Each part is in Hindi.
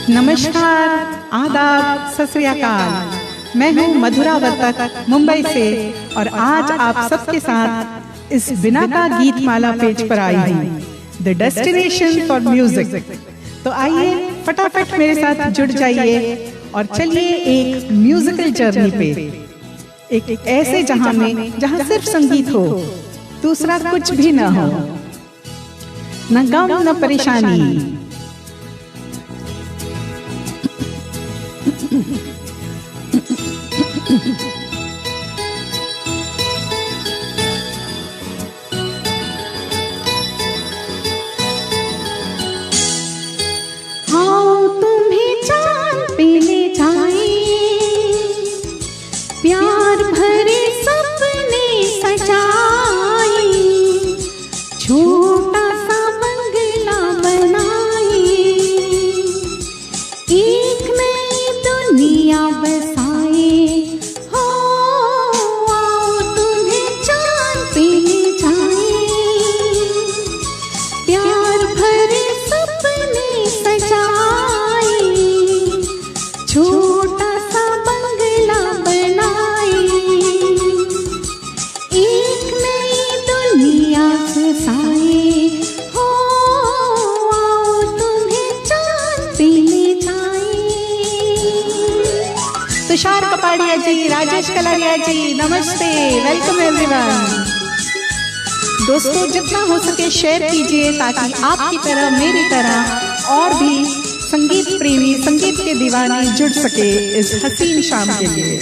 नमस्कार, आदाब, सत श्री अकाल। मैं हूँ मधुरा वर्तक मुंबई से और आज आप सबके साथ इस बिना का गीत माला पेज पर आई हूँ, द डेस्टिनेशन फॉर म्यूजिक। तो आइए फटाफट मेरे साथ जुड़ जाइए और चलिए एक म्यूजिकल जर्नी पे, एक ऐसे जहां में जहां सिर्फ संगीत हो, दूसरा कुछ भी ना हो, न गम न परेशानी। आओ तुम्हें चांद पे ले जाए, प्यार भरे सपने सजाए, छोटा सा बंगला बनाए, एक नई दुनिया बसाए। हो आओ तुम्हें चांद पे ले जाए, प्यार भरे सपने सजाए, छोटा सा बंगला बनाए, एक नई दुनिया बसाए। हो आओ तुम्हें चांद पे ले जाए। तुषार कपाड़िया जी, राजेश कलारिया जी, नमस्ते, वेलकम एवरीवन। दोस्तों, जितना हो सके शेयर कीजिए ताकि आपकी तरह मेरी तरह और भी संगीत प्रेमी, संगीत के दीवाने जुड़ सके इस हसीन शाम के लिए।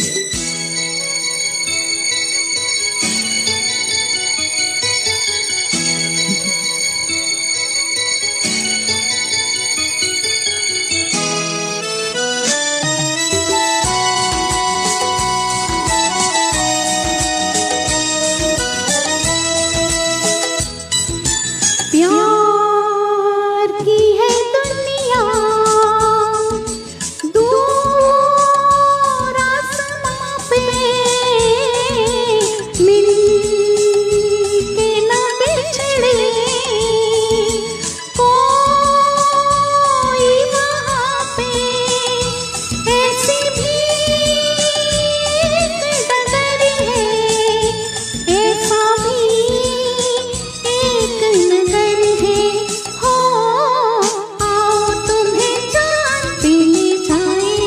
प्यार की है दुनिया, दूर आसमां पे, मिल के न बिछड़े कोई वहाँ पे। ऐसी भी एक डगर है, ऐसा भी एक नगर है। हो आओ तुम्हें चांद पे ले जाए,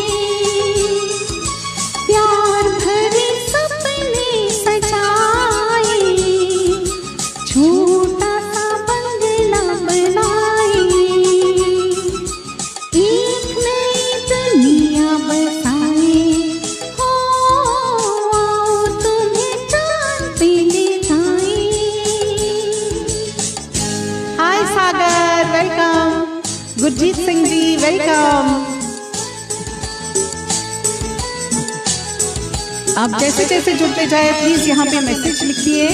प्यार भरे सपने सजाए, छोटा सा बंगला बनाए, एक नई दुनिया बसाए। हो आओ तुम्हें चांद पे ले जाए। हाय सागर, वेलकम। गुरजीत सिंह जी, वेलकम। आप जैसे जैसे जुड़ते जाए प्लीज यहाँ पे मैसेज लिखिए।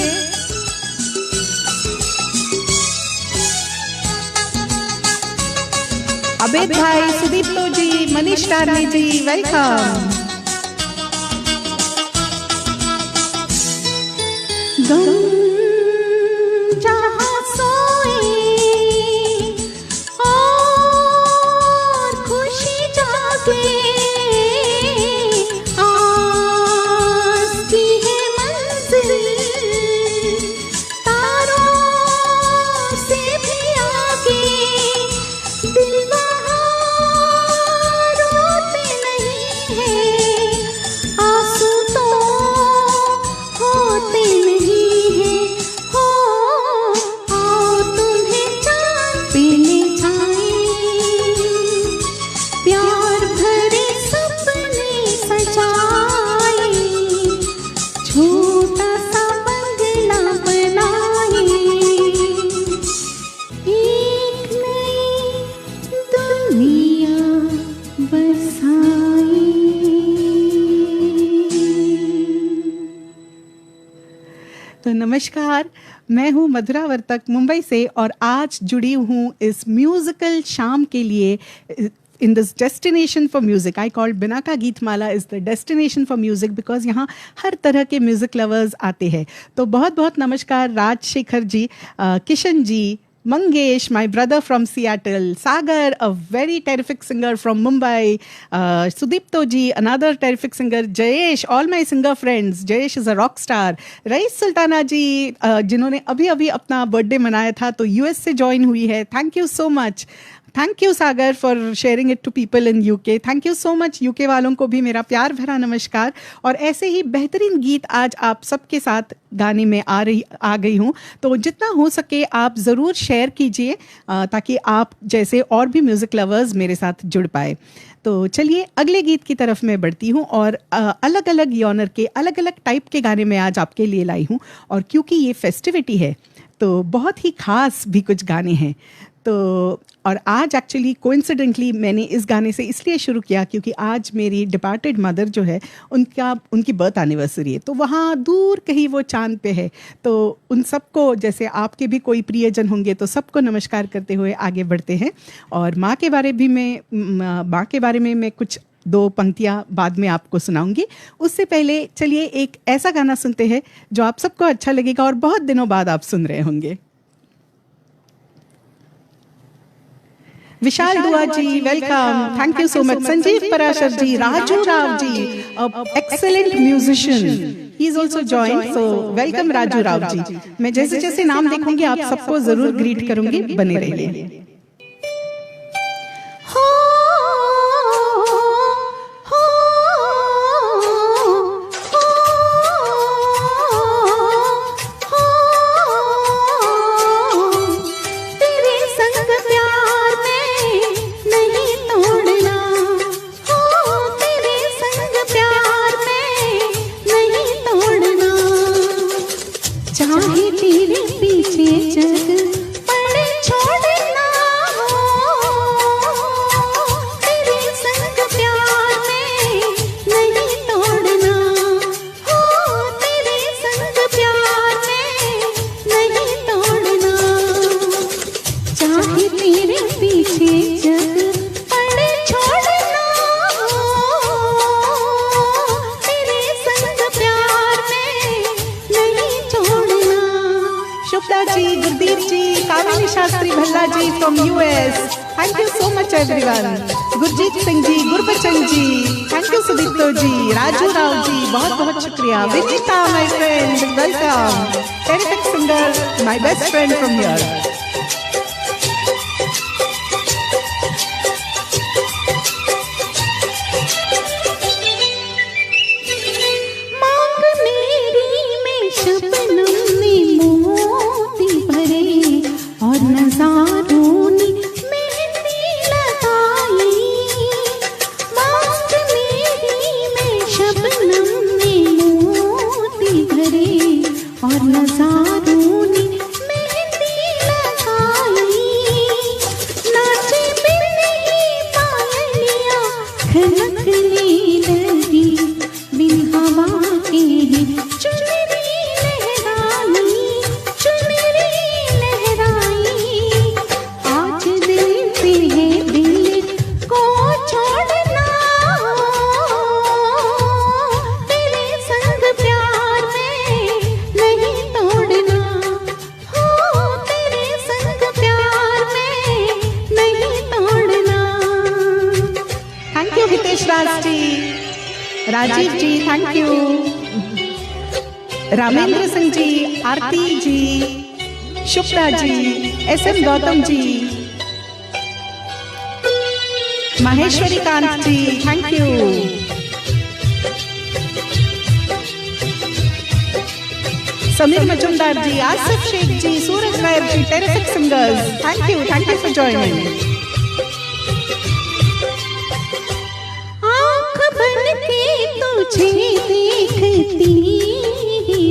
अबेद भाई, सुदीप्तो जी, मनीष टारनी जी, वेलकम। गम जहाँ सोए और खुशी जागे, आस की है मंजिल, तारों से भी आगे। दिल वहाँ रोते नहीं है, आंसू तो होते नहीं है। हो आओ तुम्हें चांद पे ले जाए, प्यार भरे सपने सजाए, छोटा सा बंगला बनाए, एक नई दुनिया बसाए। तो नमस्कार, मैं हूँ मधुरा वर्तक मुंबई से और आज जुड़ी हूँ इस म्यूजिकल शाम के लिए in this destination for music. I call बिना का गीत माला is the destination for music because यहाँ हर तरह के म्यूजिक लवर्स आते हैं। तो बहुत बहुत नमस्कार राजशेखर जी, Kishan ji, Mangesh, my brother from Seattle, Sagar, a very terrific singer from Mumbai, Sudipto ji, another terrific singer, Jayesh, all my singer friends, Jayesh is a rock star, Rais Sultana ji, जिन्होंने अभी अभी अपना बर्थडे मनाया था तो यूएस से ज्वाइन हुई है, thank you so much. Thank you Sagar for sharing it to people in UK. Thank you so much UK वालों को भी मेरा प्यार भरा नमस्कार. और ऐसे ही बेहतरीन गीत आज आप सबके साथ गाने में आ गई हूँ, तो जितना हो सके आप ज़रूर शेयर कीजिए ताकि आप जैसे और भी म्यूज़िक लवर्स मेरे साथ जुड़ पाए. तो चलिए अगले गीत की तरफ मैं बढ़ती हूँ और अलग अलग यॉनर के अलग अलग टाइप के गाने मैं आज आपके लिए लाई हूँ. और क्योंकि ये फेस्टिविटी है तो बहुत ही खास भी कुछ गाने हैं. तो और आज एक्चुअली कोइंसिडेंटली मैंने इस गाने से इसलिए शुरू किया क्योंकि आज मेरी डिपार्टेड मदर जो है उनकी बर्थ एनिवर्सरी है. तो वहाँ दूर कहीं वो चांद पे है. तो उन सबको, जैसे आपके भी कोई प्रियजन होंगे, तो सबको नमस्कार करते हुए आगे बढ़ते हैं. और माँ के बारे में मैं कुछ 2 पंक्तियाँ बाद में आपको सुनाऊंगी. उससे पहले चलिए एक ऐसा गाना सुनते हैं जो आप सबको अच्छा लगेगा और बहुत दिनों बाद आप सुन रहे होंगे. Vishal Dua ji, welcome, thank you so much. Sanjeev Parashar ji, Raju Rao ji, excellent musician, he is also joined, so welcome Raju Rao ji. मैं जैसे जैसे नाम देखूंगी आप सबको जरूर ग्रीट करूंगी, बने रहिए. चाहे तेरे पीछे जग पड़े छोड़ना हो, तेरे संग प्यार में नहीं तोड़ना हो, तेरे संग प्यार में नहीं तोड़ना. चाहे तेरे पीछे जग पड़े छोड़ना हो, तेरे संग प्यार में नहीं छोड़ना. Shukla ji, Gurdeep ji, Kamini Shastri Bhalla ji from US, thank you so much everyone. Gurjeet Singh ji, Gurbachan ji, thank you. Sudipto ji, Raju Rao ji, बहुत बहुत शुक्रिया. Vinita my friend, welcome. Terrific singer, my best friend from here. नज़ारों ने मेहंदी लगाई, मांग मेरी में शबनम में मोती भरे और नज़ारों ने मेहंदी लगाई. नाचे बिन पायलियाँ खनकने लगी, बिन हवा के चुनरी लहराई, चुनरी आज दिल पे है दिल को छोड़ना हो, तेरे संग प्यार में नहीं तोड़ना हो, तेरे संग प्यार में नहीं तोड़ना. Thank you Hitesh Raj ji, Rajeev ji, thank you. Ramendra Singh ji, Aarti ji, Shukla ji, SM Gautam ji, Maheshwari Kant ji, thank you. Sameer Majumdar ji, Asif Shaikh ji, Suraj Nair ji, terrific singers, thank you for joining. आँख बन के तुझे देखती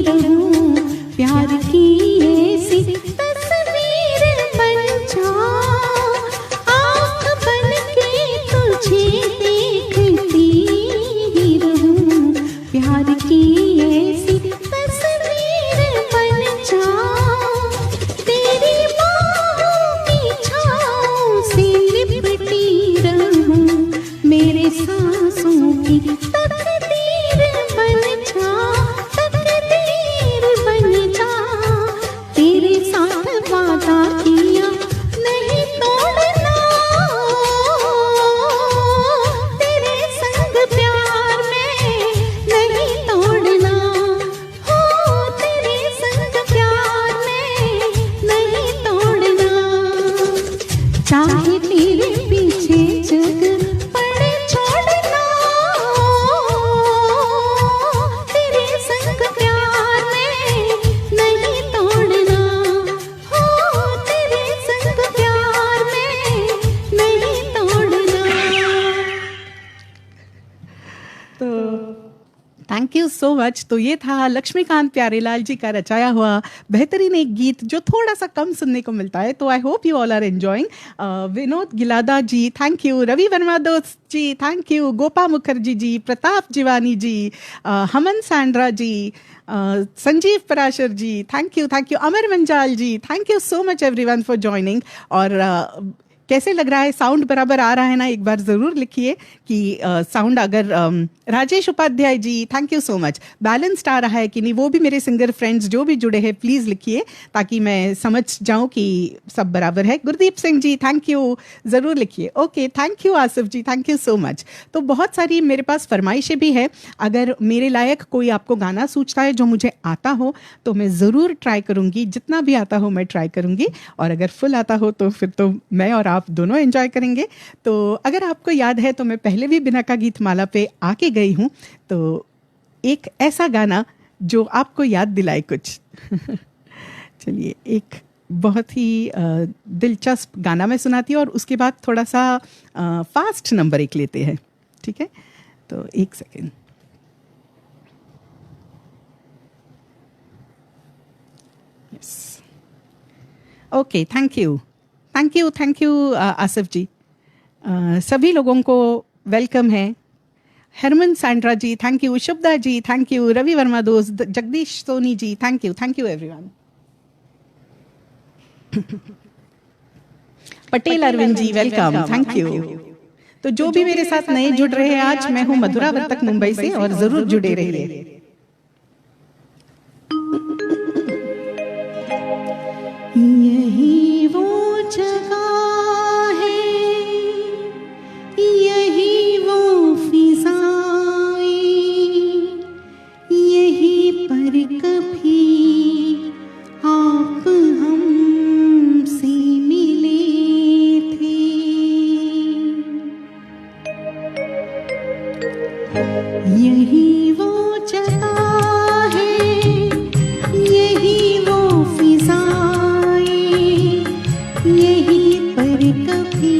रहूं, प्यार की ऐसी तस्वीर बन जा. आँख बन के तुझे देखती रहूं, प्यार की ऐसी तस्वीर बन जा. तेरी बाहों की छाँव से लिपटी रहूं, मेरे सांसों की तकदीर बन जा, तकदीर चाहे तेरे पीछे जग पड़े छोड़ना, तेरे संग प्यार में नहीं तोड़ना, हो तेरे संग प्यार में नहीं तोड़ना। तो थैंक यू सो मच। तो ये था लक्ष्मीकांत प्यारेलाल जी का रचाया हुआ बेहतरीन एक गीत जो थोड़ा सा कम सुनने को मिलता है। तो I hope you all are enjoying. Vinod Gilada ji thank you, Ravi Verma दोस्त ji thank you, Gopa Mukherjee ji, Pratap Jivani ji, Haman Sandra ji, Sanjeev Parashar ji thank you, Amar Manjal ji thank you so much everyone for joining. और कैसे लग रहा है, साउंड बराबर आ रहा है ना? एक बार ज़रूर लिखिए कि साउंड अगर Rajesh Upadhyay ji thank you so much, balanced आ रहा है कि नहीं, वो भी मेरे सिंगर फ्रेंड्स जो भी जुड़े हैं प्लीज़ लिखिए ताकि मैं समझ जाऊं कि सब बराबर है। गुरदीप सिंह जी थैंक यू, ज़रूर लिखिए। Okay thank you Asif ji, thank you so much. तो बहुत सारी मेरे पास फरमाइशें भी है, अगर मेरे लायक कोई आपको गाना सूझता है जो मुझे आता हो तो मैं ज़रूर ट्राई करूँगी, जितना भी आता हो मैं ट्राई करूँगी, और अगर फुल आता हो तो फिर तो मैं और आप दोनों एंजॉय करेंगे। तो अगर आपको याद है तो मैं पहले भी बिना का गीत माला पे आके गई हूँ, तो एक ऐसा गाना जो आपको याद दिलाए कुछ चलिए एक बहुत ही दिलचस्प गाना मैं सुनाती हूँ और उसके बाद थोड़ा सा फास्ट नंबर एक लेते हैं, ठीक है? तो एक second. Yes okay thank you Asif ji. सभी लोगों को वेलकम है। Harman Sandra ji thank you, Shubhada ji thank you, Ravi Verma दोस्त, Jagdish Soni ji thank you everyone. Patel Arvind ji welcome, thank you. तो जो भी मेरे साथ नए जुड़ रहे हैं आज, मैं हूं मधुरा वर्तक मुंबई से और जरूर जुड़े रहिए। यही वो जगह है, यही वो फिजाएं, यही पर कभी आप हमसे मिले थे। यही वो जगह है, यही वो फिजाएं, यही पर कभी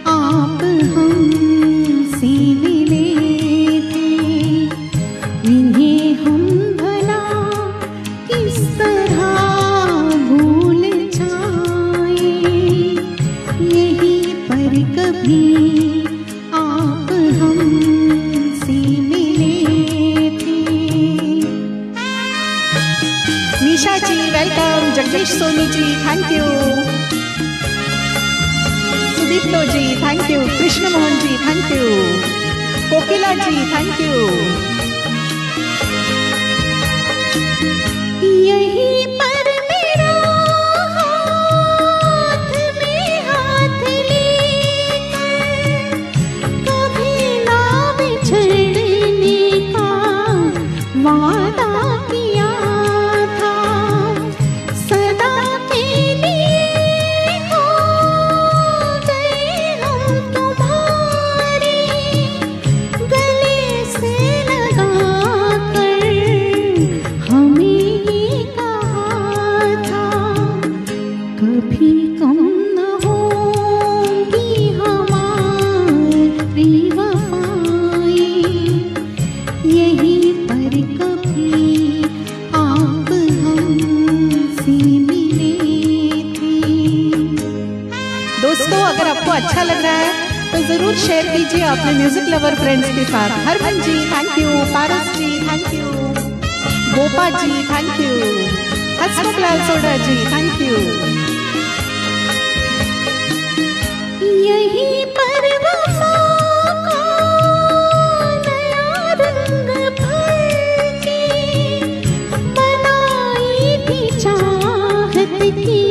आप हमसे मिले थे। इन्हें हम भला किस तरह भूल जाएं, यही पर कभी आप हमसे मिले थे। Nisha ji welcome, Jagdish Soni ji thank you, Sudipto ji thank you, Krishna Mohan ji thank you, Kokila ji thank you. यही पर मेरा हाथ में हाथ लेकर कभी ना बिछड़ने का वादा किया था। सदा के लिए हो गए हम तुम्हारे, गले से लगा कर हमें ये कहा था। कभी कम न होगी हमारी वफाएं, यही पर कभी आप हमसे मिले थे। दोस्तों अगर आपको अच्छा लग रहा है तो जरूर शेयर कीजिए अपने म्यूजिक लवर फ्रेंड्स के साथ। Harman ji thank you, Paras ji thank you, Gopa ji thank you, Hasmukh Lal Soda ji thank you. यही पर वफा का नया रंग भर के बनाई थी चाहत की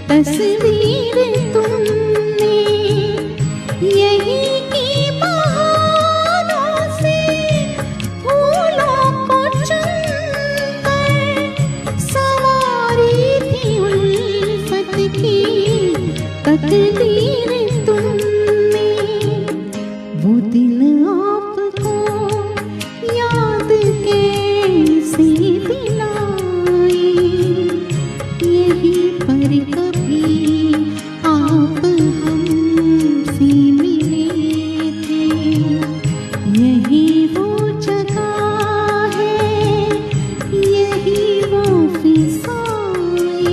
तस्वीर तुमने। यही की बहारों से फूलों को चुनकर सवारी थी उल्फत की तकदीर तुमने वो दिन आपको याद कैसे दिलाए। यही पर कभी आप हमसे मिले थे, यही वो जगह है, यही वो फिजाएं,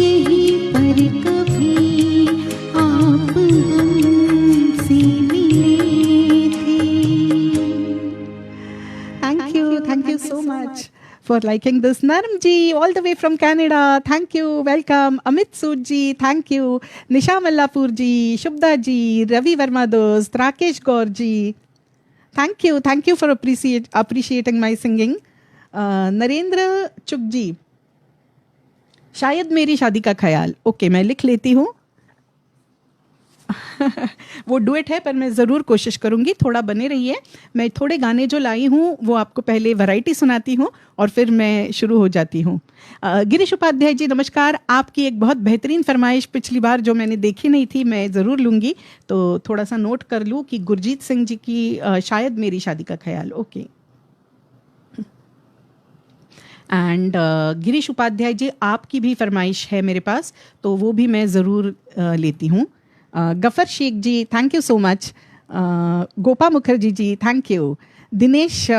यही पर कभी आप हमसे मिले थे। Thank you so much for liking this. Narm ji, all the way from Canada, thank you, welcome. Amit Sood ji, thank you. Nisha Mallapur ji, Shubda ji, Ravi Verma dost, Rakesh Gaur ji, thank you for appreciating my singing. Narendra चुग जी, शायद मेरी शादी का ख्याल, ओके मैं लिख लेती हूँ। वो डुएट है पर मैं ज़रूर कोशिश करूँगी, थोड़ा बने रहिए। मैं थोड़े गाने जो लाई हूँ वो आपको पहले वैरायटी सुनाती हूँ और फिर मैं शुरू हो जाती हूँ। गिरीश उपाध्याय जी नमस्कार। आपकी एक बहुत बेहतरीन फरमाइश पिछली बार जो मैंने देखी नहीं थी, मैं ज़रूर लूँगी, तो थोड़ा सा नोट कर लूँ कि गुरजीत सिंह जी की शायद मेरी शादी का ख्याल, ओके। एंड गिरीश उपाध्याय जी आपकी भी फरमाइश है मेरे पास, तो वो भी मैं ज़रूर लेती हूँ। Gafar Shaikh ji thank you so much. Gopa Mukherjee ji thank you. Dinesh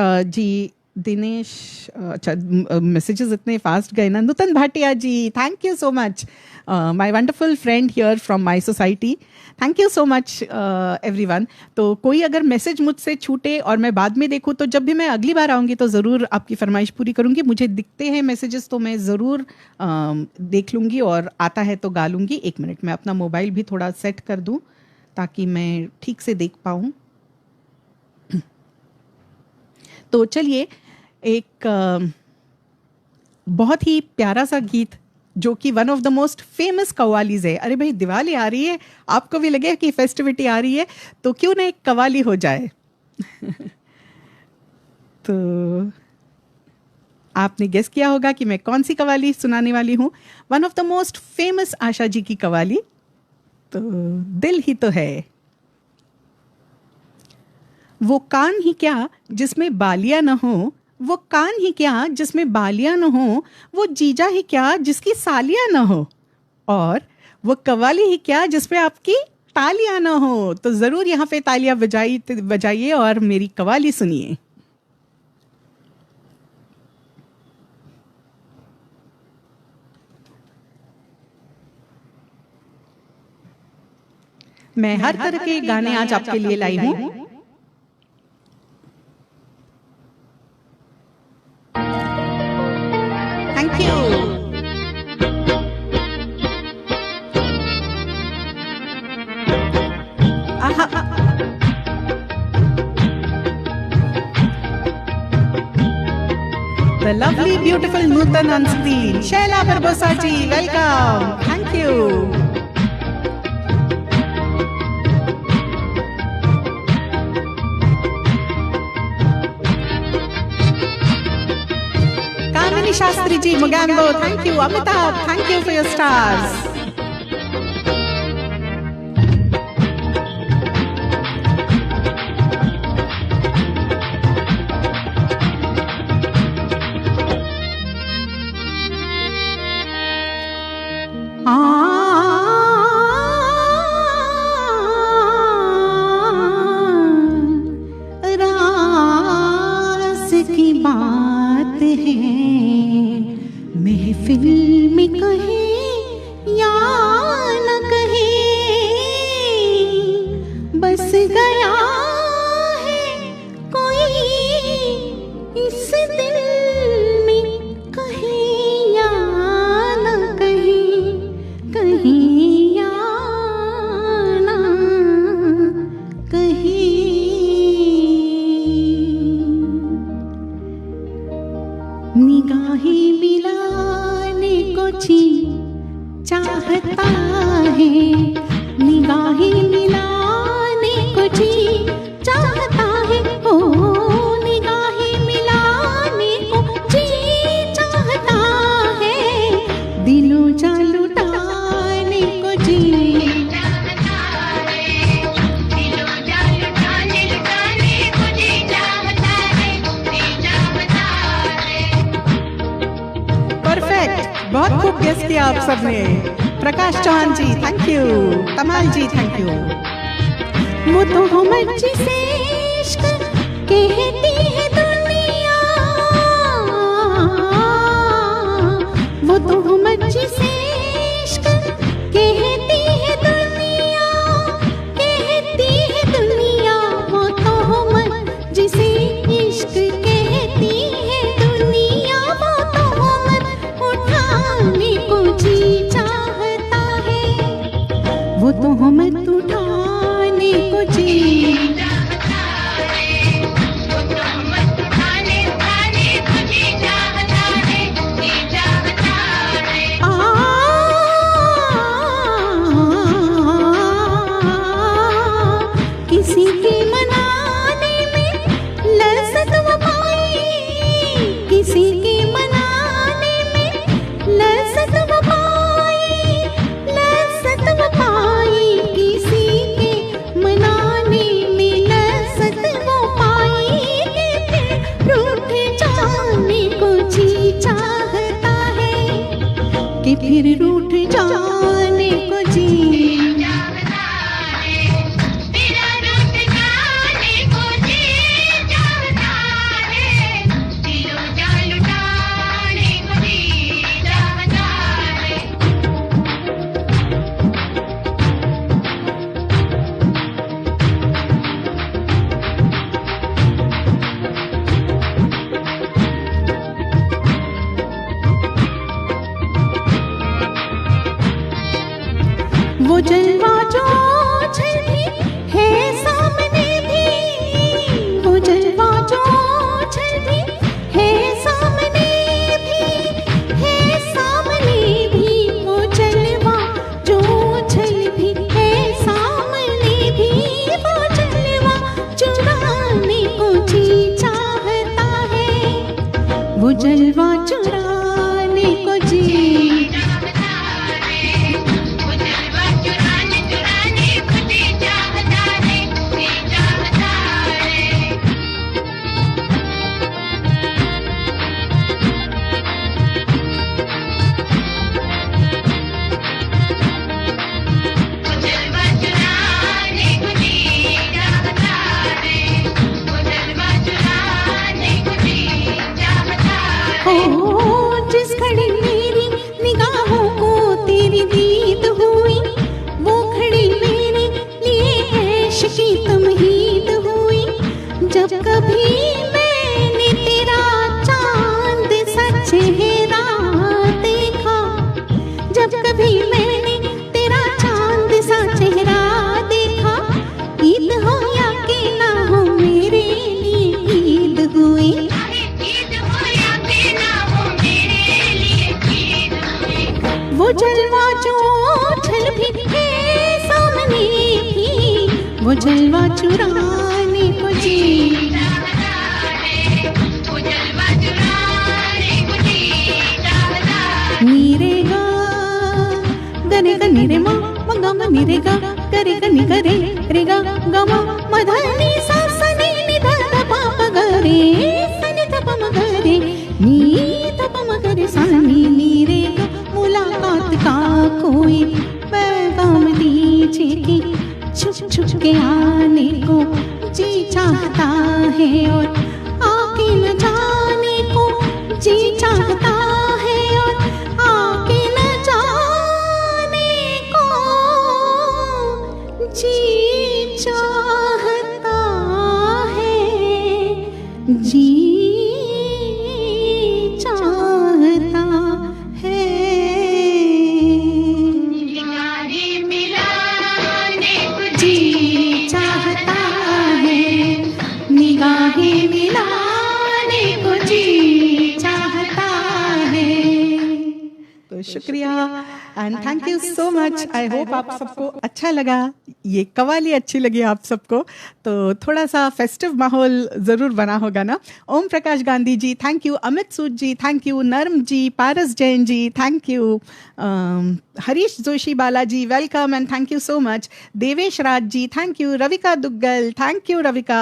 अच्छा मैसेजेस इतने फास्ट गए ना। Nutan Bhatia ji thank you so much, my wonderful friend here from my society, thank you so much everyone. तो कोई अगर मैसेज मुझसे छूटे और मैं बाद में देखूँ तो जब भी मैं अगली बार आऊँगी तो ज़रूर आपकी फरमाइश पूरी करूँगी। मुझे दिखते हैं मैसेजेस तो मैं ज़रूर देख लूँगी और आता है तो गा लूँगी। एक मिनट मैं अपना मोबाइल भी थोड़ा सेट कर दूँ ताकि मैं ठीक से देख पाऊँ। तो चलिए एक बहुत ही प्यारा सा गीत जो कि one of the most famous qawwalis है। अरे भाई दिवाली आ रही है, आपको भी लगे कि फेस्टिविटी आ रही है तो क्यों ना एक कव्वाली हो जाए। तो आपने गेस किया होगा कि मैं कौन सी कव्वाली सुनाने वाली हूँ। One of the most famous Asha ji की कव्वाली, तो दिल ही तो है। वो कान ही क्या जिसमें बालियां न हो, वो कान ही क्या जिसमें बालियां न हो, वो जीजा ही क्या जिसकी सालियां न हो, और वो कव्वाली ही क्या जिसमें आपकी तालियां न हो। तो ज़रूर यहाँ पे तालियां बजाइए और मेरी कव्वाली सुनिए। मैं हर तरह के गाने आज आपके लिए लाई हूँ। Thank you. The lovely, beautiful Nutan on screen. Shaila Barbosa ji, welcome. Thank you. Kamini Shastri ji, Mugambo, thank you. Amitabh, thank you for your stars. रास की बात है, महफिल में कहे या न कहे, बस गया है कोई इस दिल में, कहे या न कहे, कहे या न कहे। निगाहें मिलाने को जी चाहता है, निगाहें मिलाने को जी चाहता है, ओ निगाहें मिलाने को जी चाहता है, दिलो जा लुटाने को जी गेस किया आप सबने। प्रकाश चौहान जी थैंक यू, कमाल जी थैंक यू। वो तो हम जिसे इश्क कहती है दुनिया, वो तो हम जिसे इश्क कहती है दुनिया, कहती है दुनिया, वो तो हम जिसे इश्क कहती है दुनिया, वो तो हम उठाने को जी चाहता है, वो तो हम उठाने को जी किसी के मनाने में लज़्ज़त वो पाई, किसी के मनाने में लज़्ज़त वो पाई, लज़्ज़त वो पाई, किसी के मनाने में लज़्ज़त वो पाई, कि फिर रूठ जाने को जी चाहता है, कि फिर रूठ जाने को जी वो जलवा जो छलकी है सामने भी, वो जलवा जो छलकी है सामने भी, है सामने भी, वो जलवा जो छल भी है सामने भी, वो जलवा चुराने को जी चाहता है, वो जलवा चुराने को जी जिस घड़ी मेरी निगाहों को तेरी दीद हुई, वो घड़ी मेरे लिए ऐश की तमहीद हुई, जब कभी मैंने तेरा चांद सा चेहरा देखा, जब कभी मैंने तेरा चांद सा चेहरा देखा, ईद हो या कि ना हो मेरे लिए ईद हुई, वो जलवा जो छल भी है सामने भी, वो जलवा चुराने को जी नीरे गा गरे गा नीरे मा गा मा नीरे गा करे गा नि गरे रे गा गा मा मधा नि सा सा नि नि धा धा पा पा गा रे सा नि धा पा मा गा रे नी धा पा मा गा रे सा नि नी रे गा। मुलाकात का कोई पैगाम दीजिए कि छुप छुप के आने को जी चाहता है, और आके न जाने को जी चाहता है, और आके न जाने को जी चाहता है, जी चाहता है। जी चाहता है, निगाहें मिलाने को जी चाहता है। तो शुक्रिया and thank you so much. I hope आप सबको अच्छा लगा, ये कवाली अच्छी लगी आप सबको, तो थोड़ा सा फेस्टिव माहौल ज़रूर बना होगा ना। Om Prakash Gandhi ji thank you, Amit Sood ji thank you, Narm ji, Paras Jain ji thank you, Harish Joshi Balaji welcome and thank you so much, Devesh Raj ji thank you, Ravika Duggal thank you, Ravika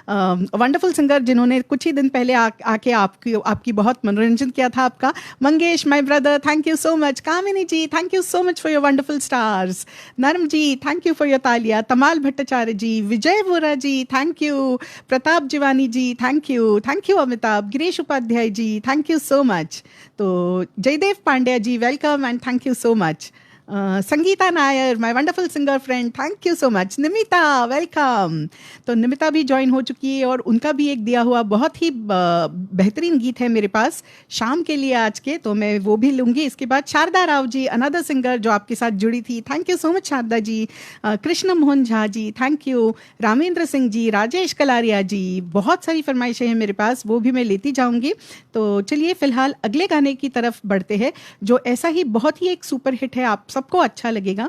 wonderful singer जिन्होंने कुछ ही दिन पहले आके आपकी बहुत मनोरंजन किया था आपका। Mangesh my brother thank you so much, Kamini ji thank you so much for your wonderful stars, Narm ji thank you for your तालिया, Tamal Bhattacharya ji, Vijay Vora ji thank you, Pratap Jivani ji thank you Amitabh, Girish Upadhyay ji thank you so much, तो Jaidev Pandya ji welcome and thank you so much, Sangeeta Nair my wonderful singer friend thank you so much, Nimita welcome. तो निमिता भी ज्वाइन हो चुकी है और उनका भी एक दिया हुआ बहुत ही बेहतरीन गीत है मेरे पास शाम के लिए आज के, तो मैं वो भी लूँगी। इसके बाद शारदा राव जी अनदर सिंगर जो आपके साथ जुड़ी थी, thank you so much Sharda ji, Krishna Mohan Jha ji thank you, Ramendra Singh ji, Rajesh Kalaria ji, बहुत सारी फरमाइशें हैं मेरे पास, वो भी मैं लेती जाऊँगी। तो चलिए फिलहाल अगले गाने की तरफ बढ़ते हैं जो ऐसा ही बहुत ही एक सुपर हिट है, आप सबको अच्छा लगेगा।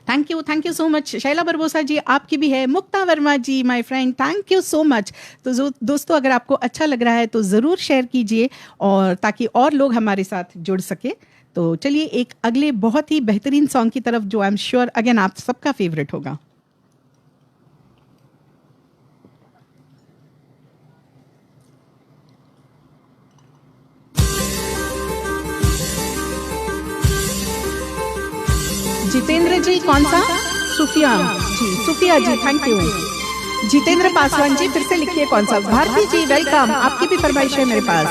Thank you so much Shaila Barbosa ji, आपकी भी है। Mukta Verma ji my friend thank you so much. तो दोस्तों अगर आपको अच्छा लग रहा है तो ज़रूर शेयर कीजिए और ताकि और लोग हमारे साथ जुड़ सके। तो चलिए एक अगले बहुत ही बेहतरीन सॉन्ग की तरफ जो आई एम श्योर अगेन आप सबका फेवरेट होगा। जितेंद्र जी कौन सा? सुफिया जी थैंक यू। जितेंद्र पासवान जी फिर से लिखिए कौन सा? भारती जी वेलकम, आपकी भी फरमाइश है मेरे पास।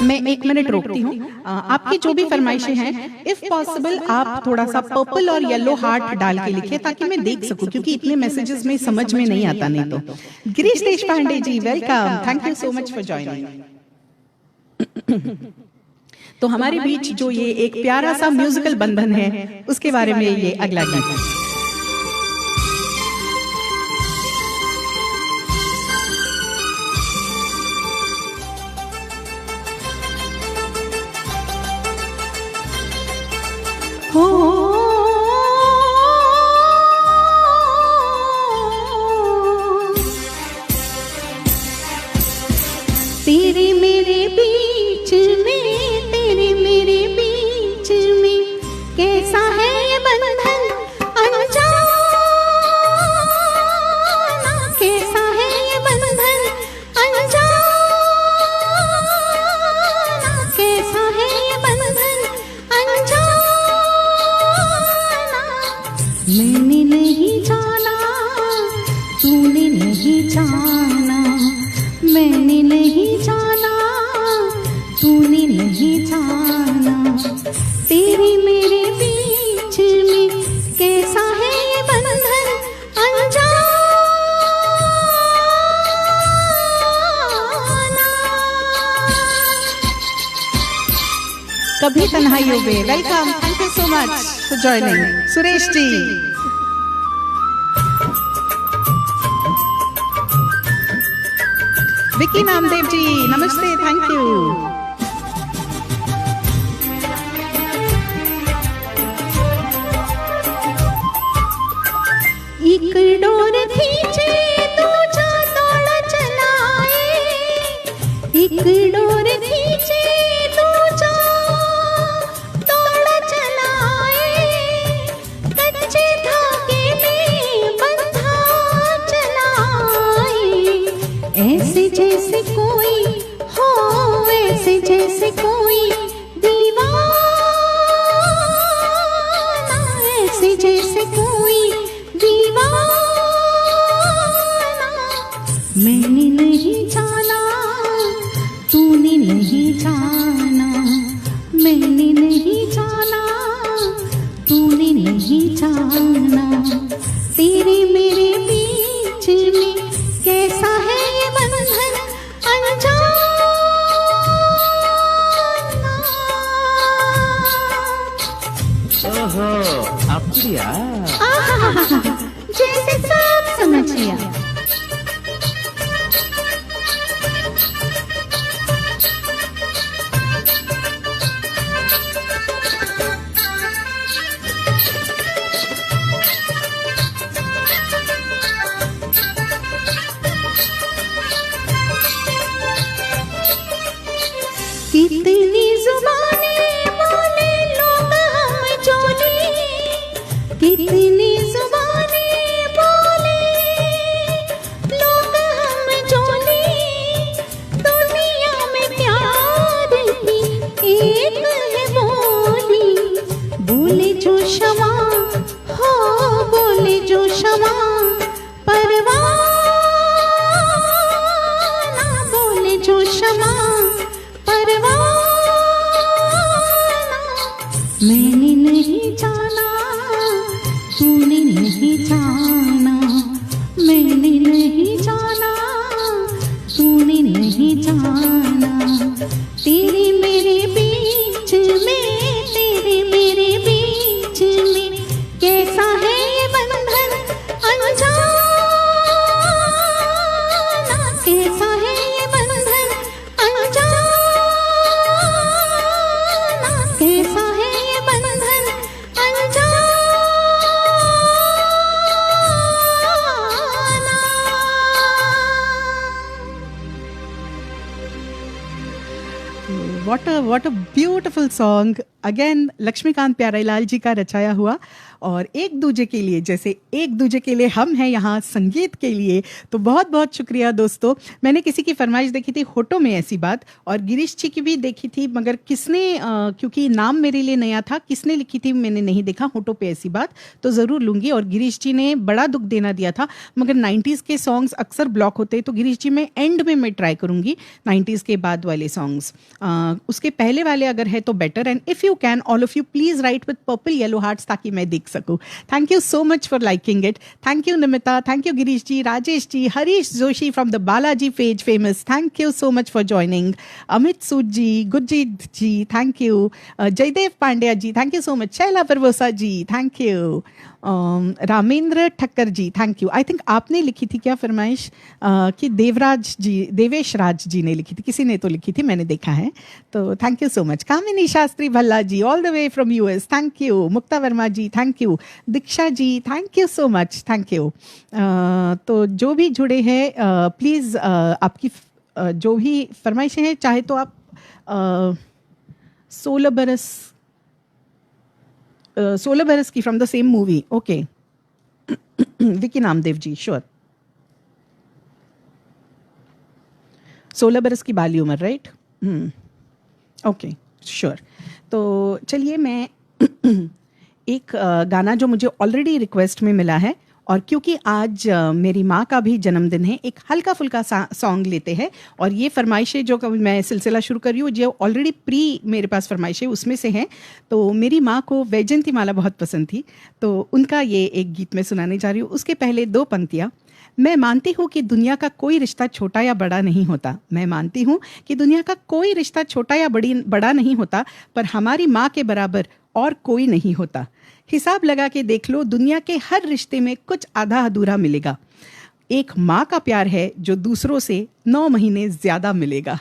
मैं 1 मिनट रोकती हूँ। आपकी जो भी फरमाइशें हैं इफ पॉसिबल आप थोड़ा सा पर्पल और येलो हार्ट डाल के लिखिए ताकि मैं देख सकूं, क्योंकि इतने मैसेजेस में समझ में नहीं आता नहीं तो। Girish Deshpande ji welcome, thank you so much for joining. तो हमारे बीच जो ये एक प्यारा सा म्यूजिकल बंधन है उसके बारे में ये अगला गीत है। तेरे मेरे बीच में, तेरे मेरे बीच में कैसा है ये बंधन अनजाना, कैसा है ये बंधन अनजाना, कैसा है ये बंधन अनजाना। मैंने नहीं जाना, तूने नहीं जाना, मैंने नहीं जाना, तूने नहीं जाना। तेरे मेरे बीच में कैसा है ये बंधन अनजाना। कभी तन्हाइयों में welcome, thank you so much for joining. Suresh ji Vicky Namdev ji नमस्ते, थैंक यू। एक डोर खींचे तो जा दौड़ चलाए, एक डोर खींचे तो जा दौड़ चलाए, कच्चे धागे में बंधा चलाए। ऐसे जैसे कोई हो, ऐसे जैसे कोई दीवाना, ऐसे जैसे कोई दीवाना। मैंने नहीं जाना, तूने नहीं जाना, मैंने नहीं जाना, तूने नहीं जाना। तेरे मेरे बीच में कैसा है ये बंधन अनजाना। ओहो அப்படியா? जैसे सब समझ लिया। मैंने नहीं जाना, तूने नहीं जाना, मैंने नहीं जाना, तूने नहीं जाना, तेरे मेरे बीच में, तेरे मेरे बीच में कैसा है ये बंधन अनजाना, कैसा है ये बंधन अनजाना, कैसा है ये बंधन अनजाना। what a beautiful song again Laxmikant Pyarelal ji का रचाया हुआ। और एक दूजे के लिए, जैसे एक दूजे के लिए हम हैं यहाँ संगीत के लिए, तो बहुत बहुत शुक्रिया दोस्तों। मैंने किसी की फरमाइश देखी थी होठों में ऐसी बात, और गिरीश जी की भी देखी थी, मगर किसने क्योंकि नाम मेरे लिए नया था, किसने लिखी थी मैंने नहीं देखा, होठों पे ऐसी बात तो ज़रूर लूँगी। और गिरीश जी ने बड़ा दुख देना दिया था, मगर 90s के सॉन्ग्स अक्सर ब्लॉक होते हैं, तो गिरीश जी में एंड में मैं ट्राई करूँगी 90s के बाद वाले सॉन्ग्स, उसके पहले वाले अगर है तो better. And if you can all of you please write with purple yellow hearts ताकि मैं देख सकूं। Thank you so much for liking it. Thank you Nimita, thank you Girish ji, Rajesh ji, Harish Joshi from the Balaji page famous, thank you so much for joining. Amit Sood ji, Gurjeet ji, thank you. Jaidev Pandya ji, thank you so much. Shaila Parvosa ji, thank you. Ramendra Thakkar ji, thank you. I think आपने लिखी थी क्या फरमाइश कि देवराज जी, देवेश राज जी ने लिखी थी, किसी ने तो लिखी थी, मैंने देखा है, तो thank you so much. Kamini Shastri Bhalla ji all the way from US, thank you. Mukta Verma ji, thank you. Diksha ji, thank you so much, thank you. तो जो भी जुड़े हैं प्लीज़ आपकी जो भी फरमाइशें हैं, चाहे तो आप 16 बरस की from the same movie, okay. Vicky Namdev ji, sure. 16 बरस की बाली उम्र, राइट? Okay, sure. तो चलिए मैं एक गाना जो मुझे ऑलरेडी रिक्वेस्ट में मिला है, और क्योंकि आज मेरी माँ का भी जन्मदिन है, एक हल्का फुल्का सॉन्ग लेते हैं। और ये फरमाइशें जो मैं सिलसिला शुरू कर रही हूँ, जो ऑलरेडी प्री मेरे पास फरमाइशें उसमें से हैं। तो मेरी माँ को वैजयंती माला बहुत पसंद थी, तो उनका ये एक गीत मैं सुनाने जा रही हूँ। उसके पहले 2 पंक्तियाँ। मैं मानती हूँ कि दुनिया का कोई रिश्ता छोटा या बड़ा नहीं होता, मैं मानती हूँ कि दुनिया का कोई रिश्ता छोटा या बड़ा नहीं होता, पर हमारी माँ के बराबर और कोई नहीं होता। हिसाब लगा के देख लो, दुनिया के हर रिश्ते में कुछ आधा अधूरा मिलेगा। एक माँ का प्यार है जो दूसरों से 9 महीने ज़्यादा मिलेगा।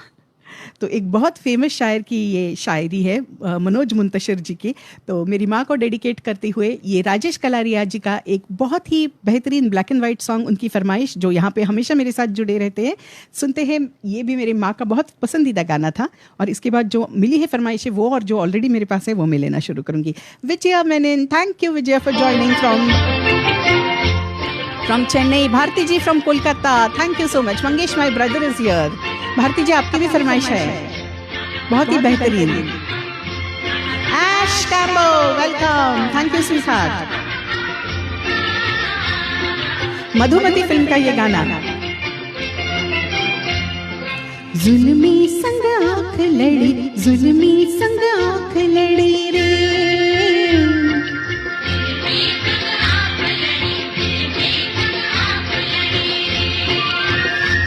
तो एक बहुत फेमस शायर की ये शायरी है, मनोज मुंतशिर जी की। तो मेरी माँ को डेडिकेट करते हुए ये राजेश कलारिया जी का एक बहुत ही बेहतरीन ब्लैक एंड वाइट सॉन्ग, उनकी फरमाइश, जो यहाँ पे हमेशा मेरे साथ जुड़े रहते हैं, सुनते हैं। ये भी मेरी माँ का बहुत पसंदीदा गाना था। और इसके बाद जो मिली है फरमाइश है वो, और जो ऑलरेडी मेरे पास है वो मैं लेना शुरू करूँगी। Vijaya Menon, thank you Vijaya for joining from Chennai. Bharti ji from Kolkata, thank you so much. Mangesh my brother is here. Bharti ji आपकी भी फरमाइश है, बहुत ही बेहतरीन। Ash Cambo, welcome, thank you sweetheart. Madhumati film का ये गाना। जुल्मी संग आँख लड़ी, जुल्मी संग आँख लड़ी रे,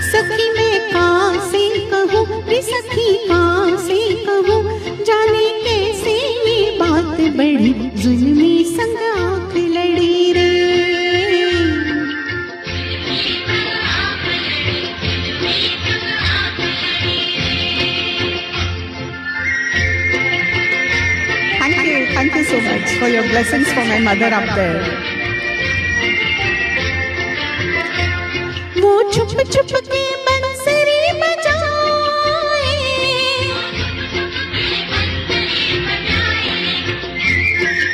सखी मैं कहाँ से कहूँ रे, सखी कहाँ से कहूँ, जाने कैसे ये बात बढ़ी, जुल्मी संग आँख लड़ी रे। Thank you so much for your blessings for my mother up there. वो छुप छुप के बंसरी बजाए,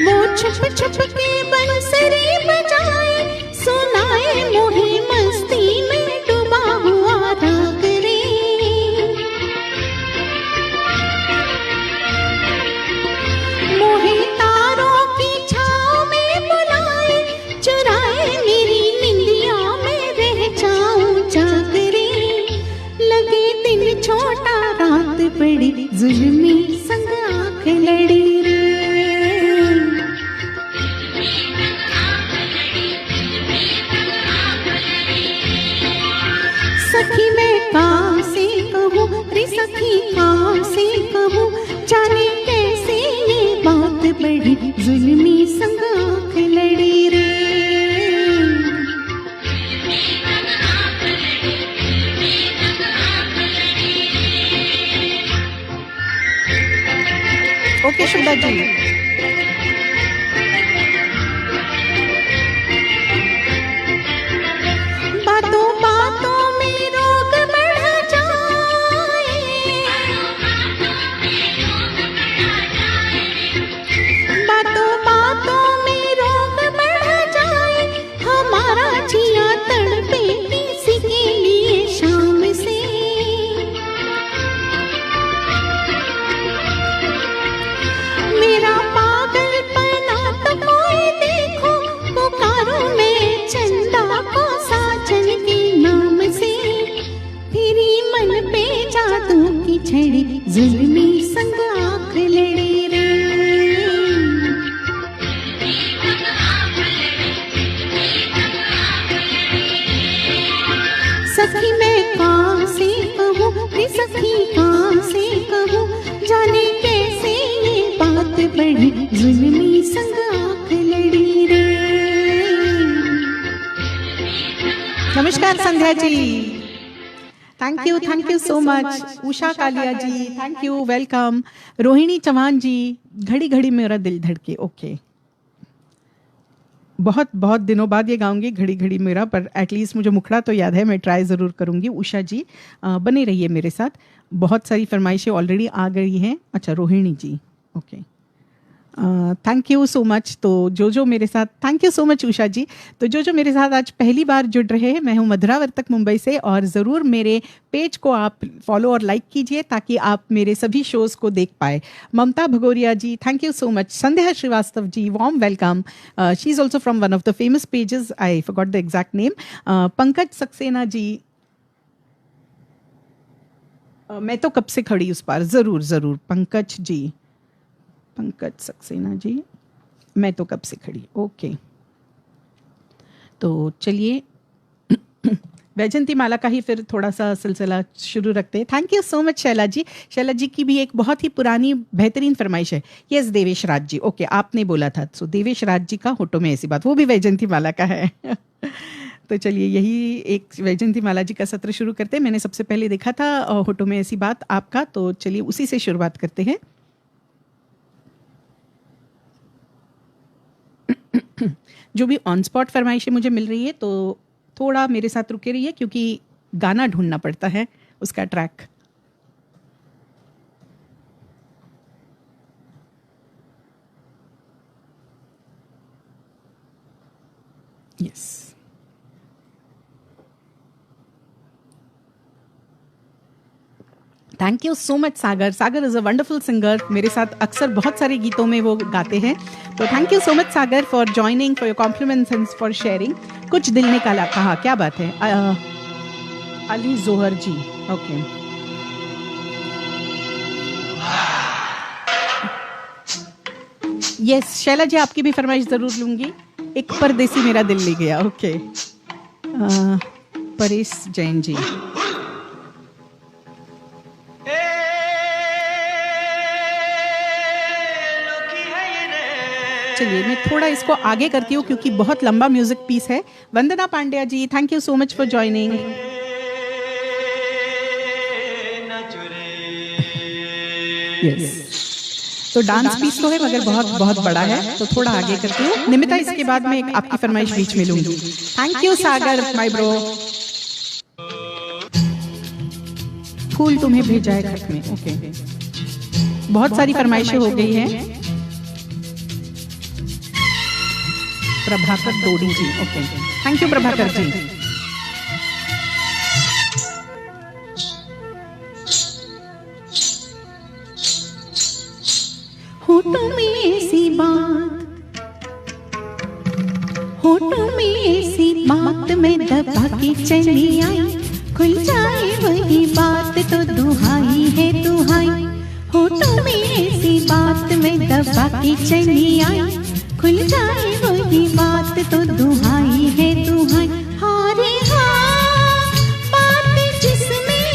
वो छुप छुप के बंसरी बजाए, सुनाए मोहे मस्ती में डूबा हुआ राग रे। मोहे तारों की छाँव में बुलाए, चुराए मेरी निंदिया में रह जाऊं जागरे, लगे दिन छोटा रात बड़ी, जुल्मी संग आँख लड़ी रे। बढ़ी जुल्मी संग आँख लड़ी रे। ओके शुभदा जी। बातों बातों में रोग बढ़ जाए, बातों बातों में रोग बढ़ जाए, हमारा जिया तड़पे किसी के लिए शाम से। मेरा पागलपना तो कोई देखो, पुकारूं मैं चंदा को साजन के नाम से। तेरी मन पे जादू की छड़ी जुल्मी संग आँख लड़ी रे। सखी मैं कहाँ से कहूँ, रे सखी कहाँ से कहूँ, जाने कैसे ये बात बढ़ी जुल्मी संग आँख लड़ी रे। नमस्कार Sandhya ji, thank you so much. Usha Kalia ji thank you, welcome. Rohini Chauhan ji, घड़ी घड़ी मेरा दिल धड़के। ओके, बहुत बहुत दिनों बाद ये गाऊंगी घड़ी घड़ी मेरा, पर एटलीस्ट मुझे मुखड़ा तो याद है, मैं ट्राई ज़रूर करूंगी। उषा जी बने रहिए मेरे साथ, बहुत सारी फरमाइशें ऑलरेडी आ गई हैं। अच्छा Rohini ji, okay, thank you so much. तो जो मेरे साथ, thank you so much Usha ji. तो जो मेरे साथ आज पहली बार जुड़ रहे हैं, मैं हूं मधुरा वर्तक मुंबई से, और ज़रूर मेरे पेज को आप फॉलो और लाइक कीजिए ताकि आप मेरे सभी शोज़ को देख पाए। Mamta Bhagoria ji thank you so much. Sandhya Srivastava ji warm welcome, she is also from one of the famous pages, I forgot the exact name. Pankaj Saxena ji, मैं तो कब से खड़ी उस पार, ज़रूर पंकज जी, पंकज सक्सेना जी, मैं तो कब से खड़ी। ओके, तो चलिए वैजंती माला का ही फिर थोड़ा सा सिलसिला शुरू रखते हैं। Thank you so much Shaila ji. Shaila ji की भी एक बहुत ही पुरानी बेहतरीन फरमाइश है। यस देवेश राज जी, ओके आपने बोला था, सो देवेश राज जी का होटो में ऐसी बात, वो भी वैजंती माला का है। तो चलिए यही एक वैजंती माला जी का सत्र शुरू करते हैं। मैंने सबसे पहले देखा था होटो में ऐसी बात आपका, तो चलिए उसी से शुरुआत करते हैं। जो भी ऑन स्पॉट फरमाइशें मुझे मिल रही है, तो थोड़ा मेरे साथ रुके रहिए क्योंकि गाना ढूंढना पड़ता है, उसका track. Yes, thank you so much Sagar. Sagar is a wonderful singer, मेरे साथ अक्सर बहुत सारे गीतों में वो गाते हैं। तो thank you so much Sagar for joining, for your compliments and for sharing. कुछ दिल ने कहा, क्या बात है। अली जोहर जी, ओके। यस शैला जी, आपकी भी फरमाइश ज़रूर लूँगी। एक परदेसी मेरा दिल ले गया, ओके। परेश जैन जी, चलिए मैं थोड़ा इसको आगे करती हूँ क्योंकि बहुत लंबा म्यूजिक पीस है। Vandana Pandya ji thank you so much for joining. तो डांस पीस तो है मगर बहुत बहुत बड़ा है, तो थोड़ा आगे करती हूँ। निमिता इसके बाद में एक आपकी फरमाइश बीच में लूंगी। Thank you Sagar my bro. फूल तुम्हें भेजा है खत में, ओके। बहुत सारी फरमाइशें हो गई हैं। प्रभाकर डोडी जी, okay, thank you Prabhakar ji. होठों में ऐसी बात, होठों में ऐसी बात में दबा के चली आई, खुल जाए वही बात तो दुहाई है दुहाई। होठों में ऐसी बात में दबा के चली आई, खुल जाए वही बात तो दुहाई है दुहाई। हारे हाँ बात जिसमें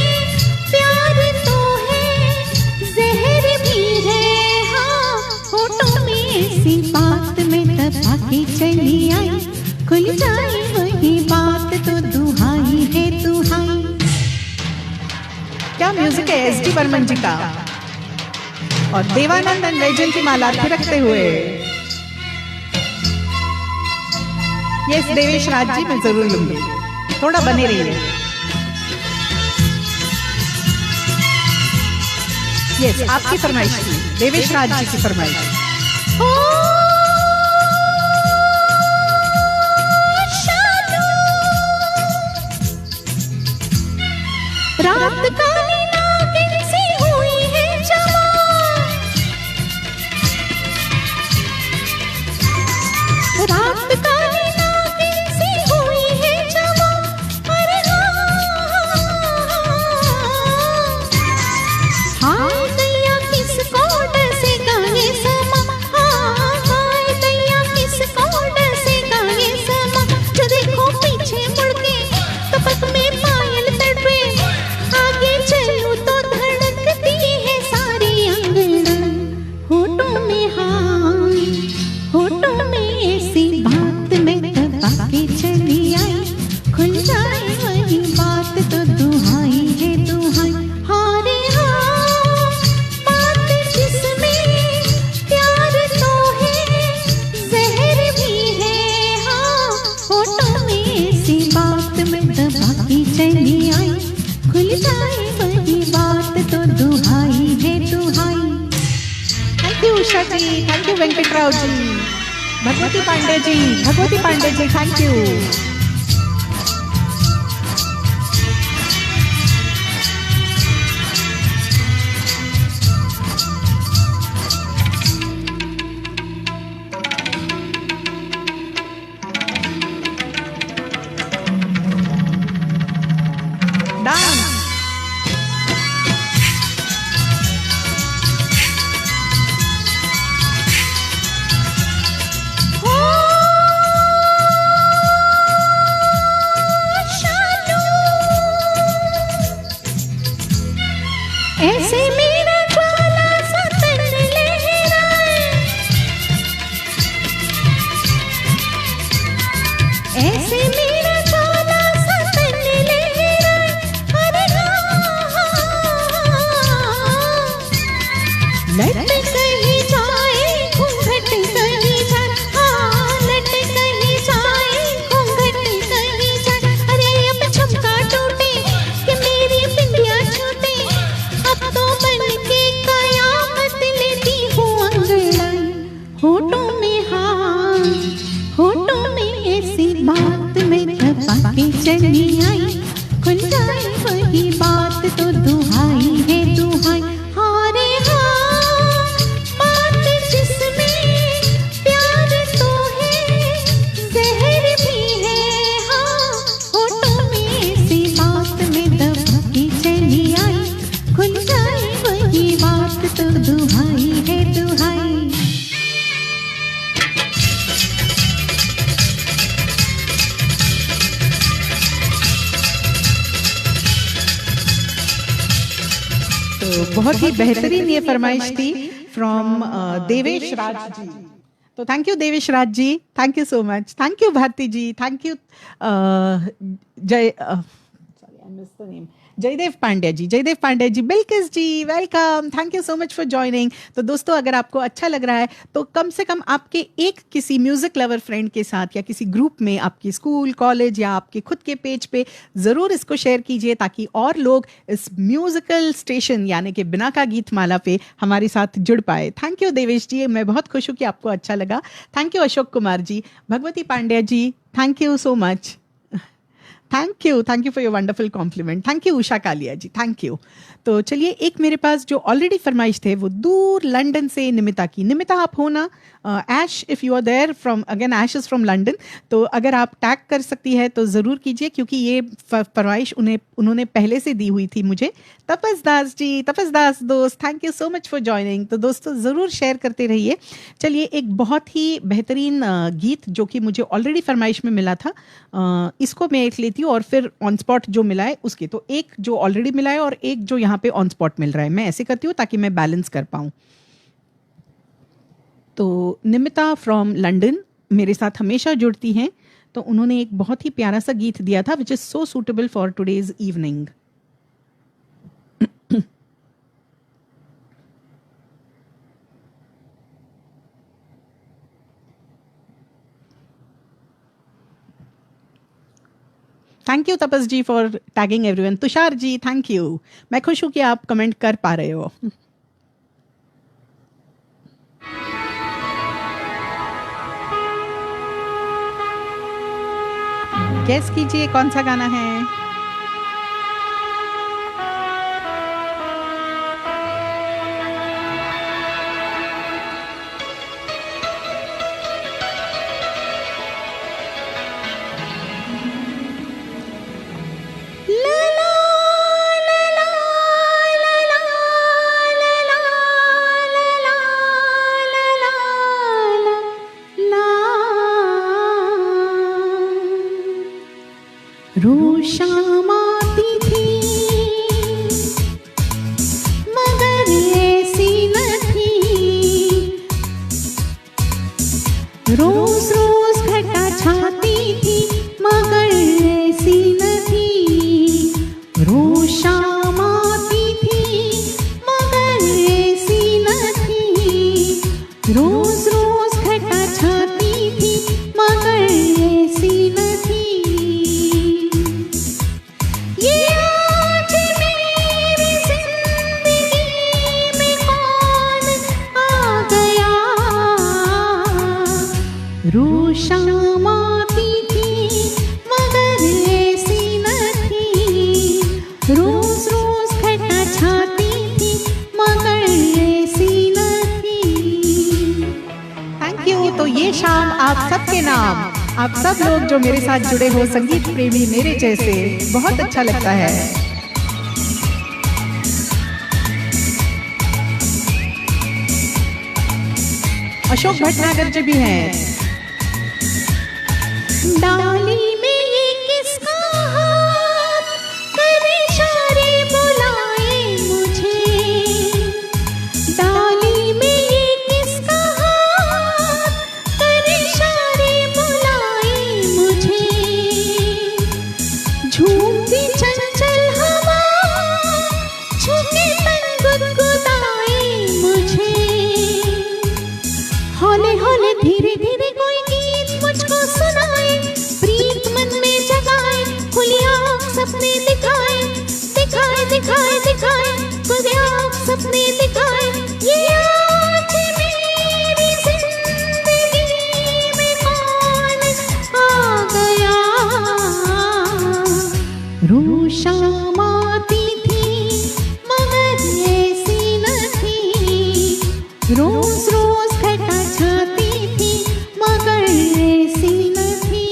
प्यार तो है, जहर भी है हाँ। होठों में ऐसी बात में दबा के चली आई, खुल जाए वही बात तो दुहाई है दुहाई। क्या म्यूजिक है एस.डी. बर्मन जी का, और देवानंद एंड वैजयंती माला थिरकते हुए। यस देवेश राज जी, मैं जरूर लूंगी, थोड़ा बने रहिए। यस आपकी फरमाइश थी, देवेश राज जी की फरमाइश। रात काली नागिन सी हुई है जवां, रात काली नागिन सी हुई है जवां। अरे हाय दैया किसको डसेगा ये समा, हाय दैया किसको डसेगा ये समा। जो देखो पीछे मुड़ के तो पग में पायल तड़पे, आगे चलूं तो धड़कती है सारी अंगड़न। होठों में हाँ, होठों में ऐसी बात में दबा के चली आई, खुल जाए वही बात तो दुहाई है दुहाई। हारे हाँ बात जिसमें प्यार तो है जहर भी है, हाँ होठों में ऐसी बात में दबा के चली आई, खुल जाए वही बात तो दुहाई है दुहाई। Thank you Usha ji, thank you Venkatrao ji, Bhagwati Pandey ji, Bhagwati Pandey ji, thank you. Dance ऐसे मेरा ज्वाला सा तन लहराए, ऐसे मेरा ज्वाला सा तन लहराए। अरे लट कहीं जाए घूंघट कहीं जाए, हाँ लट कहीं जाए घूंघट कहीं जाए। अरे अब झुमका टूटे कि मेरी बिंदिया छूटे, अब तो बन के कयामत लेती हूँ अंगड़ाई। होठों में हाँ, होठों में ऐसी बात में दबा के चली आई, खुल जाए वही बात तो दुहाई है दुहाई। हारे हाँ बात जिसमें प्यार तो है जहर भी है, हाँ होठों में ऐसी बात में दबा के चली आई, खुल जाए वही बात तो दुहाई है दुहाई। तो बहुत ही बेहतरीन ये फरमाइश थी फ्रॉम देवेश राज जी। तो thank you Devesh Raj ji, thank you so much, thank you Bharti ji, thank you Jai sorry I miss the name, Jaidev Pandya ji, Jaidev Pandya ji, Bilkis ji, welcome, thank you so much for joining. तो दोस्तों अगर आपको अच्छा लग रहा है तो कम से कम आपके एक किसी म्यूजिक लवर फ्रेंड के साथ या किसी ग्रुप में, आपके स्कूल कॉलेज या आपके खुद के पेज पे ज़रूर इसको शेयर कीजिए, ताकि और लोग इस म्यूजिकल स्टेशन यानी कि बिना का गीत माला पे हमारे साथ जुड़ पाए। थैंक यू देवेश जी, मैं बहुत खुश हूँ कि आपको अच्छा लगा। Thank you Ashok Kumar ji, Bhagwati Pandya ji, thank you so much, thank you for your wonderful compliment, thank you Usha Kalia ji, thank you. तो चलिए एक मेरे पास जो ऑलरेडी फरमाइश थे वो दूर लंदन से निमिता की। निमिता आप हो ना? Ash if you are there from, again Ash is from London, तो अगर आप टैग कर सकती है तो ज़रूर कीजिए, क्योंकि ये फरमाइश उन्होंने पहले से दी हुई थी मुझे। तपस दास जी, तपस दास दोस्त, thank you so much for joining. तो दोस्तों ज़रूर शेयर करते रहिए। चलिए एक बहुत ही बेहतरीन गीत जो कि मुझे ऑलरेडी फरमाइश में मिला था, इसको मैं एक लेती हूँ और फिर ऑन स्पॉट जो मिला है उसके, तो एक जो ऑलरेडी मिला है और एक जो यहाँ पे ऑन स्पॉट मिल रहा है, मैं ऐसे करती हूँ ताकि मैं बैलेंस कर पाऊँ। तो निमिता फ्रॉम लंदन मेरे साथ हमेशा जुड़ती हैं, तो उन्होंने एक बहुत ही प्यारा सा गीत दिया था which is so suitable for today's evening. Thank you Tapas ji for tagging everyone. Tushar ji thank you, मैं खुश हूं कि आप कमेंट कर पा रहे हो। गेस कीजिए कौन सा गाना है। रोशामाती थी मगर ऐसी न थी, रोज रोज घटा छाती थी मगर ऐसी न थी। रोशामाती थी मगर ऐसी न थी, रोज रोज घटा छाती थी मगर ऐसी न थी। रोशामाती थी मगर ऐसी न थी, रोज रोज घटा छाती थी मगर ऐसी न थी। Thank you. तो ये शाम आप सबके नाम, आप सब लोग जो मेरे साथ जुड़े हो, संगीत प्रेमी मेरे जैसे, बहुत अच्छा लगता है। अशोक भटनागर जी भी हैं। डाली में ये किसका हाथ करे इशारे बुलाए मुझे, डाली में ये किसका हाथ करे इशारे बुलाए मुझे। झूमती चंचल हवा छूके तन गुदगुदाए मुझे। हौले हौले धीरे धीरे कोई गीत मुझको सुनाए, प्रीत मन में जगाए, खुली आँख सपने दिखाए, दिखाए दिखाए दिखाए, खुली आँख सपने दिखाए। ये आज मेरी जिंदगी में कौन आ गया। रोशामाती थी मगर ऐसी न थी, रोज रोज घटा छाती थी मगर ऐसी न थी।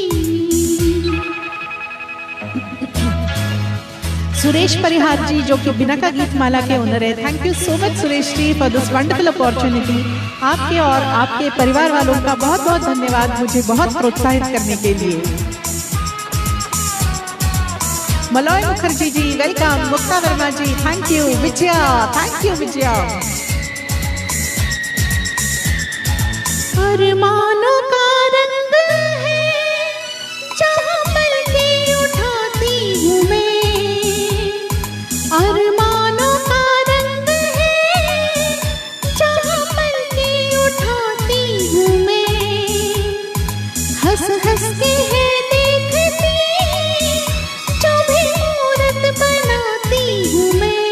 सुरेश परिहार जी जो कि बिनाका गीत माला के ओनर है, thank you so much Suresh ji for this wonderful opportunity. आपके और आपके परिवार वालों का बहुत बहुत धन्यवाद मुझे बहुत प्रोत्साहित करने के लिए। Malay Mukherjee ji welcome. Mukta Verma ji thank you. Vijaya thank you Vijaya. अरमानों का रंग है जहाँ पलके उठाती हूँ मैं, अरमानों का रंग है जहाँ पलके उठाती हूँ मैं। हंस हंस के है देखती जो भी मूरत बनाती हूँ मैं।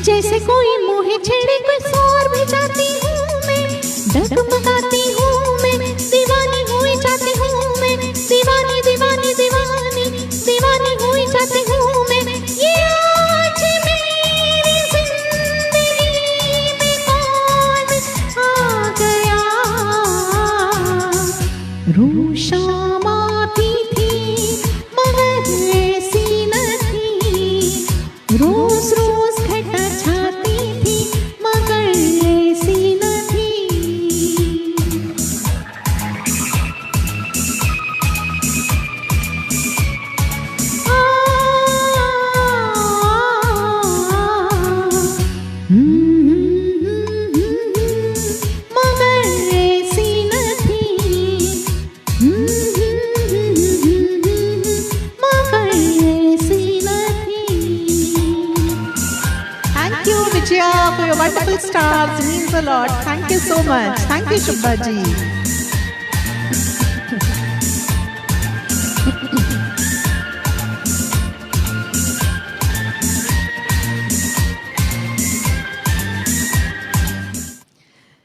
जैसे कोई मोहे छेड़े कोई सौर भी जाती हूँ, डगमगाती हूँ मैं, दीवानी हुई जाती हूँ मैं, दीवानी दीवानी दीवानी दीवानी हुई जाती हूँ मैं। ये आज मेरी जिंदगी में कौन आ गया। रोशामाती थी मगर ऐसी न थी, रोज रोज घटा छाती थी मगर ऐसी न थी। double stars means a lot. Thank you so much. Thank you, Shubha ji.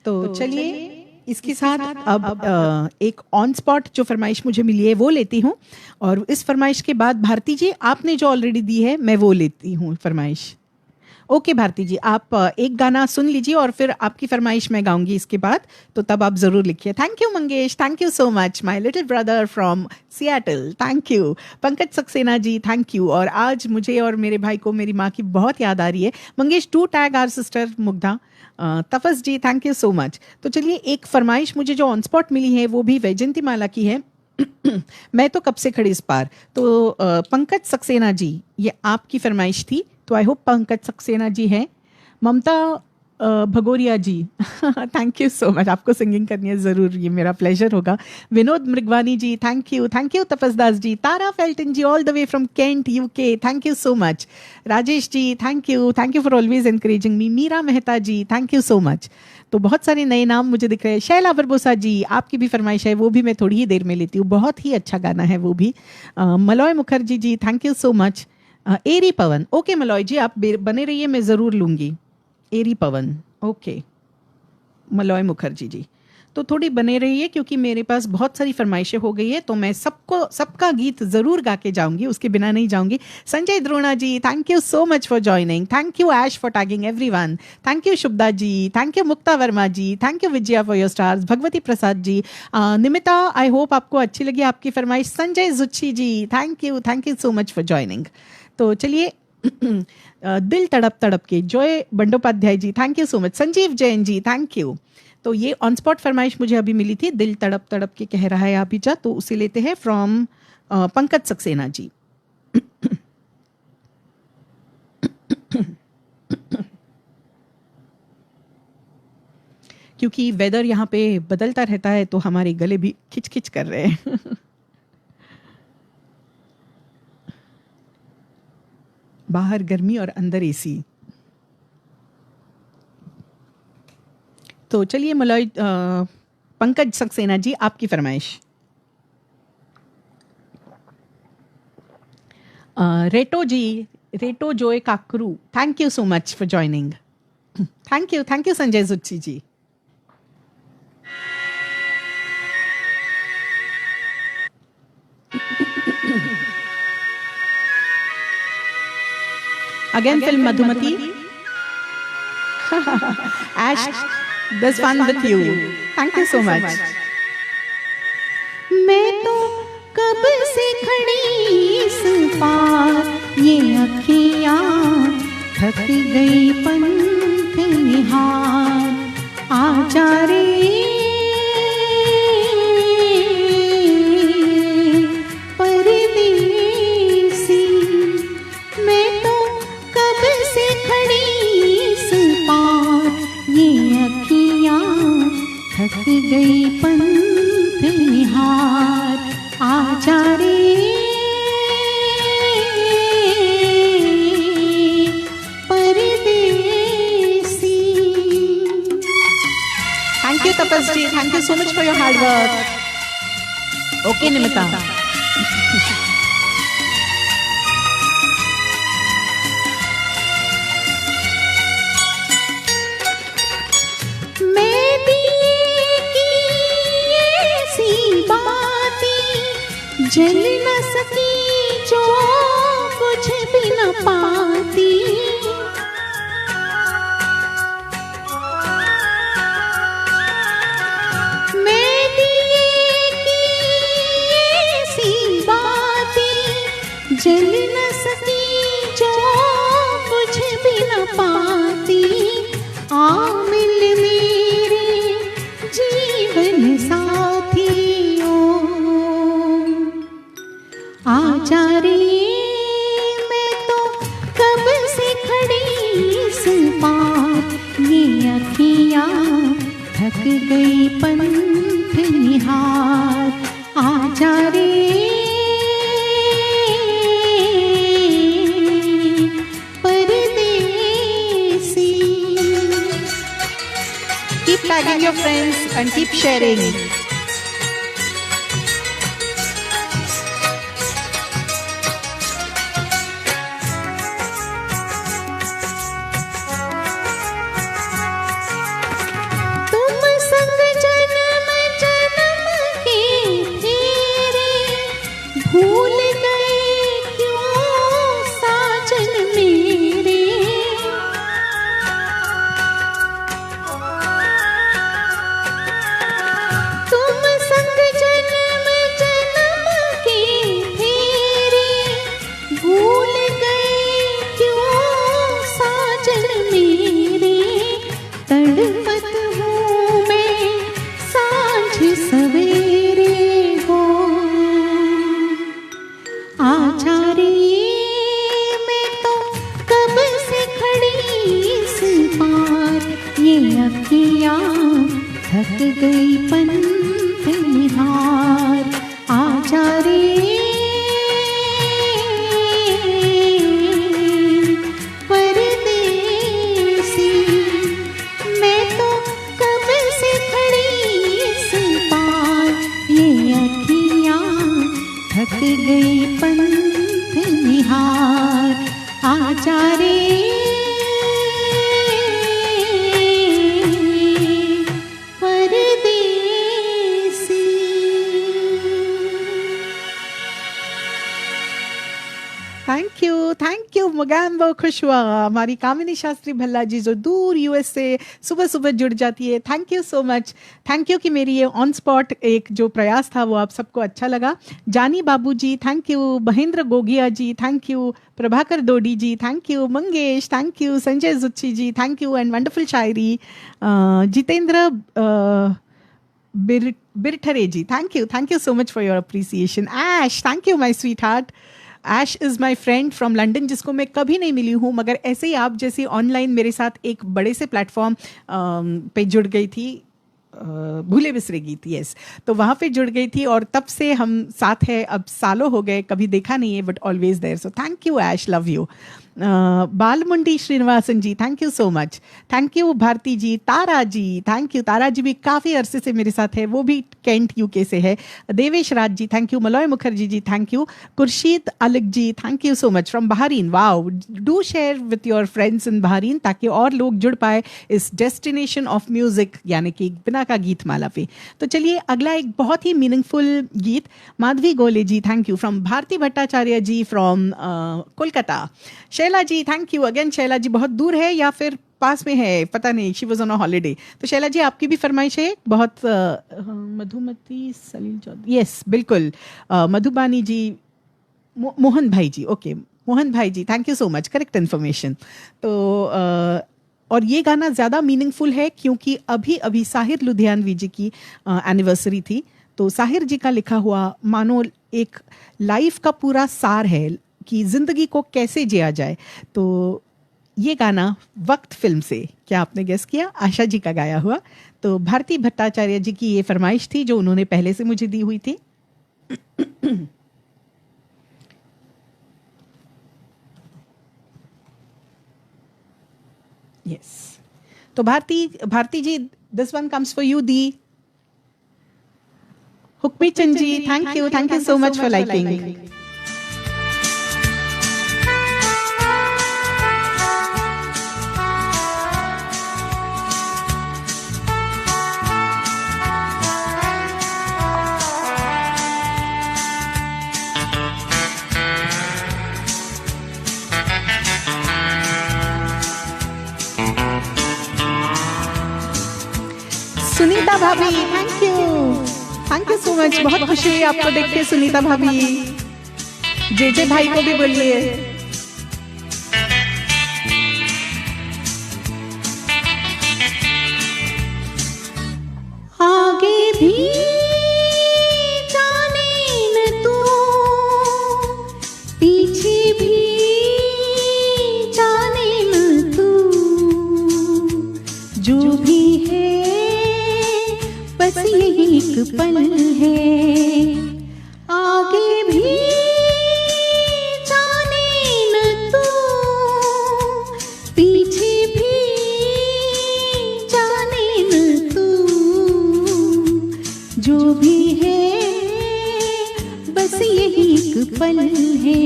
तो चलिए इसके साथ अब एक ऑन स्पॉट जो फरमाइश मुझे मिली है वो लेती हूँ, और इस फरमाइश के बाद भारती जी आपने जो ऑलरेडी दी है मैं वो लेती हूँ फरमाइश। ओके भारती जी, आप एक गाना सुन लीजिए और फिर आपकी फरमाइश मैं गाऊंगी इसके बाद, तो तब आप जरूर लिखिए। Thank you Mangesh, thank you so much my little brother from Seattle, thank you. Pankaj Saxena ji thank you. और आज मुझे और मेरे भाई को मेरी माँ की बहुत याद आ रही है। Mangesh to tag our sister Mugdha. Tapas ji thank you so much. तो चलिए एक फरमाइश मुझे जो ऑन स्पॉट मिली है वो भी वैजयंती माला की है। मैं तो कब से खड़ी इस पार। तो पंकज सक्सेना जी ये आपकी फरमाइश थी, तो आई होप पंकज सक्सेना जी हैं। Mamta Bhagoria ji thank you so much, आपको सिंगिंग करनी है ज़रूर, ये मेरा प्लेजर होगा। Vinod Mrigwani ji thank you Tapasdas ji. Tara Felton ji all the way from Kent UK, thank you so much. Rajesh ji thank you for always encouraging me. Meera Mehta ji thank you so much. तो बहुत सारे नए नाम मुझे दिख रहे हैं। शैला बरबोसा जी आपकी भी फरमाइश है, वो भी मैं थोड़ी ही देर में लेती हूँ, बहुत ही अच्छा गाना है वो भी। Malay Mukherjee ji thank you so much. एरी पवन, ओके मलॉय जी आप बने रहिए, मैं ज़रूर लूँगी। एरी पवन, ओके मलॉय मुखर्जी जी, तो थोड़ी बने रहिए क्योंकि मेरे पास बहुत सारी फरमाइशें हो गई है, तो मैं सबका गीत ज़रूर गा के जाऊंगी, उसके बिना नहीं जाऊंगी। Sanjay Drona ji thank you so much for joining, thank you Ash for tagging everyone, thank you Shubhada ji, thank you Mukta Verma ji, thank you Vijaya for your stars, Bhagwati Prasad ji, Nimita I hope आपको अच्छी लगी आपकी फरमाइश। संजय जुच्छी ji thank you so much for joining. तो चलिए दिल तड़प तड़प के Joy Bandopadhyay ji thank you so much. Sanjeev Jain ji thank you. तो ये ऑन स्पॉट फरमाइश मुझे अभी मिली थी, दिल तड़प तड़प के कह रहा है आप जा, तो उसे लेते हैं फ्रॉम पंकज सक्सेना जी। क्योंकि वेदर यहाँ पे बदलता रहता है तो हमारे गले भी खिच खिच कर रहे हैं। बाहर गर्मी और अंदर एसी। तो चलिए मलॉय पंकज सक्सेना जी आपकी फरमाइश। रेटो Joy Kakru thank you so much for joining. Thank you Sanjay जुच्छी ji. Again film Madhumati. Ash, this fun with you. Thank you so much. मैं तो कब से खड़ी इस पार, ये अखियाँ थक गई पंख निहार, आजा रे थक गई पंथ निहार, आजा रे परदेसी। Thank you Tapas ji, thank you so much for your hard work. Okay Nimita. जल न सकी जो कुछ भी न पाती, मैं दिए की ऐसी बातें जल न सकी जो कुछ भी न पाती, आ मिल मेरे जीवन साथियों, आजा रे मैं तो कब से खड़ी इस पार, ये अखियाँ थक गई पंथ निहार, आजा रे परदेसी। tagging your friends and keep sharing. भूल गए क्यों साजन मेरे, तुम संग जन्म जन्म के फेरे, भूल गए क्यों साजन मेरे, तड़पत हूँ मैं सांझ सवेरे हो। आजा रे मैं तो कब से खड़ी इस पार, ये अखियाँ थक गई पंथ निहार। आजा रे परदेसी, मैं तो कब से खड़ी इस पार, ये अखियाँ थक गई पंथ निहार। आजा रे परदेसी। थैंक यू मोगैम्बो खुशवा, हमारी कामिनी शास्त्री भल्ला जी जो दूर यूएस से सुबह सुबह जुड़ जाती है। Thank you so much, thank you कि मेरी ये ऑन स्पॉट एक जो प्रयास था वो आप सबको अच्छा लगा। Jani Babu ji thank you, Mahendra Gogia ji thank you, Prabhakar Dodi ji thank you, Mangesh thank you, Sanjay जुच्छी ji thank you and wonderful shayari, Jitendra Birthare ji thank you so much for your appreciation. Ash thank you my sweetheart. Ash is my friend from London, जिसको मैं कभी नहीं मिली हूँ, मगर ऐसे ही आप जैसी ऑनलाइन मेरे साथ एक बड़े से प्लेटफॉर्म पे जुड़ गई थी, भूले बिसरे गीत, यस, तो वहाँ पे जुड़ गई थी और तब से हम साथ हैं। अब सालों हो गए, कभी देखा नहीं है but always there. So thank you Ash, love you. Balmundi Srinivasan ji thank you so much, thank you Bharti ji. Tara ji thank you, Tara ji भी काफ़ी अरसे से मेरे साथ है, वो भी कैंट यूके से है। Devesh Raj ji thank you, Malay Mukherjee ji thank you, Khurshid Alag ji thank you so much from Bahrain. Wow, do share with your friends in Bahrain ताकि और लोग जुड़ पाए इस डेस्टिनेशन ऑफ म्यूजिक यानी कि बिना का गीत माला पे। तो चलिए अगला एक बहुत ही मीनिंगफुल गीत, Madhavi Gole ji thank you, from Bharti Bhattacharya ji from Kolkata. Shaila ji thank you again, Shaila ji बहुत दूर है या फिर पास में है पता नहीं, she was on a holiday. तो शैला जी आपकी भी फरमाइश है बहुत। मधुमती सलील चौधरी, यस बिल्कुल, मधुबानी जी, मोहन भाई जी, okay Mohan bhai ji thank you so much, correct information. तो और ये गाना ज़्यादा मीनिंगफुल है क्योंकि अभी अभी साहिर लुधियानवी जी की एनिवर्सरी थी। तो साहिर जी का लिखा हुआ मानो एक लाइफ का पूरा सार है कि ज़िंदगी को कैसे जिया जाए। तो ये गाना वक्त फिल्म से, क्या आपने गेस किया, आशा जी का गाया हुआ। तो भारती भट्टाचार्य जी की ये फरमाइश थी जो उन्होंने पहले से मुझे दी हुई थी। यस, तो Bharti ji this one comes for you, दी Hukmi Chand ji thank you so much for liking. Sunita bhabhi thank you so much, बहुत खुशी हुई आपको देख के सुनीता भाभी। जेजे भाई को भी बोलिए। आगे भी जाने न तू, पीछे भी जाने न तू, जो भी है बस यही एक पल है। आगे भी जाने न तू, पीछे भी जाने न तू, जो भी है बस यही एक पल है,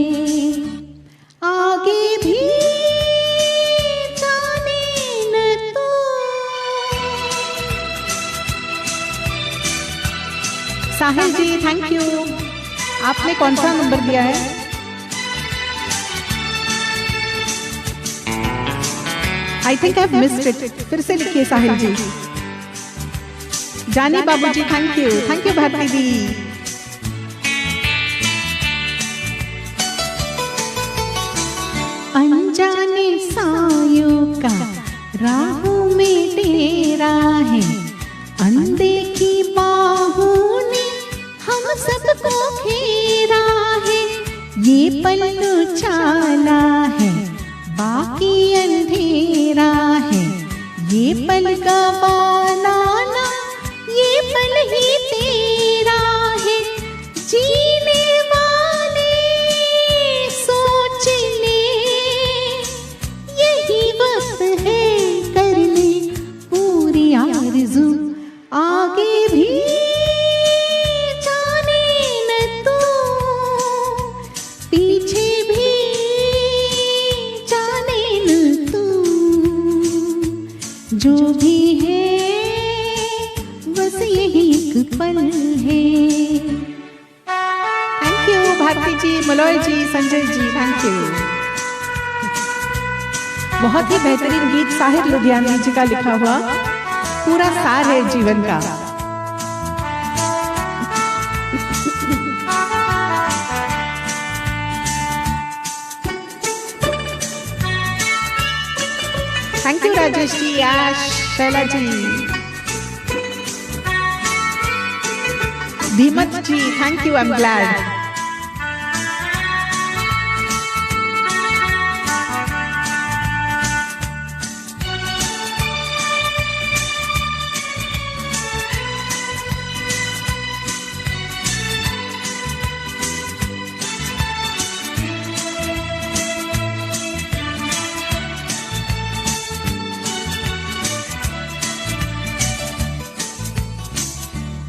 आगे भी जाने न तो। साहिल जी थैंक यू। आपने कौन सा नंबर दिया है? I think I missed it. फिर से लिखिए साहिल जी। जानी बाबूजी थैंक यू भारती दी। अनजाने सायों का राहों में डेरा है, अनदेखी बाहों ने हम सबको घेरा है। ये पल्लू चाला है बाकी अंधेरा है, ये पल गवाना ना ये पल ही तेरा है। जीने वाले सोच ले यही वक्त है, कर ले पूरी आरज़ू, आगे भी जाने न तू, पीछे भी जाने न तू। जो भी है बस यही एक पल है। Thank you Bharti ji, Malay ji, Sanjay ji thank you. बहुत ही बेहतरीन गीत साहिर लुधियानवी जी का लिखा हुआ, पूरा सार है जीवन का। Thank you Rajesh ji, Ash, Shaila ji, Dhimat ji thank you, I am glad.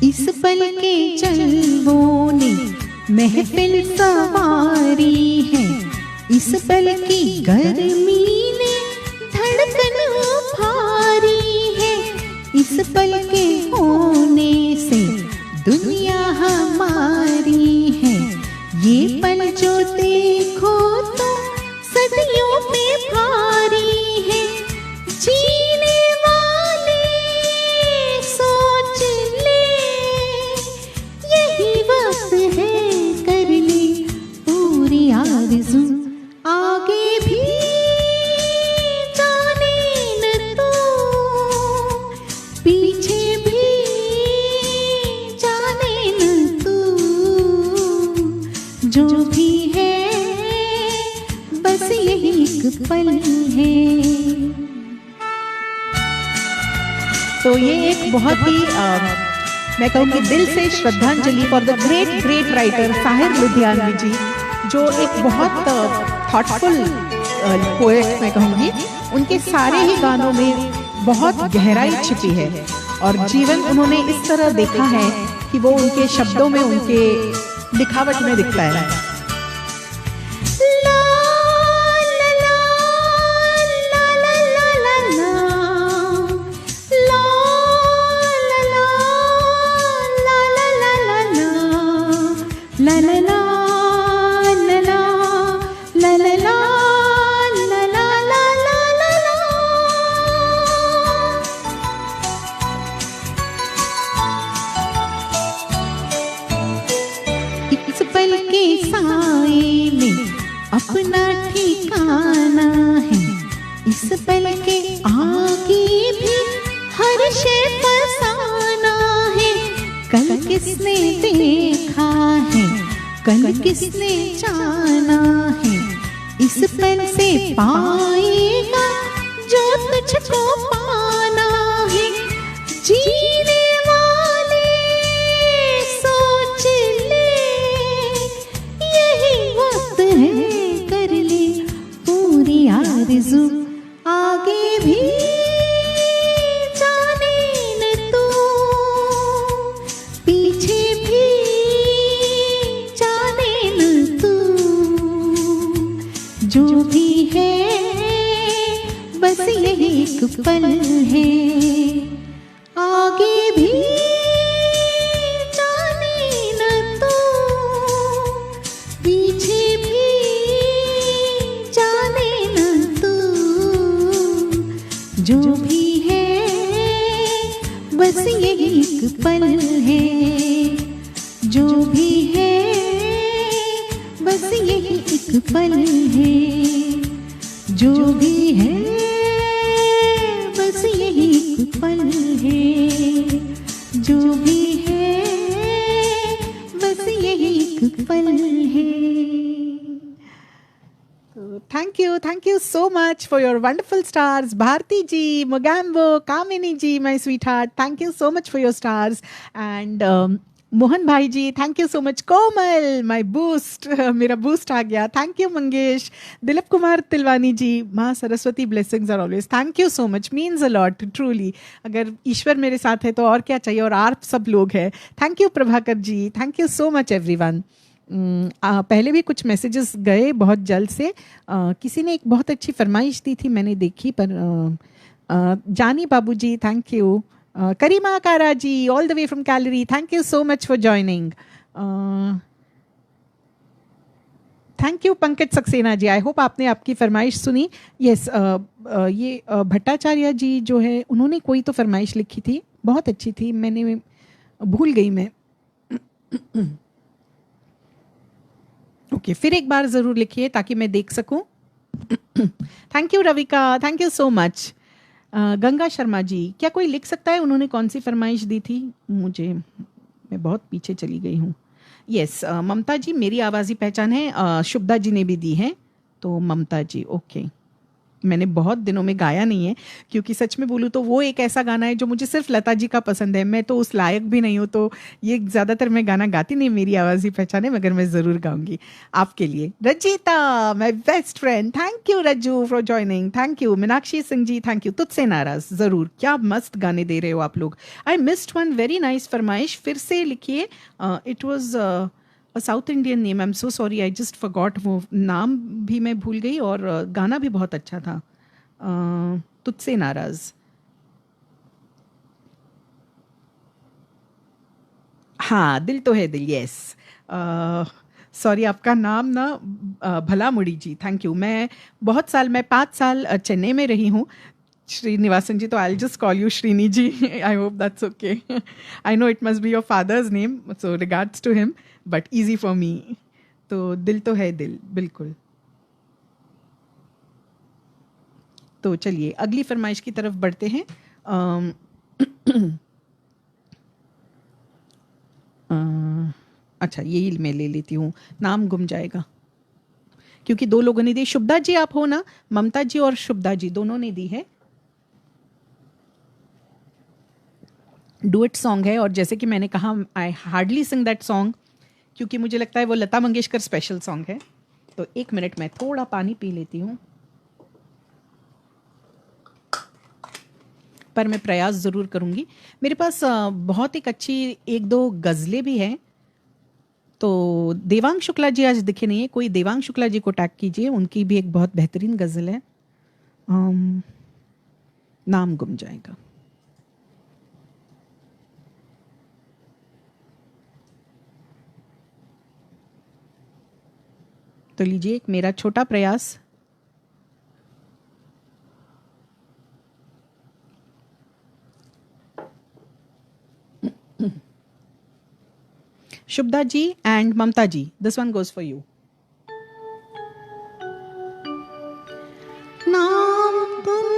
इस पल के जलवों ने महफिल सवारी है, इस पल की गर्मी ने धड़कन भारी है। इस पल के होने से दुनिया हमारी है, ये पल जो देखो तो सदियों पे भारी है। जीने वाले सोच ले यही वक्त है, कर ले पूरी आरज़ू, आगे भी जाने न तो, पीछे भी जाने न तो। जो भी है बस यही एक पल है। तो ये एक बहुत ही मैं कहूँगी दिल से श्रद्धांजलि for the great great writer Sahir Ludhianvi ji, जो एक बहुत थॉटफुल पोएट मैं कहूँगी। उनके सारे ही गानों में बहुत गहराई छिपी है और जीवन उन्होंने इस तरह देखा है कि वो उनके शब्दों में, उनके लिखावट में दिखता है। इस पल के साए में अपना ठिकाना है, इस पल के आगे भी हर शे फसाना है। कल किसने देखा है, कल किसने जाना है, इस पल से पाएगा जो तुझको पाना है। जीने वाले सोच ले यही वक्त है, कर ले पूरी आरज़ू, आगे भी जाने न तू, पल है, जो भी है बस यही एक पल है, जो भी है बस यही एक पल है। Thank you so much for your wonderful stars. Bharti ji, Mogambo, Kamini ji, my sweetheart. Thank you so much for your stars. And Mohan bhai ji, thank you so much. Komal, my boost, मेरा boost आ गया. Thank you Mangesh. Dilip Kumar Tilwani ji, माँ Saraswati blessings are always. Thank you so much. Means a lot, truly. अगर ईश्वर मेरे साथ है तो और क्या चाहिए, और आप सब लोग हैं. Thank you Prabhakar ji. Thank you so much everyone. पहले भी कुछ मैसेजेस गए बहुत जल्द से. किसी ने एक बहुत अच्छी फरमाइश दी थी, मैंने देखी, पर जानी Babu ji thank you. Karima Kara ji all the way from Calgary, thank you so much for joining. Thank you Pankaj Saxena ji. I hope आपने आपकी फरमाइश सुनी. यस, ये भट्टाचार्य जी जो है उन्होंने कोई तो फरमाइश लिखी थी, बहुत अच्छी थी, मैंने भूल गई मैं. ओके, फिर एक बार ज़रूर लिखिए ताकि मैं देख सकूं. Thank you Ravika, thank you so much. Ganga Sharma ji, क्या कोई लिख सकता है उन्होंने कौन सी फरमाइश दी थी मुझे? मैं बहुत पीछे चली गई हूँ. यस, ममता जी मेरी आवाज़ी पहचान है. शुभदा जी ने भी दी है, तो ममता जी ओके. मैंने बहुत दिनों में गाया नहीं है, क्योंकि सच में बोलूँ तो वो एक ऐसा गाना है जो मुझे सिर्फ लता जी का पसंद है. मैं तो उस लायक भी नहीं हूँ, तो ये ज़्यादातर मैं गाना गाती नहीं. मेरी आवाज़ ही पहचाने, मगर मैं ज़रूर गाऊंगी आपके लिए. Rajita my best friend, thank you Rajju for joining. Thank you Meenakshi Singh ji, thank you. तुझसे नाराज़, ज़रूर. क्या मस्त गाने दे रहे हो आप लोग. I missed one very nice फरमाइश, फिर से लिखिए. It was south Indian name. I am so sorry, I just forgot. वो नाम भी मैं भूल गई, और गाना भी बहुत अच्छा था. तुझसे नाराज. हाँ, दिल तो है दिल. यस, सॉरी आपका नाम ना भला मुड़ी जी, थैंक यू. मैं बहुत साल, मैं 5 साल चेन्नई में रही हूँ. श्रीनिवासन जी, तो I just call you Srini ji. I hope that's okay. I know it must be your father's name, so regards to him, but easy for me. तो दिल तो है दिल, बिल्कुल. तो चलिए अगली फरमाइश की तरफ बढ़ते हैं. अच्छा, यही मैं ले लेती हूँ. नाम गुम जाएगा, क्योंकि 2 लोगों ने दी. शुभदा जी आप हो ना? ममता जी और शुभदा जी दोनों ने दी है. डुएट सॉन्ग है, और जैसे कि मैंने कहा I hardly sing that song, क्योंकि मुझे लगता है वो लता मंगेशकर स्पेशल सॉन्ग है. तो 1 मिनट में थोड़ा पानी पी लेती हूँ, पर मैं प्रयास ज़रूर करूँगी. मेरे पास बहुत एक अच्छी 1-2 गज़लें भी हैं. तो देवांग शुक्ला जी आज दिखे नहीं है, कोई देवांग शुक्ला जी को टैग कीजिए, उनकी भी एक बहुत बेहतरीन गज़ल है. नाम गुम जाएगा. तो लीजिए एक मेरा छोटा प्रयास. Shubhada ji and Mamta ji, this one goes for you. नाम गुम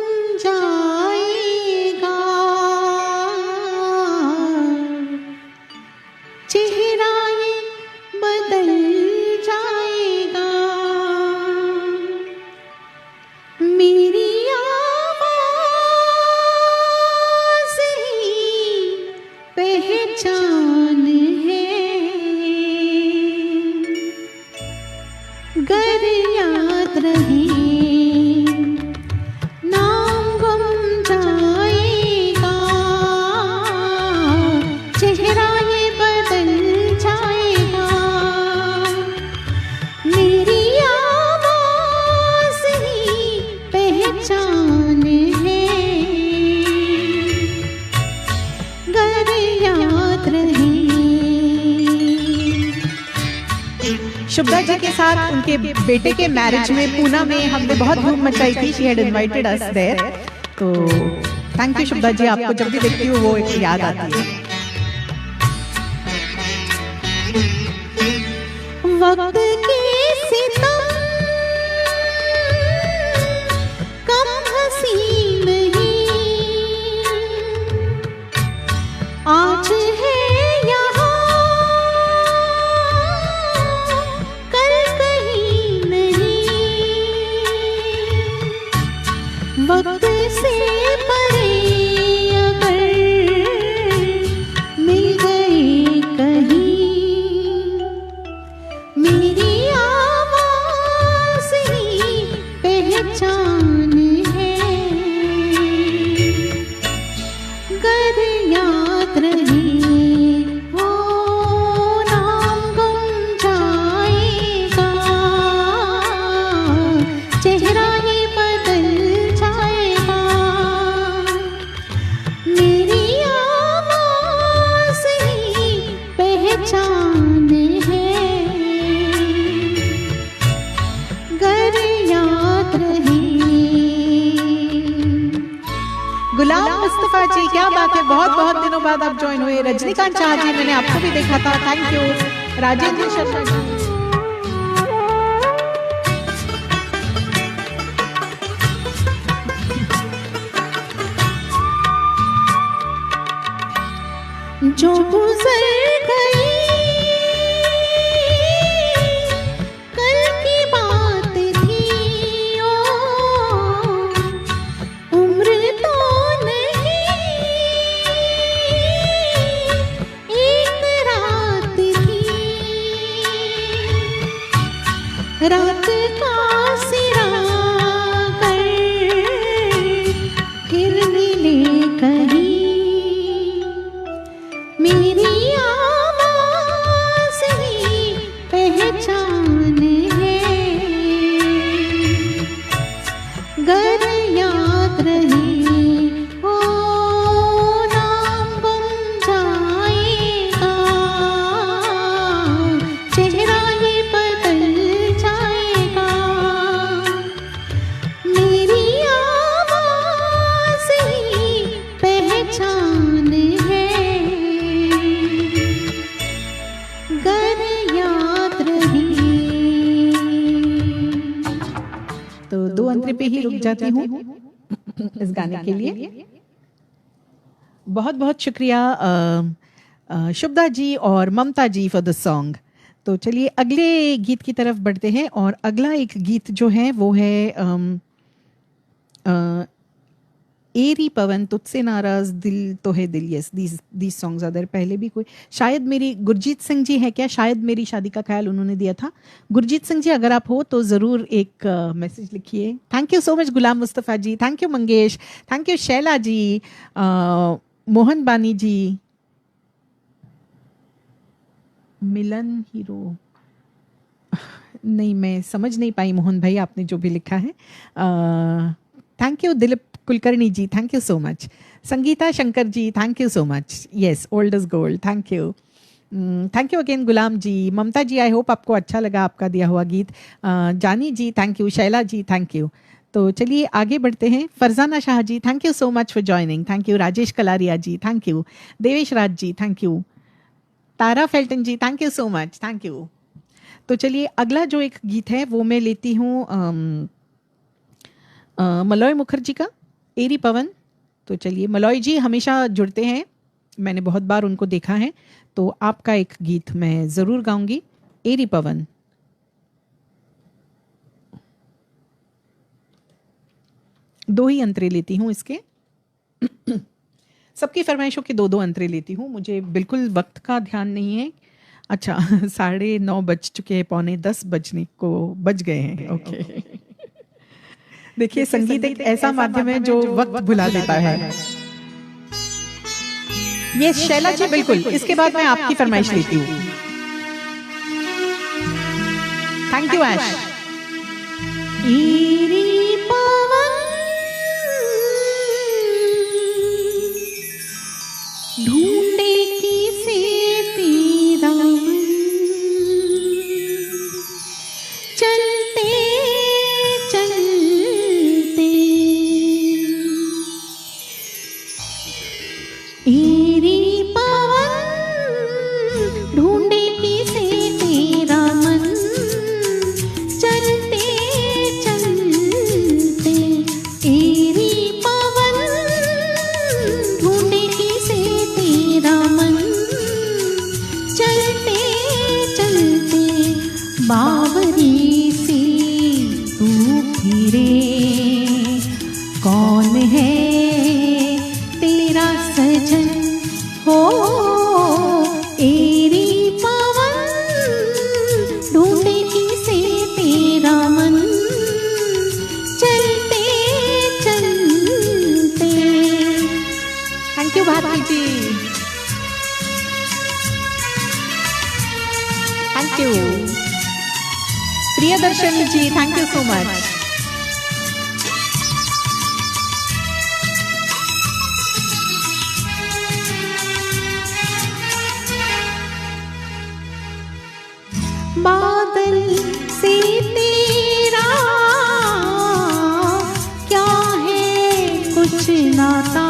जाएगा, चेहरा ये बदल जाएगा, मेरी आवाज़ ही पहचान है, गर याद रहे नाम गुम जाएगा, चेहरा ये बदल जाएगा, मेरी आवाज़ ही पहचान है, गर याद रहे. शुभदा जी के साथ उनके बेटे के मैरिज में पूना में हमने बहुत धूम मचाई थी. She had invited us there. तो थैंक यू शुभदा जी, आपको जब भी देखती हूँ वो एक याद आती है. वक्त के सितम मुस्तफा जी, क्या बात है, बहुत बहुत दिनों बाद आप ज्वाइन हुए। रजनीकांत शाह जी, मैंने आपको भी देखा था, थैंक यू। राजेंद्र शर्मा जी, जो गुजर गई कल की बात थी, ओ उम्र तो नहीं एक रात थी, रात का सिरा कर फिर मिले कहीं, मेरी आवाज़ ही पहचान है, गर याद रहे ओ नाम गुम जाएगा, चेहरा ये बदल जाएगा, मेरी आवाज़ ही पहचान है, गर याद रही। तो 2 अंतरे पे ही रुक जाती हूँ इस गाने के लिए। बहुत बहुत शुक्रिया शुभदा जी और ममता जी फॉर द सॉन्ग। तो चलिए अगले गीत की तरफ बढ़ते हैं, और अगला एक गीत जो है वो है एरी पवन तुझसे नाराज दिल तो है दिल। Yes, these songs are there. पहले भी कोई, शायद मेरी गुरजीत सिंह जी है क्या, शायद मेरी शादी का ख्याल उन्होंने दिया था। गुरजीत सिंह जी अगर आप हो तो ज़रूर एक मैसेज लिखिए। Thank you so much Ghulam Mustafa ji, thank you Mangesh, thank you Shaila ji, Mohan Bani ji, Milan hero, नहीं मैं समझ नहीं पाई मोहन भाई आपने जो भी लिखा है। Thank you Dilip Kulkarni ji, thank you so much. Sangeeta Shankar ji, thank you so much. Yes, old is gold, thank you. Thank you again Ghulam ji. Mamta ji, I hope आपको अच्छा लगा आपका दिया हुआ गीत। Jani ji, thank you. Shaila ji, thank you. तो चलिए आगे बढ़ते हैं। Farzana Shah ji, thank you so much for joining, thank you. Rajesh Kalaria ji, thank you. Devesh Raj ji, thank you. Tara Felton ji, thank you so much, thank you. तो चलिए अगला जो एक गीत है वो मैं लेती हूँ मलॉय मुखर्जी का, एरी पवन। तो चलिए, मलॉय जी हमेशा जुड़ते हैं, मैंने बहुत बार उनको देखा है, तो आपका एक गीत मैं ज़रूर गाऊंगी, एरी पवन। दो ही अंतरे लेती हूँ इसके सबकी फरमाइशों के 2-2 अंतरे लेती हूँ, मुझे बिल्कुल वक्त का ध्यान नहीं है। अच्छा 9:30 बज चुके हैं, 9:45 बजने को बज गए हैं। ओके देखिए, संगीत एक ऐसा माध्यम है जो वक्त भुला देता है। ये शैला जी, बिल्कुल। इसके बाद मैं आपकी फरमाइश लेती हूँ। थैंक यू ऐश। एरी पवन ढूंढे किसे तेरा मन, चलते चलते एरी पवन ढूंढे किसे तेरा मन, चलते चलते एरी पवन ढूंढे किसे तेरा मन, चलते चलते बावरी से तू फिरे, कौन है तेरा सजन हो, एरी पवन ढूंढे किसे तेरा मन, चलते चलते। Thank you Bharti ji, thank you. Priyadarshini ji, thank you so much. बादल से तेरा क्या है कुछ नाता,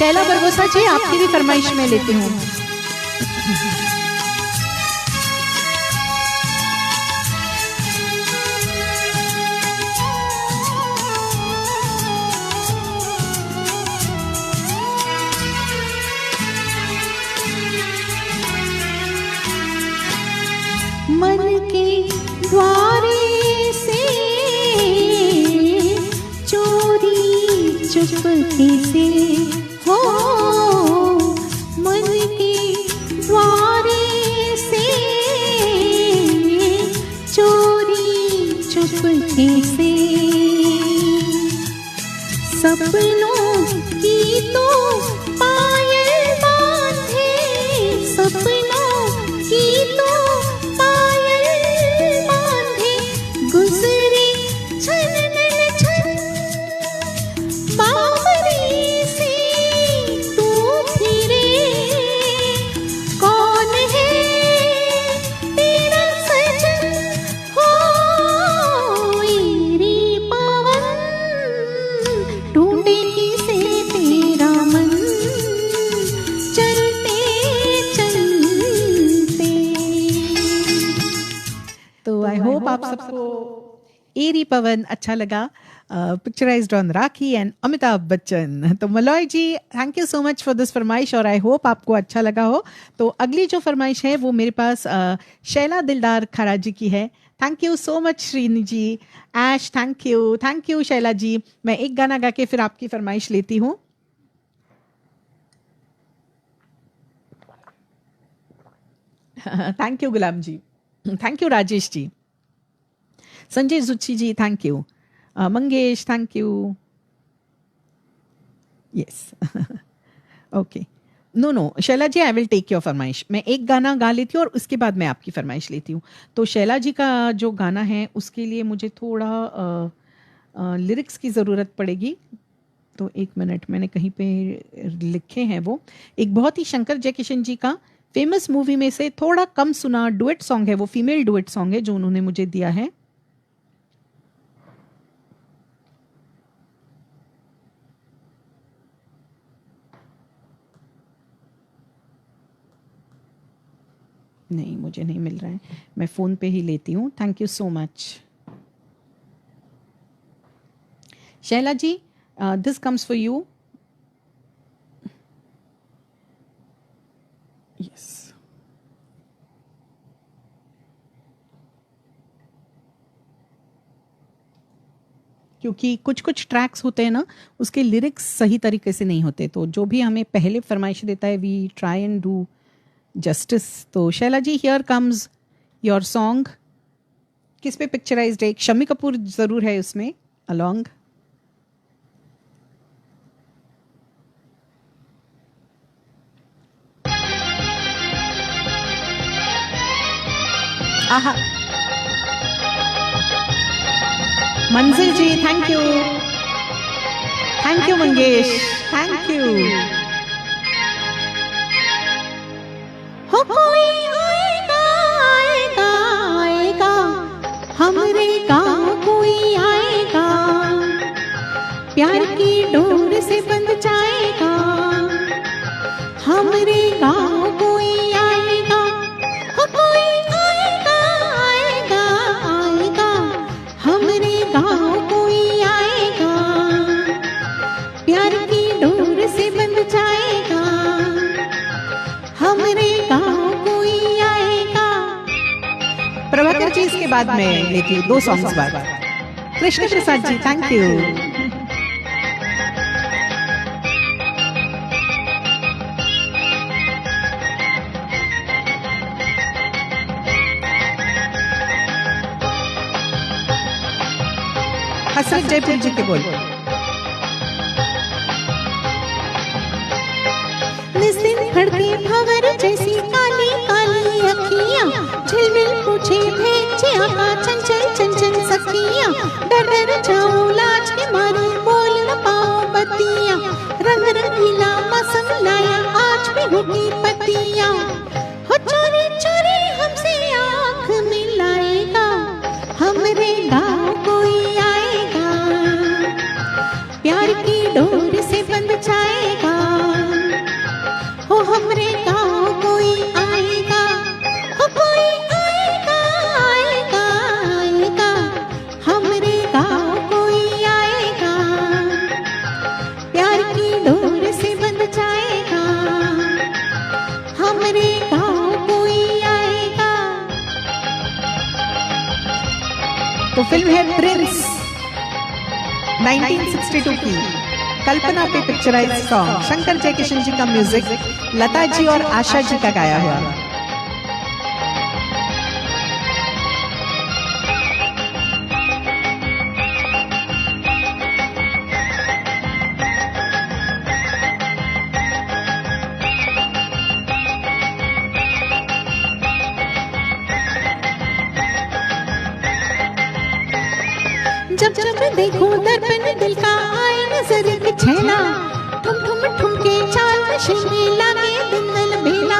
शैला बरगोसा जी, आपकी भी फरमाइश में लेती हूँ। मन के द्वारे से चोरी चुपके से हो, मन के द्वारे से चोरी चुपके से सपनों की तो पायल बांधे, सपनों की तो गुजरे छन छन बावरी से तू फिरे, कौन है तेरा सजन हो, रे पवन टूटे से तेरा मन, चलते चलते। तो आई होप आप सबको एरी पवन अच्छा लगा, picturised on Rakhi and Amitabh Bachchan. तो Malay ji, thank you so much for this फरमाइश और आई होप आपको अच्छा लगा हो। तो अगली जो फरमाइश है वो मेरे पास शैला दिलदार खराजी की है। Thank you so much Srini ji, Ash thank you Shaila ji. मैं एक गाना गा के फिर आपकी फरमाइश लेती हूँ। Thank you Ghulam ji, thank you Rajesh ji, Sanjay जुच्ची ji thank you, Mangesh thank you, yes okay. No Shaila ji, I will take your फरमाइश। मैं एक गाना गा लेती हूँ और उसके बाद मैं आपकी फरमाइश लेती हूँ। तो शैला जी का जो गाना है उसके लिए मुझे थोड़ा लिरिक्स की ज़रूरत पड़ेगी। तो एक मिनट, मैंने कहीं पे लिखे हैं वो। एक बहुत ही शंकर जयकिशन जी का फेमस मूवी में से थोड़ा कम सुना डुएट सॉन्ग है, वो फीमेल डुएट सॉन्ग है जो उन्होंने मुझे दिया है। नहीं, मुझे नहीं मिल रहा है, मैं फ़ोन पे ही लेती हूँ। Thank you so much Shaila ji, this comes for you. Yes, क्योंकि कुछ कुछ ट्रैक्स होते हैं ना, उसके लिरिक्स सही तरीके से नहीं होते, तो जो भी हमें पहले फरमाइश देता है we try and do justice. तो Shaila ji, here comes your song. किस पे पिक्चराइज्ड है? एक शम्मी कपूर जरूर है उसमें अलॉन्ग। आहा, Manjil ji thank you Mangesh, thank you. हो कोई आएगा आएगा आएगा, हमरे गाँव कोई आएगा, प्यार की डोर से बंध जाएगा, हमरे गाँव कोई आएगा। हो कोई आएगा आएगा आएगा, हमरे गाँव कोई आएगा, प्यार की डोर से बंध जाएगा, हमरे गाँव कोई आएगा। प्रभाकर जी, इसके बाद में लेती हूँ 2 सॉन्ग्स बाद। Krishna Prasad ji thank you. हसरत जयपुर जी के बोल। निस्दिन फड़के भंवर जैसी काली काली अखियां, झिलमिल पूछे भेजिया का चंचल चंचल सखियां, डर डर जाऊं लाज के मारे बोल न पाऊं बतियां, रंग रंगीला मौसम लाया आज भी हुई पतियां। हो चोरी चोरी हमसे आँख मिलाएगा, हमरे गाँव कोई आएगा, प्यार की डोर से बंध जाएगा, फिल्म है प्रिंस, 1962 की, कल्पना पे पिक्चराइज सॉन्ग, शंकर जयकिशन जी का म्यूजिक, लता जी और आशा जी का गाया हुआ। जब जब देखो दर्पण दिल का आए नजर के छैला, ठुम ठुम ठुमके चाल नशे में लागे दिन दिल बेला,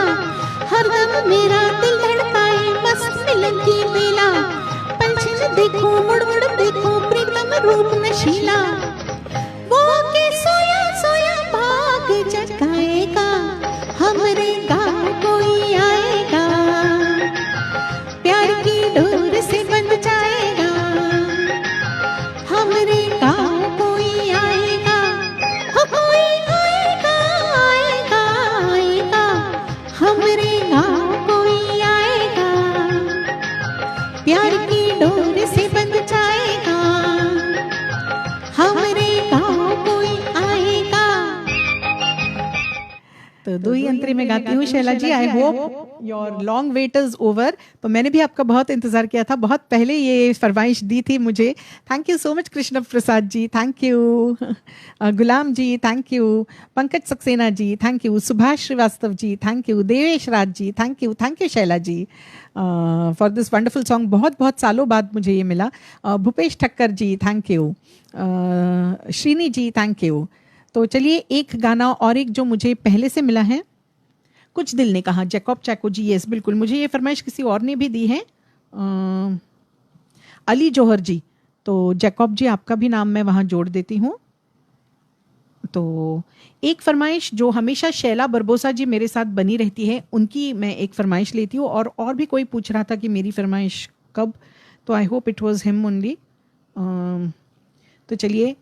हरदम मेरा दिल धड़काए मस्त मिलन की बेला, पलछिन देखो मुड़ मुड़ देखो प्रीतम रूप नशीला, वो के सोया सोया भाग जगाएगा, हमरे गाँव कोई आएगा, प्यार की डोर से बंध जाएगा, हमरे गाँव कोई आएगा, हो कोई आएगा आएगा आएगा, हमरे गाँव कोई आएगा, प्यार की डोर से बंध जाएगा, हमरे गाँव कोई आएगा। तो दो ही अंतरे में गाती हूँ Shaila ji. I hope your long wait is over. तो मैंने भी आपका बहुत इंतजार किया था, बहुत पहले ये फरमाइश दी थी मुझे। Thank you so much Krishna Prasad ji, thank you. Ghulam ji thank you, Pankaj Saxena ji thank you, Subhash Srivastava ji thank you, Devesh Raj ji thank you Shaila ji for this wonderful song. बहुत बहुत सालों बाद मुझे ये मिला। Bhupesh Thakkar ji thank you, Srini ji thank you. तो चलिए एक गाना और एक जो मुझे पहले से मिला है, कुछ दिल ने कहा, जैकब चैको जी। यस बिल्कुल, मुझे ये फरमाइश किसी और ने भी दी है, अली जौहर जी। तो जैकब जी आपका भी नाम मैं वहाँ जोड़ देती हूँ। तो एक फरमाइश जो हमेशा शैला बरबोसा जी मेरे साथ बनी रहती है, उनकी मैं एक फरमाइश लेती हूँ। और भी कोई पूछ रहा था कि मेरी फरमाइश कब, तो I hope it was him only. तो चलिए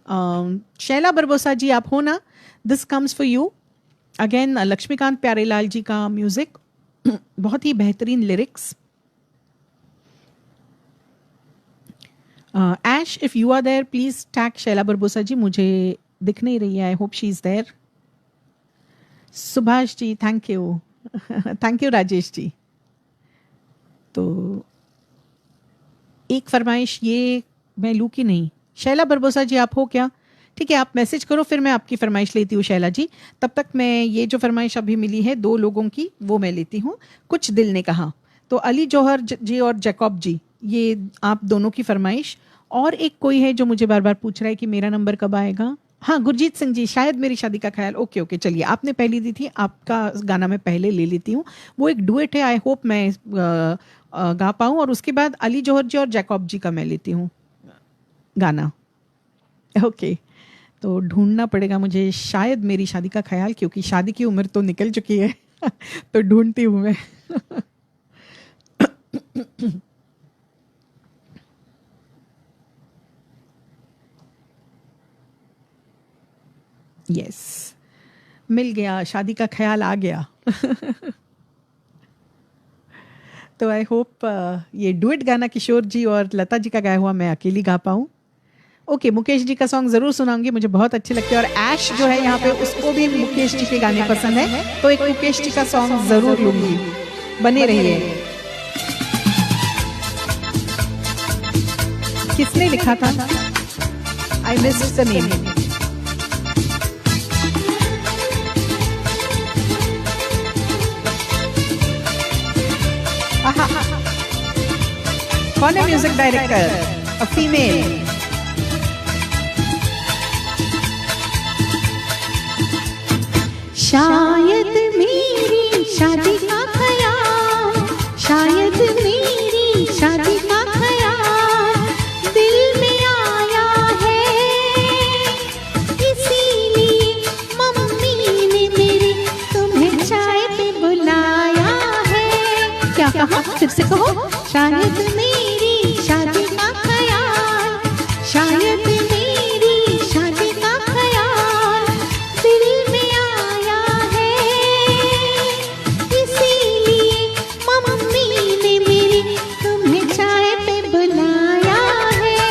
शैला बरबोसा जी आप हो ना, this comes for you again. Laxmikant Pyarelal ji का म्यूजिक, बहुत ही बेहतरीन lyrics. Ash if you are there please tag Shaila Barbosa ji, मुझे दिख नहीं रही है, I hope she is there. Subhash ji thank you, thank you Rajesh ji. तो एक फरमाइश ये मैं लूँ कि नहीं, शैला बरबोसा जी आप हो क्या? ठीक है, आप मैसेज करो, फिर मैं आपकी फरमाइश लेती हूँ शैला जी। तब तक मैं ये जो फरमाइश अभी मिली है दो लोगों की, वो मैं लेती हूँ। कुछ दिल ने कहा, तो अली जौहर जी और जैकब जी, ये आप दोनों की फरमाइश। और एक कोई है जो मुझे बार बार पूछ रहा है कि मेरा नंबर कब आएगा। हाँ, गुरजीत सिंह जी, शायद मेरी शादी का ख्याल। ओके ओके, चलिए आपने पहली दी थी, आपका गाना मैं पहले ले लेती हूँ। वो एक डुएट है, आई होप मैं गा पाऊँ। और उसके बाद अली जौहर जी और जैकब जी का मैं लेती हूँ गाना। ओके, तो ढूंढना पड़ेगा मुझे शायद मेरी शादी का ख्याल, क्योंकि शादी की उम्र तो निकल चुकी है तो ढूंढती हूँ मैं। यस, मिल गया, शादी का ख्याल आ गया। तो आई होप ये डुएट गाना किशोर जी और लता जी का गाया हुआ मैं अकेली गा पाऊँ। ओके, मुकेश जी का सॉन्ग जरूर सुनाऊंगी, मुझे बहुत अच्छे लगते हैं। और ऐश जो है यहाँ पे, उसको भी मुकेश जी के गाने पसंद है, तो एक मुकेश जी का सॉन्ग जरूर लूंगी। बने रहिए। किसने लिखा था? आई मिस द नेम। कौन है म्यूजिक डायरेक्टर? A female. शायद मेरी शादी का ख्याल, शायद मेरी शादी का ख्याल दिल में आया है, इसीलिए मम्मी ने मेरी तुम्हें चाय पे बुलाया है। क्या कहा? फिर से कहो। शायद मेरी शादी का ख्याल, शायद मेरी शादी का ख्याल दिल में आया है, इसीलिए मम्मी ने मेरी तुम्हें चाय पे बुलाया है।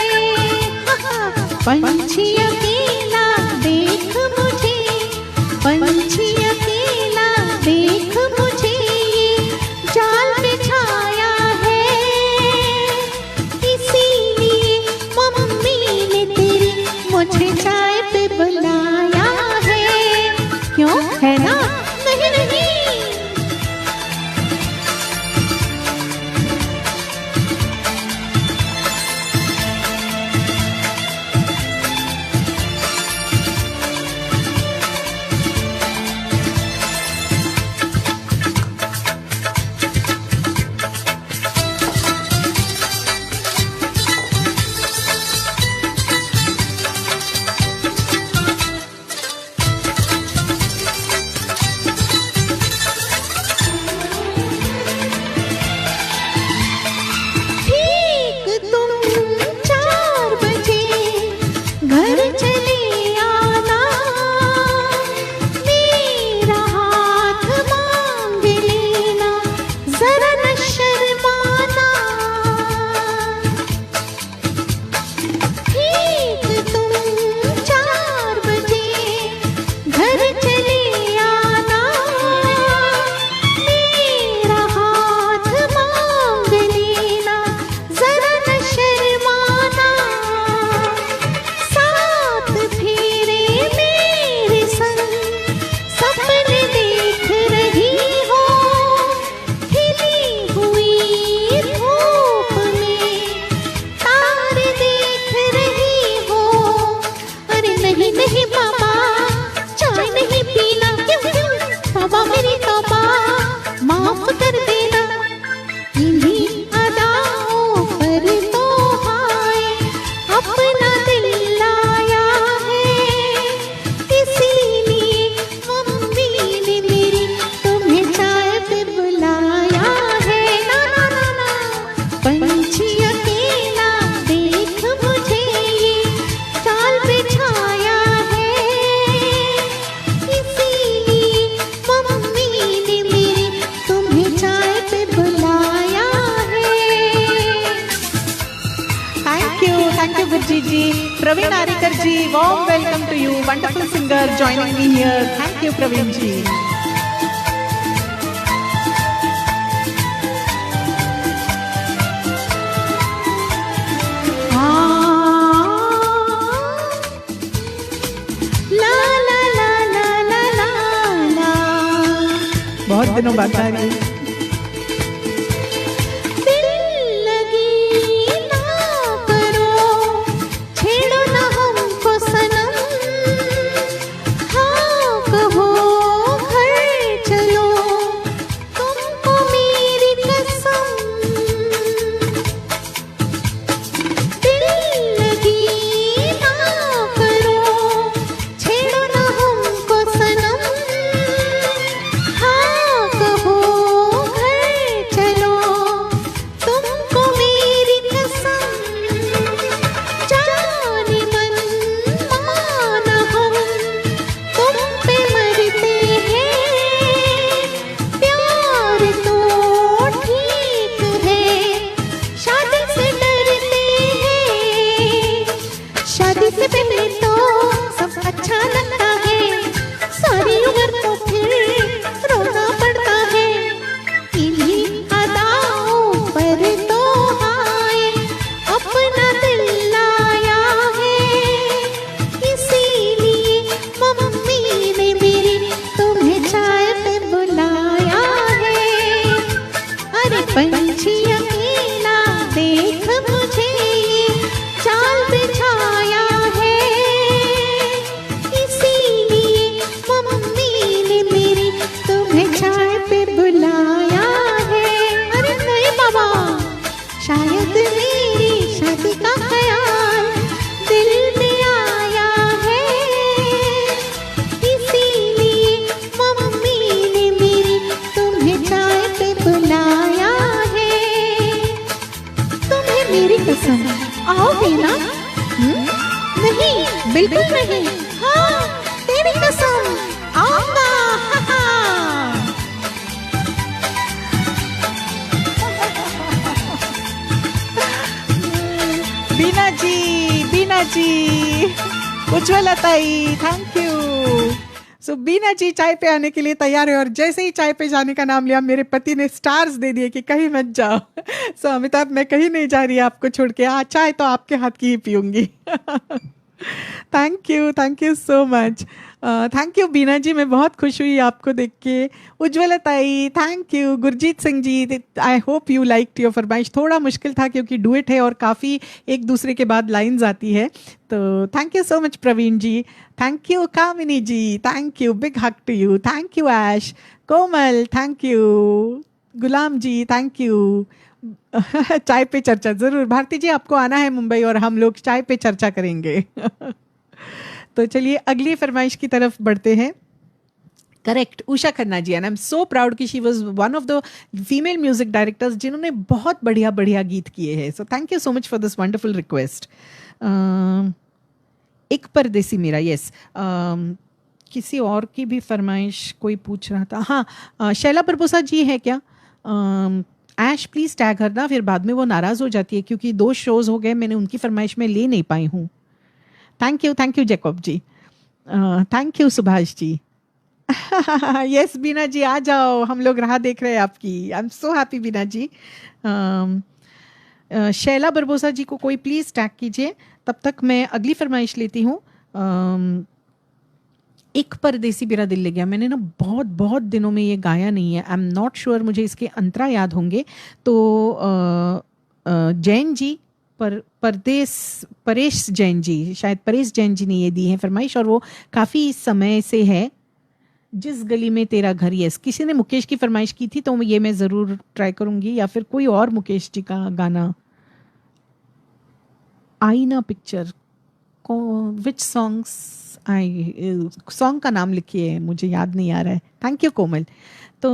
wonderful singer joining me here. Thank you, Praveen ji. बहुत दिनों बाद आ रही है। आओगे ना? नहीं, बिल्कुल नहीं। हाँ, तेरी कसम आऊंगा। बीना जी, उज्ज्वला ताई, थैंक यू। सो बीना जी चाय पे आने के लिए तैयार है और जैसे ही चाय पे जाने का नाम लिया मेरे पति ने स्टार्स दे दिए कि कहीं मत जाओ। सो अमिताभ, मैं कहीं नहीं जा रही आपको छोड़ के। चाय तो आपके हाथ की ही पीऊंगी। Thank you so much. Thank you Beena ji, मैं बहुत खुश हुई आपको देख के। Ujjwala tai, thank you. Gurjeet Singh ji, I hope you like your फरमाइश। थोड़ा मुश्किल था क्योंकि डुएट है और काफ़ी एक दूसरे के बाद लाइंस आती है, तो thank you so much Praveen ji. Thank you Kamini ji, thank you, big hug to you. Thank you Ash. Komal, thank you. Ghulam ji, thank you. चाय पे चर्चा ज़रूर। भारती जी, आपको आना है मुंबई और हम लोग चाय पे चर्चा करेंगे। तो चलिए अगली फरमाइश की तरफ बढ़ते हैं। Correct, Usha Khanna ji, and I am so proud कि she was one of the female music directors जिन्होंने बहुत बढ़िया बढ़िया गीत किए हैं। So thank you so much for this wonderful request. एक परदेसी मेरा, यस। किसी और की भी फरमाइश कोई पूछ रहा था। हाँ, शैला प्रभुसा जी है क्या? ऐश प्लीज़ टैग हर ना, फिर बाद में वो नाराज़ हो जाती है क्योंकि 2 शोज़ हो गए, मैंने उनकी फरमाइश में ले नहीं पाई हूँ। Thank you Jacob ji. Thank you Subhash ji. Yes Beena ji, आ जाओ, हम लोग राह देख रहे हैं आपकी। I am so happy Beena ji. Shaila Barbosa ji को कोई प्लीज़ टैग कीजिए, तब तक मैं अगली फरमाइश लेती हूँ। एक परदेसी मेरा दिल ले गया, मैंने ना बहुत बहुत दिनों में ये गाया नहीं है। आई एम नॉट श्योर, मुझे इसके अंतरा याद होंगे तो जैन जी, परेश जैन जी, शायद परेश जैन जी ने ये दी है फरमाइश और वो काफ़ी समय से है। जिस गली में तेरा घर, यस, किसी ने मुकेश की फरमाइश की थी तो ये मैं ज़रूर ट्राई करूँगी, या फिर कोई और मुकेश जी का गाना। आईना पिक्चर, विच सॉन्ग का नाम लिखिए, मुझे याद नहीं आ रहा है। थैंक यू कोमल। तो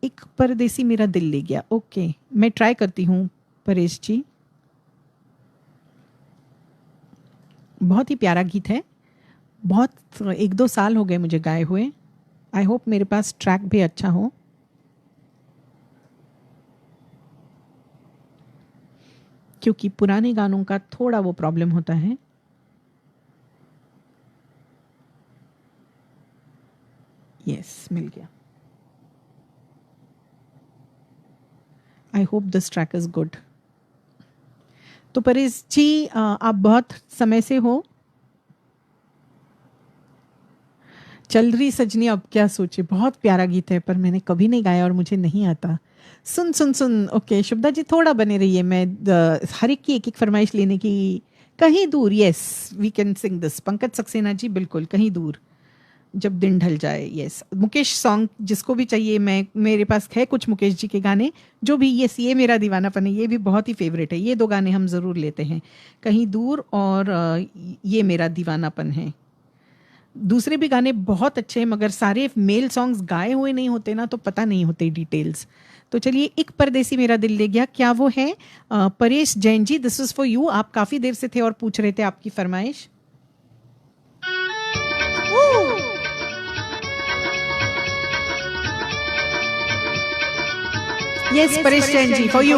एक परदेसी मेरा दिल ले गया, ओके, मैं ट्राई करती हूँ परेश जी। बहुत ही प्यारा गीत है, बहुत 1-2 साल हो गए मुझे गाए हुए। आई होप मेरे पास ट्रैक भी अच्छा हो। क्योंकि पुराने गानों का थोड़ा वो प्रॉब्लम होता है। यस मिल गया. I hope this track is good. तो परेश जी आप बहुत समय से हो. चल रही सजनी अब क्या सोचे, बहुत प्यारा गीत है पर मैंने कभी नहीं गाया और मुझे नहीं आता. सुन सुन सुन. ओके शुभदा जी थोड़ा बने रहिए, मैं हर एक की एक एक फरमाइश लेने की. कहीं दूर, yes we can sing this. Pankaj Saxena ji बिल्कुल, कहीं दूर जब दिन ढल जाए. यस मुकेश सॉन्ग जिसको भी चाहिए, मैं मेरे पास है कुछ मुकेश जी के गाने जो भी. यस ये मेरा दीवानापन है, ये भी बहुत ही फेवरेट है. ये दो गाने हम ज़रूर लेते हैं, कहीं दूर और ये मेरा दीवानापन है. दूसरे भी गाने बहुत अच्छे हैं मगर सारे मेल सॉन्ग्स गाए हुए नहीं होते ना, तो पता नहीं होते डिटेल्स. तो चलिए एक परदेसी मेरा दिल ले गया, क्या वो है? परेश जैन जी दिस इज फॉर यू. आप काफ़ी देर से थे और पूछ रहे थे आपकी फरमाइश. Yes Paresh Jain ji for you.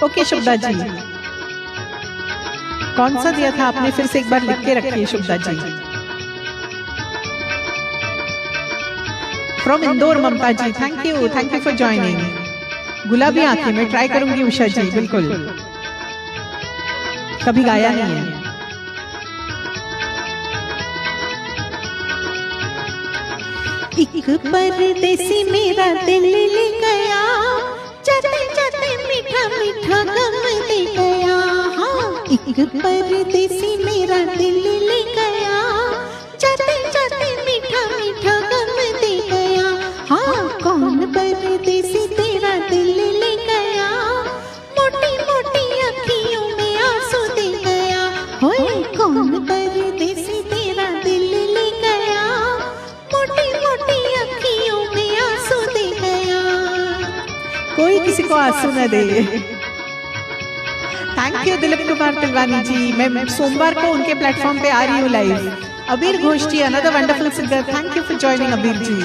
Okay Shubhada ji, कौन सा दिया था आपने? फिर से एक बार लिख के रखिए Shubhada ji. From Indore Mamta ji, thank you for joining. गुलाबी आंखें मैं ट्राई करूंगी उषा जी. बिल्कुल कभी गाया नहीं है. एक परदेसी मेरा दिल ले गया, जाते जाते मीठा मीठा गम दे गया. हाँ एक परदेसी मेरा दिल ले गया, जाते जाते मीठा मीठा गम दे गया. हाँ कौन परदेसी तेरा दिल ले गया, मोटी मोटी अखियों में आंसू दे गया. होए कौन परदेसी तेरा दिल ले गया, मोटी मोटी अखियों में आंसू दे गया. कोई किसी को आंसू न दे. थैंक यू दिलीप कुमार तिलवानी जी. मैं सोमवार को उनके प्लेटफॉर्म पे आ रही हूँ live. Abir Ghosh ji another wonderful singer, thank you for joining Abir ji.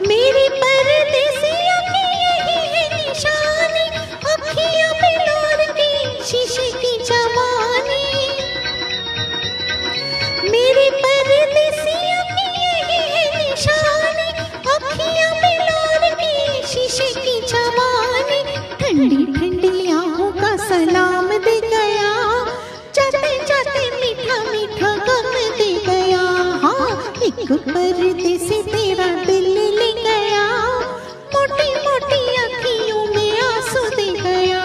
मेरी परदेसियों की यही है निशानी, अखियों पे लोर की शीशे की जवानी. मेरी परदेसियों की यही है निशानी, अखियों पे लोर की शीशे की जवानी. ठंडी ठंडी आंखों का सलाम दे गया, जाते जाते मीठा मीठा गम दे गया. हाँ एक परदेसी तेरा दिल ले गया, मोटी मोटी अखियों में आंसू दे गया.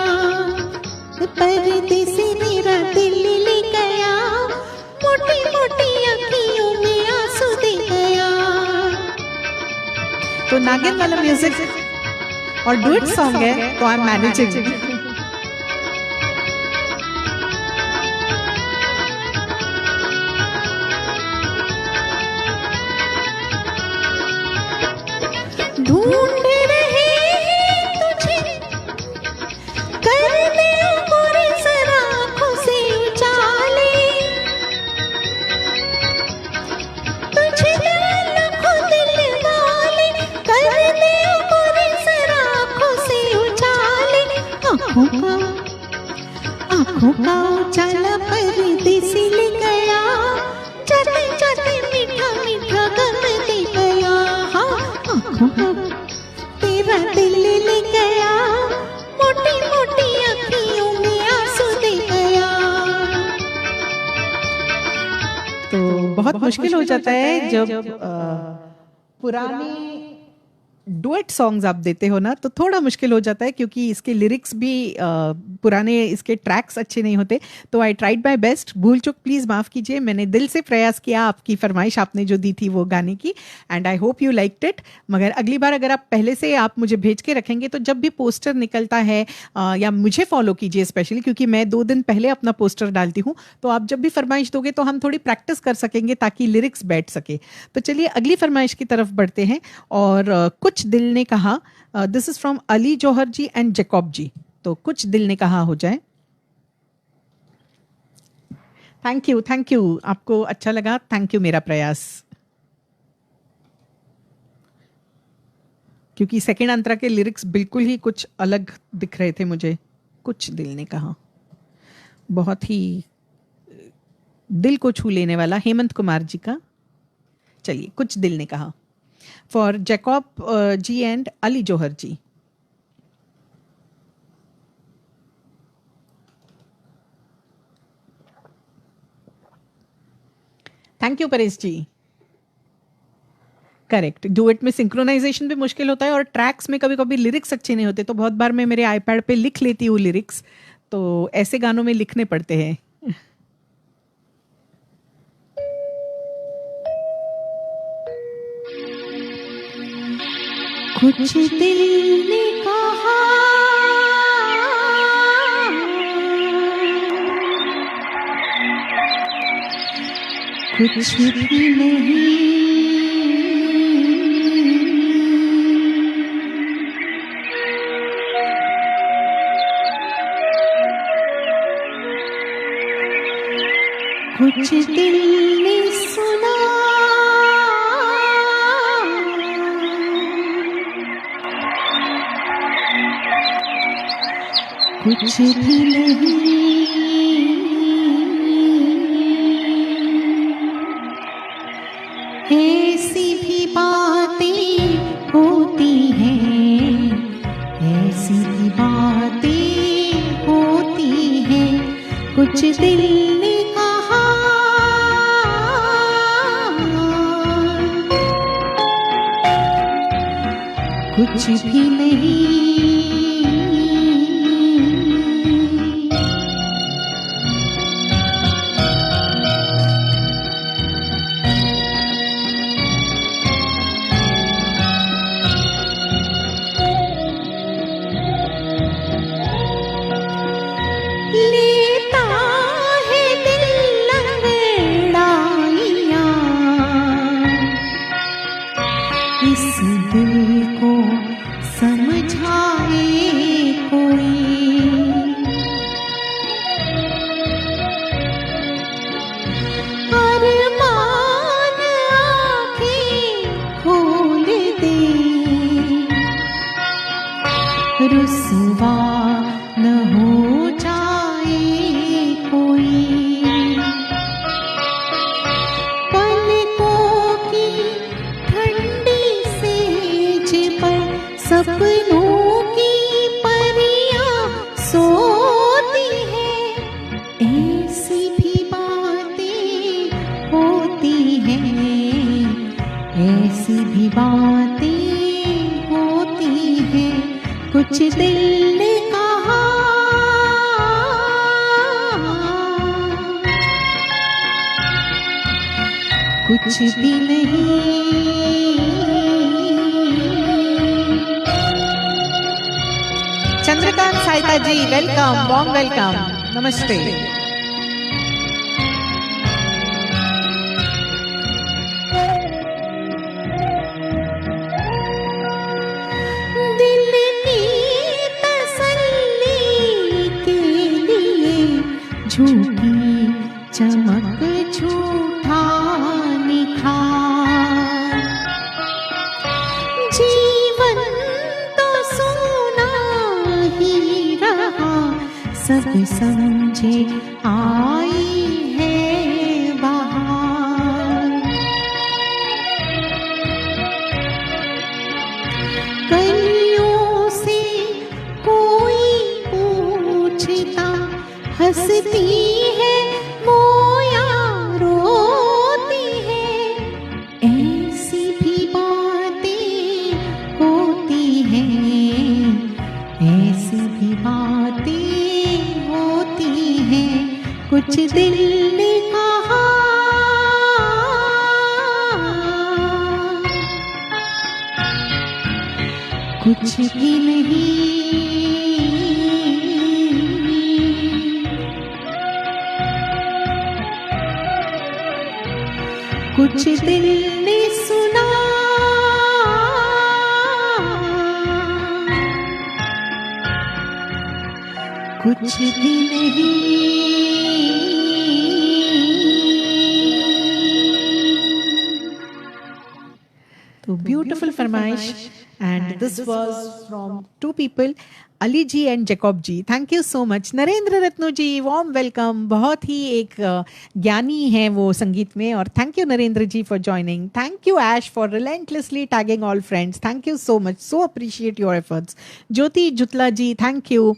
परदेसी मेरा दिल ले गया, मोटी मोटी अखियों में आंसू दे गया. तो नागिन वाला म्यूजिक और डुएट सॉन्ग है तो आई एम मैनेजिंग. ढूंढ रहे हैं तुझे, कर दे पूरी सराखों से उजाले. तुझे लाखों दिल वाले, कर दे पूरी सराखों से उजाले. आँखों का उजाला परदेसी ले गया, जाते जाते मीठा मीठा गम दे गया. हाँ आँखों का तेरा दिल ले गया, मोटी मोटी अखियों में आंसू दे गया. तो बहुत मुश्किल हो जाता है जब पुराने डुएट सॉन्ग्स आप देते हो ना, तो थोड़ा मुश्किल हो जाता है क्योंकि इसके लिरिक्स भी पुराने, इसके ट्रैक्स अच्छे नहीं होते. तो आई ट्राइड माई बेस्ट. भूल चुक प्लीज़ माफ़ कीजिए. मैंने दिल से प्रयास किया आपकी फरमाइश आपने जो दी थी वो गाने की, and I hope you liked it. मगर अगली बार अगर आप पहले से आप मुझे भेज के रखेंगे तो जब भी पोस्टर निकलता है या मुझे फॉलो कीजिए स्पेशली, क्योंकि मैं 2 दिन पहले अपना पोस्टर डालती हूँ, तो आप जब भी फरमाइश दोगे तो हम थोड़ी प्रैक्टिस कर सकेंगे ताकि लिरिक्स बैठ सके. तो चलिए अगली फरमाइश की तरफ बढ़ते हैं. और कुछ दिल ने कहा, this is from Ali Johar ji and Jacob ji. तो कुछ दिल ने कहा हो जाए. Thank you. आपको अच्छा लगा, थैंक यू. मेरा प्रयास, क्योंकि सेकंड अंतरा के लिरिक्स बिल्कुल ही कुछ अलग दिख रहे थे मुझे. कुछ दिल ने कहा बहुत ही दिल को छू लेने वाला हेमंत कुमार जी का। चलिए, कुछ दिल ने कहा, for Jacob ji and Ali Johar ji. Thank you Paresh ji. Correct, duet में सिंक्रोनाइजेशन भी मुश्किल होता है और ट्रैक्स में कभी कभी लिरिक्स अच्छे नहीं होते, तो बहुत बार मैं मेरे आईपैड पे लिख लेती हूँ लिरिक्स, तो ऐसे गानों में लिखने पड़ते हैं। कुछ दिल ने कहा कुछ भी नहीं, कुछ दिल ने सुना कुछ भी नहीं, ऐसी भी बातें होती हैं, ऐसी भी बातें होती हैं, कुछ दिल ने कहा कुछ भी नहीं। लेता है दिल अंगड़ाइयाँ, इस दिल को समझाए कोई, अरमान आँखें खोल दे, रुसवा न हो जाए कोई, पलकों की ठंडी सेज पर सपनों की परियां सोती हैं, ऐसी भी बातें होती हैं, ऐसी भी बातें होती हैं, कुछ दिल ने कहा कुछ भी नहीं। चंद्रकांत साहिता जी, वेलकम, वार्म वेलकम, नमस्ते। दिल की तसल्ली के लिए झूठी चमक झूठा निखार, जीवन तो सोना ही रहा, सब समझे आई है बहार, कलियों से कोई पूछता हंसती है मोया रोती है, ऐसी भी बातें होती हैं, ऐसी भी बातें होती हैं, कुछ दिल ने कहा कुछ भी नहीं। कुछ दिल ने सुना कुछ भी नहीं। तो ब्यूटीफुल फरमाइश, and this was from two people, Ali ji and Jacob ji, thank you so much. Narendra Ratnu ji, warm welcome. बहुत ही एक ज्ञानी हैं वो संगीत में, और thank you Narendra ji for joining. Thank you Ash for relentlessly tagging all friends, thank you so much, so appreciate your efforts. Jyoti Jutla ji, thank you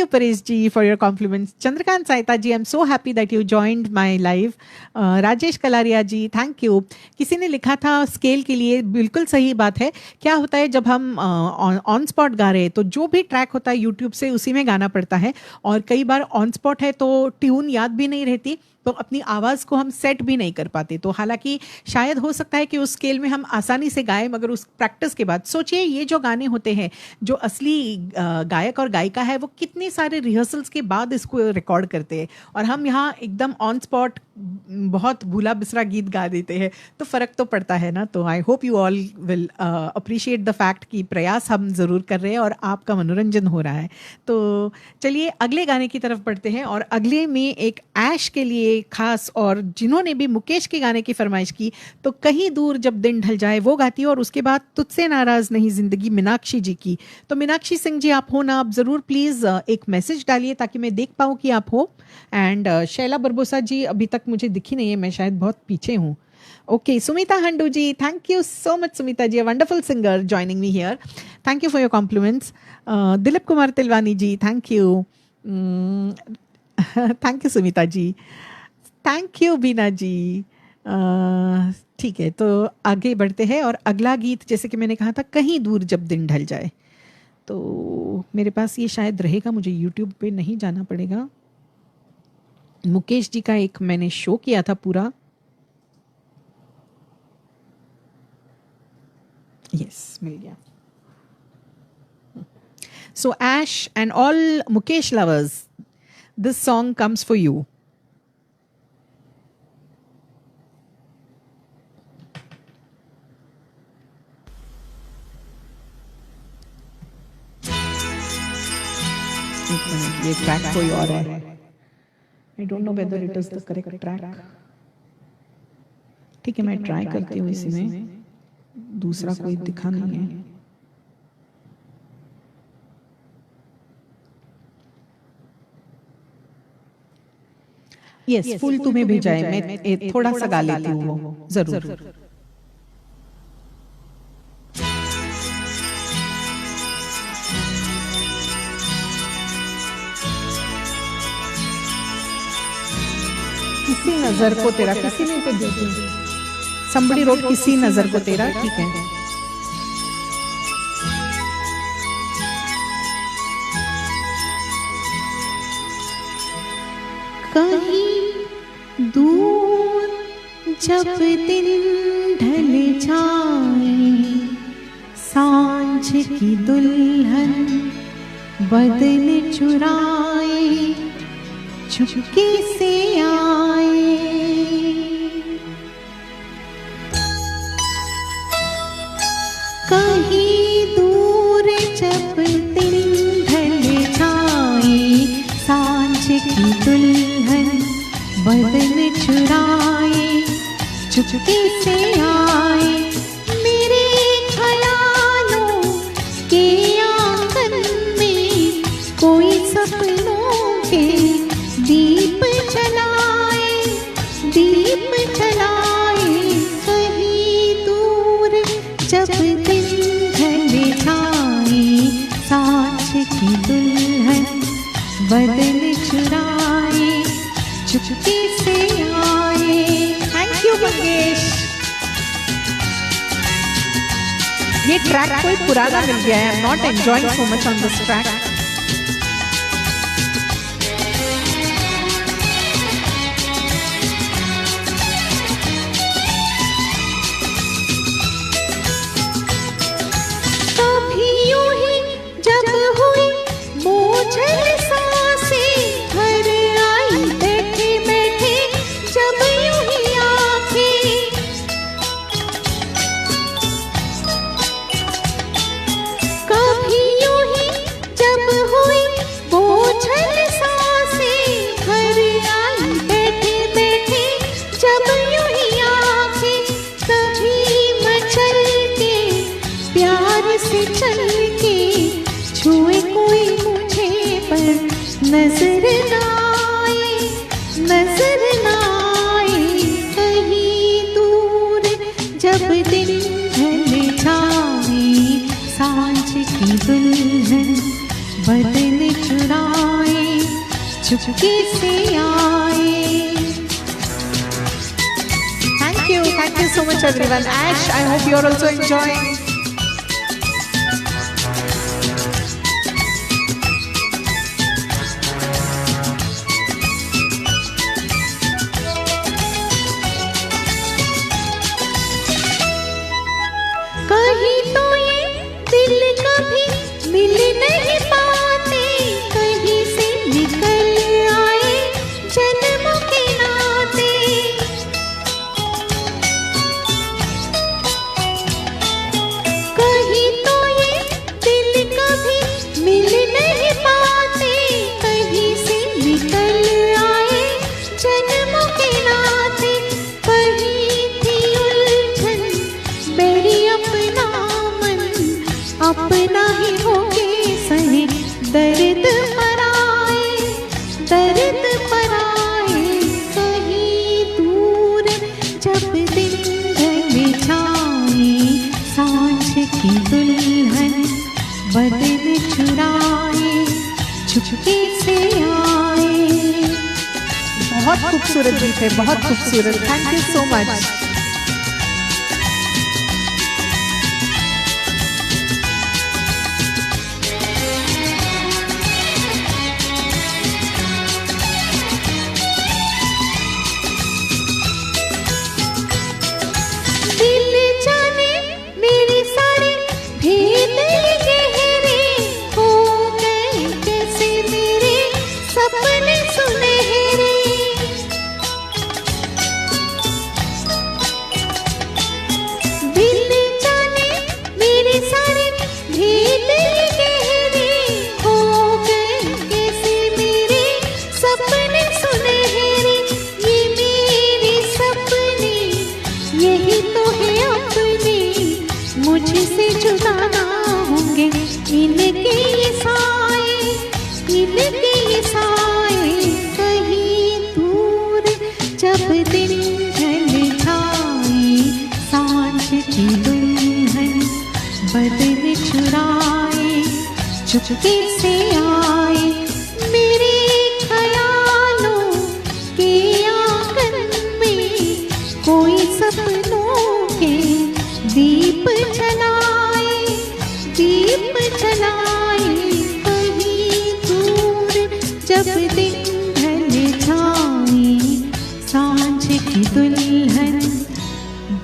Paresh ji for your compliments. Chandrakant Sahita ji, I am so happy that you joined my live. Rajesh Kalaria ji, thank you. किसी ने लिखा था स्केल के लिए, बिल्कुल सही बात है। क्या होता है जब हम ऑन स्पॉट गा रहे हैं तो जो भी ट्रैक होता है यूट्यूब से उसी में गाना पड़ता है, और कई बार ऑन स्पॉट है तो ट्यून याद भी नहीं रहती, तो अपनी आवाज़ को हम सेट भी नहीं कर पाते। तो हालांकि शायद हो सकता है कि उस स्केल में हम आसानी से गाएं, मगर उस प्रैक्टिस के बाद सोचिए ये जो गाने होते हैं, जो असली गायक और गायिका है वो कितने सारे रिहर्सल्स के बाद इसको रिकॉर्ड करते हैं, और हम यहाँ एकदम ऑन स्पॉट बहुत भूला बिसरा गीत गा देते हैं, तो फ़र्क तो पड़ता है ना। तो I hope you all will appreciate the fact कि प्रयास हम ज़रूर कर रहे हैं और आपका मनोरंजन हो रहा है। तो चलिए अगले गाने की तरफ बढ़ते हैं, और अगले में एक ऐश के लिए खास, और जिन्होंने भी मुकेश के गाने की फरमाइश की, तो कहीं दूर जब दिन ढल जाए वो गाती है, और उसके बाद तुझसे नाराज नहीं जिंदगी मीनाक्षी जी की। तो मीनाक्षी सिंह जी आप हो ना, आप ज़रूर प्लीज़ एक मैसेज डालिए ताकि मैं देख पाऊँ कि आप हो। एंड शैला बरबोसा जी अभी तक मुझे दिखी नहीं है, मैं शायद बहुत पीछे हूँ। Okay, Sumita Handoo ji, thank you so much Sumita ji, a wonderful singer joining me here, thank you for your compliments. Dilip Kumar Tilwani ji, thank you. Thank you Sumita ji, thank you Beena ji. ठीक है, तो आगे बढ़ते हैं, और अगला गीत जैसे कि मैंने कहा था, कहीं दूर जब दिन ढल जाए। तो मेरे पास ये शायद रहेगा, मुझे यूट्यूब पे नहीं जाना पड़ेगा। मुकेश जी का एक मैंने शो किया था पूरा, यस मिल गया। So Ash and all Mukesh lovers, this song comes for you. ये ट्रैक कोई और है, I don't know whether it is the correct track. ठीक है, मैं ट्राई करती हूँ, इसी में दूसरा कोई दिखा नहीं है। यस, फूल तुम्हें भी जाए, मैं थोड़ा सा गा लेती हूँ वो, जरूर। किसी नजर को तेरा, किसी ने तो देखी, somebody wrote किसी नजर को तेरा, ठीक है। कहीं दूर जब दिन ढल जाए, सांझ की दुल्हन बदन चुराए, चुपके से आए। कहीं दूर जब दिन ढल जाए, सांझ की दुल्हन बदन चुराए, चुपके से आए। मेरे ख्यालों के आंगन में कोई सपनों के दीप जलाए, दीप जलाए। कहीं दूर जब दिन ढल जाए, सांझ की दुल्हन बदन चुराए, चुपके से आए। Thank you Mangesh. ये ट्रैक कोई पुराना मिल गया है, I am not enjoying so much on this track. जब चुपके से आए। Thank you so much everyone. Ash, I hope you are also enjoying. कहीं तो ये दिल कभी मिल नहीं पाते, कहीं से निकल आए जन्मों के नाते। कहीं तो ये दिल कभी मिल नहीं पाते, कहीं से निकल आए जन्मों के नाते। कहीं थी उलझन मेरी अपना मन, अपना ही होके सहे दर्द पर आए, दर्द पर आए। कहीं दूर जब दिन ढल जाए, सांझ की दुल्हन बदन चुराए, चुपके से आए। बहुत खूबसूरत गीत है, बहुत खूबसूरत। Thank you so much. दिल जाने मेरे सारे भेद गहरे, हो गए कैसे मेरे सपने सुनहरे। दिल जाने मेरे सारे भेद गहरे, हो गए कैसे मेरे सपने सुनहरे। ये मेरे सपने यही तो है अपने, मुझसे जुदा ना होंगे इनके ये साए, इनके ये साए। कहीं दूर जब दिन ढल जाए, सांझ की दुल्हन बदन चुराए, चुपके से आए। मेरे ख्यालों के आंगन में कोई सपनों के दीप जलाए, दीप जलाए। कहीं दूर जब दिन ढल जाए, सांझ की दुल्हन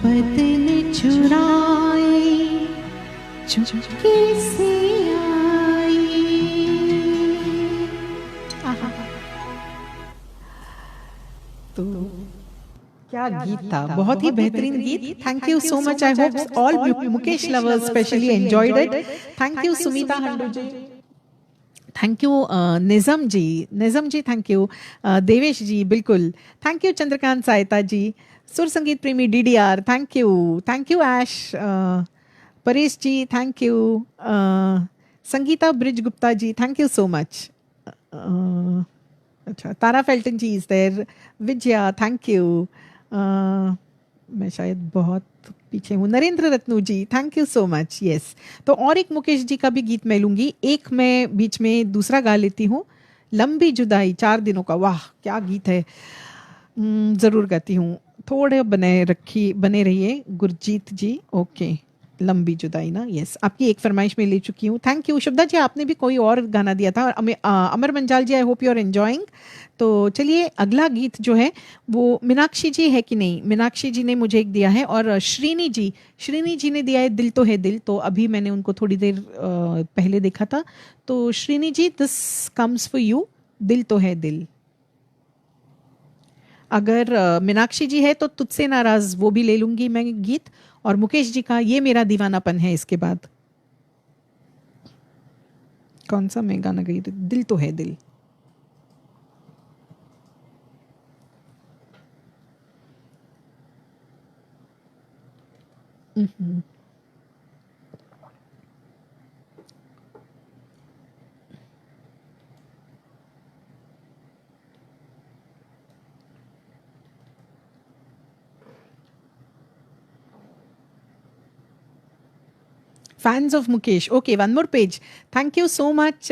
बदन चुराए, चुपके से आए। तो क्या गीत था, बहुत ही बेहतरीन गीत। Thank you so much. I hope all Mukesh lovers specially enjoyed it. Thank you Sumita Handoo ji, thank you Nizam ji thank you Devesh ji, बिल्कुल थैंक यू चंद्रकांत सायता जी, सुर संगीत प्रेमी DDR, thank you Ash, Paresh ji thank you, Sangeeta Brij Gupta ji thank you so much. अच्छा, Tara Felton ji is there, Vijaya thank you, मैं शायद बहुत पीछे हूँ, नरेंद्र रत्नू जी thank you so much. Yes, तो और एक मुकेश जी का भी गीत मैं लूँगी, एक मैं बीच में दूसरा गा लेती हूँ, लंबी जुदाई 4 दिनों का। वाह क्या गीत है, ज़रूर गाती हूँ। थोड़े बने रहिए गुरजीत जी। ओके, लंबी जुदाई ना, यस, आपकी एक फरमाइश में ले चुकी हूँ। थैंक यू शुभदा जी, आपने भी कोई और गाना दिया था। Amar Manjal ji, I hope you are enjoying. तो चलिए अगला गीत जो है वो मीनाक्षी जी है कि नहीं, मीनाक्षी जी ने मुझे एक दिया है, और श्रीनी जी ने दिया है दिल तो है दिल। तो अभी मैंने उनको थोड़ी देर पहले देखा था। तो श्रीनी जी, दिस कम्स फॉर यू, दिल तो है दिल। अगर मीनाक्षी जी है तो तुझसे नाराज वो भी ले लूंगी मैं गीत, और मुकेश जी का ये मेरा दीवानापन है इसके बाद। कौन सा मैं गाना गई, दिल तो है दिल। Fans of Mukesh. Okay, one more page. Thank you so much,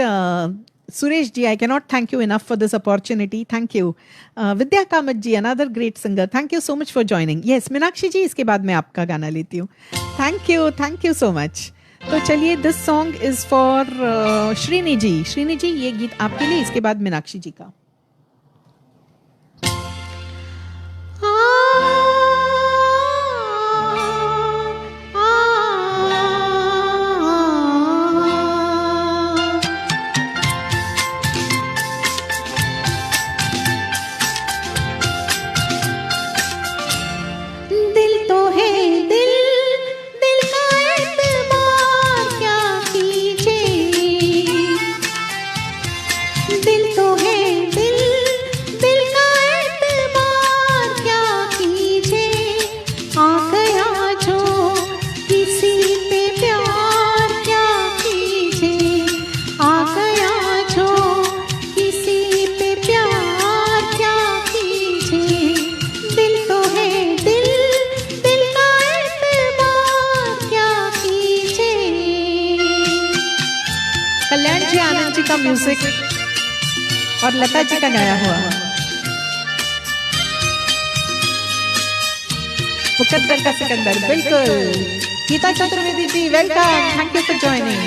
Suresh ji, I cannot thank you enough for this opportunity. Thank you. Vidya Kamat ji, another great singer. Thank you so much for joining. Yes, Meenakshi ji, इसके बाद मैं आपका गाना लेती हूँ. Thank you so much. तो चलिए, this song is for Srini जी. श्रीनी जी, ये गीत आपके लिए, इसके बाद मीनाक्षी जी का. म्यूजिक और लता जी का गाया हुआ मुकद्दर का सिकंदर. बिल्कुल. Geeta Chaturvedi ji, welcome. Thank you for joining.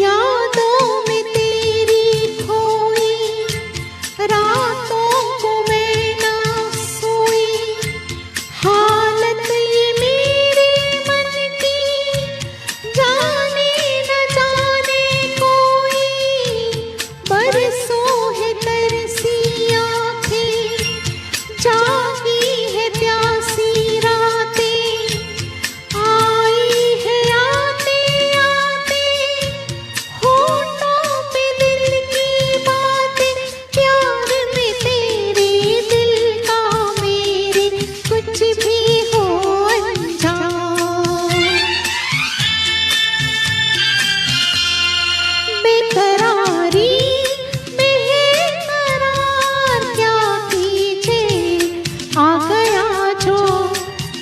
यादों में तेरी खोई रातों को मैं ना सोई, हालत ये मेरे मन की जाने न जाने कोई. बरसों है तरसी आंखें, जागी है प्यासी रातें, आई है आते आते होठों पे दिल की बातें. प्यार में तेरे दिल का मेरे कुछ भी हो अनजान. बेकरारी में है करार क्या कीजिए, आ गया जो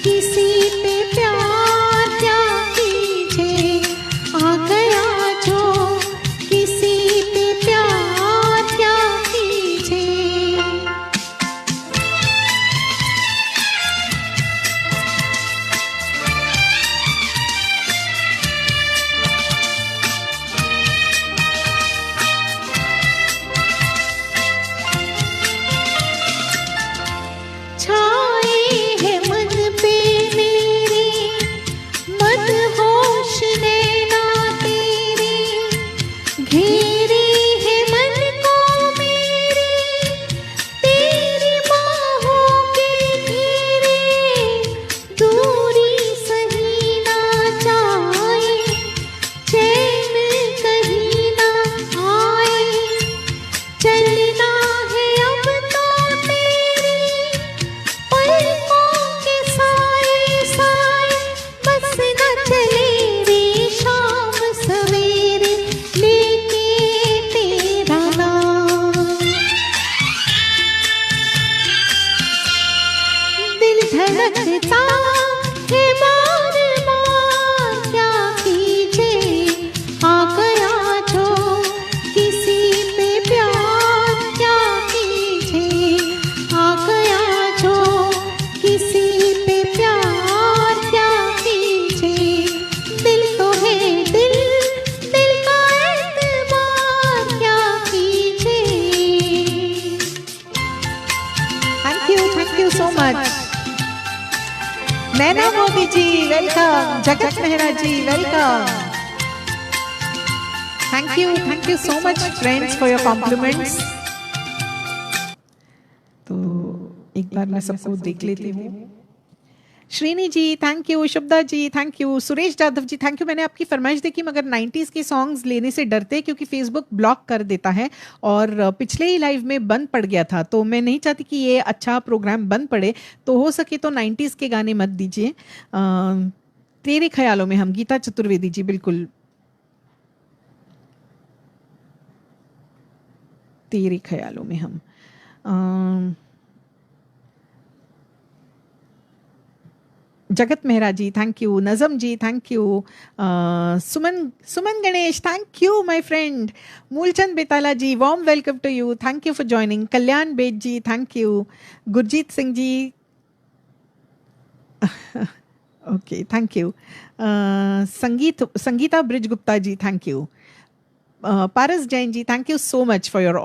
किसी पे प्यार क्या कीजिए, आ गया जो किसी पे प्यार क्या कीजिए. छाए है मन पे मेरे मदहोश नैना तेरे, घेरे है मन को मेरे तेरी बाहों के घेरे. दूरी सही ना जाए, चैन कहीं ना आए, चलना है अब तो तेरी पलकों के साए साए. बस न चले रे शाम सवेरे लेके तेरा नाम. दिल धड़कता है बार बार क्या कीजिए, आ गया जो किसी पे प्यार क्या कीजिए, आ गया जो किसी पे प्यार क्या कीजिए. दिल तो है दिल, दिल का एतबार क्या कीजिए. Thank you so much. Naina Modi ji, welcome. Jagat Mehra ji, welcome. Thank you so much friends for your compliments. तो एक बार मैं सबको देख लेती हूँ. Srini ji, thank you. Shubhada ji, thank you. Suresh Jadhav ji, thank you. मैंने आपकी फरमाइश देखी, मगर 90s के सॉन्ग्स लेने से डरते क्योंकि फेसबुक ब्लॉक कर देता है और पिछले ही लाइव में बंद पड़ गया था, तो मैं नहीं चाहती कि ये अच्छा प्रोग्राम बंद पड़े. तो हो सके तो 90s के गाने मत दीजिए. तेरे ख्यालों में हम, गीता चतुर्वेदी जी, बिल्कुल. तेरे ख्यालों में हम. जगत मेहरा जी thank you, Nazam ji thank you, Suman Ganesh thank you my friend, Moolchand Betala ji warm welcome to you, thank you for joining, Kalyan Bed ji thank you, Gurjeet Singh ji okay thank you, Sangeeta Brij Gupta ji thank you, Paras Jain ji thank you so much for your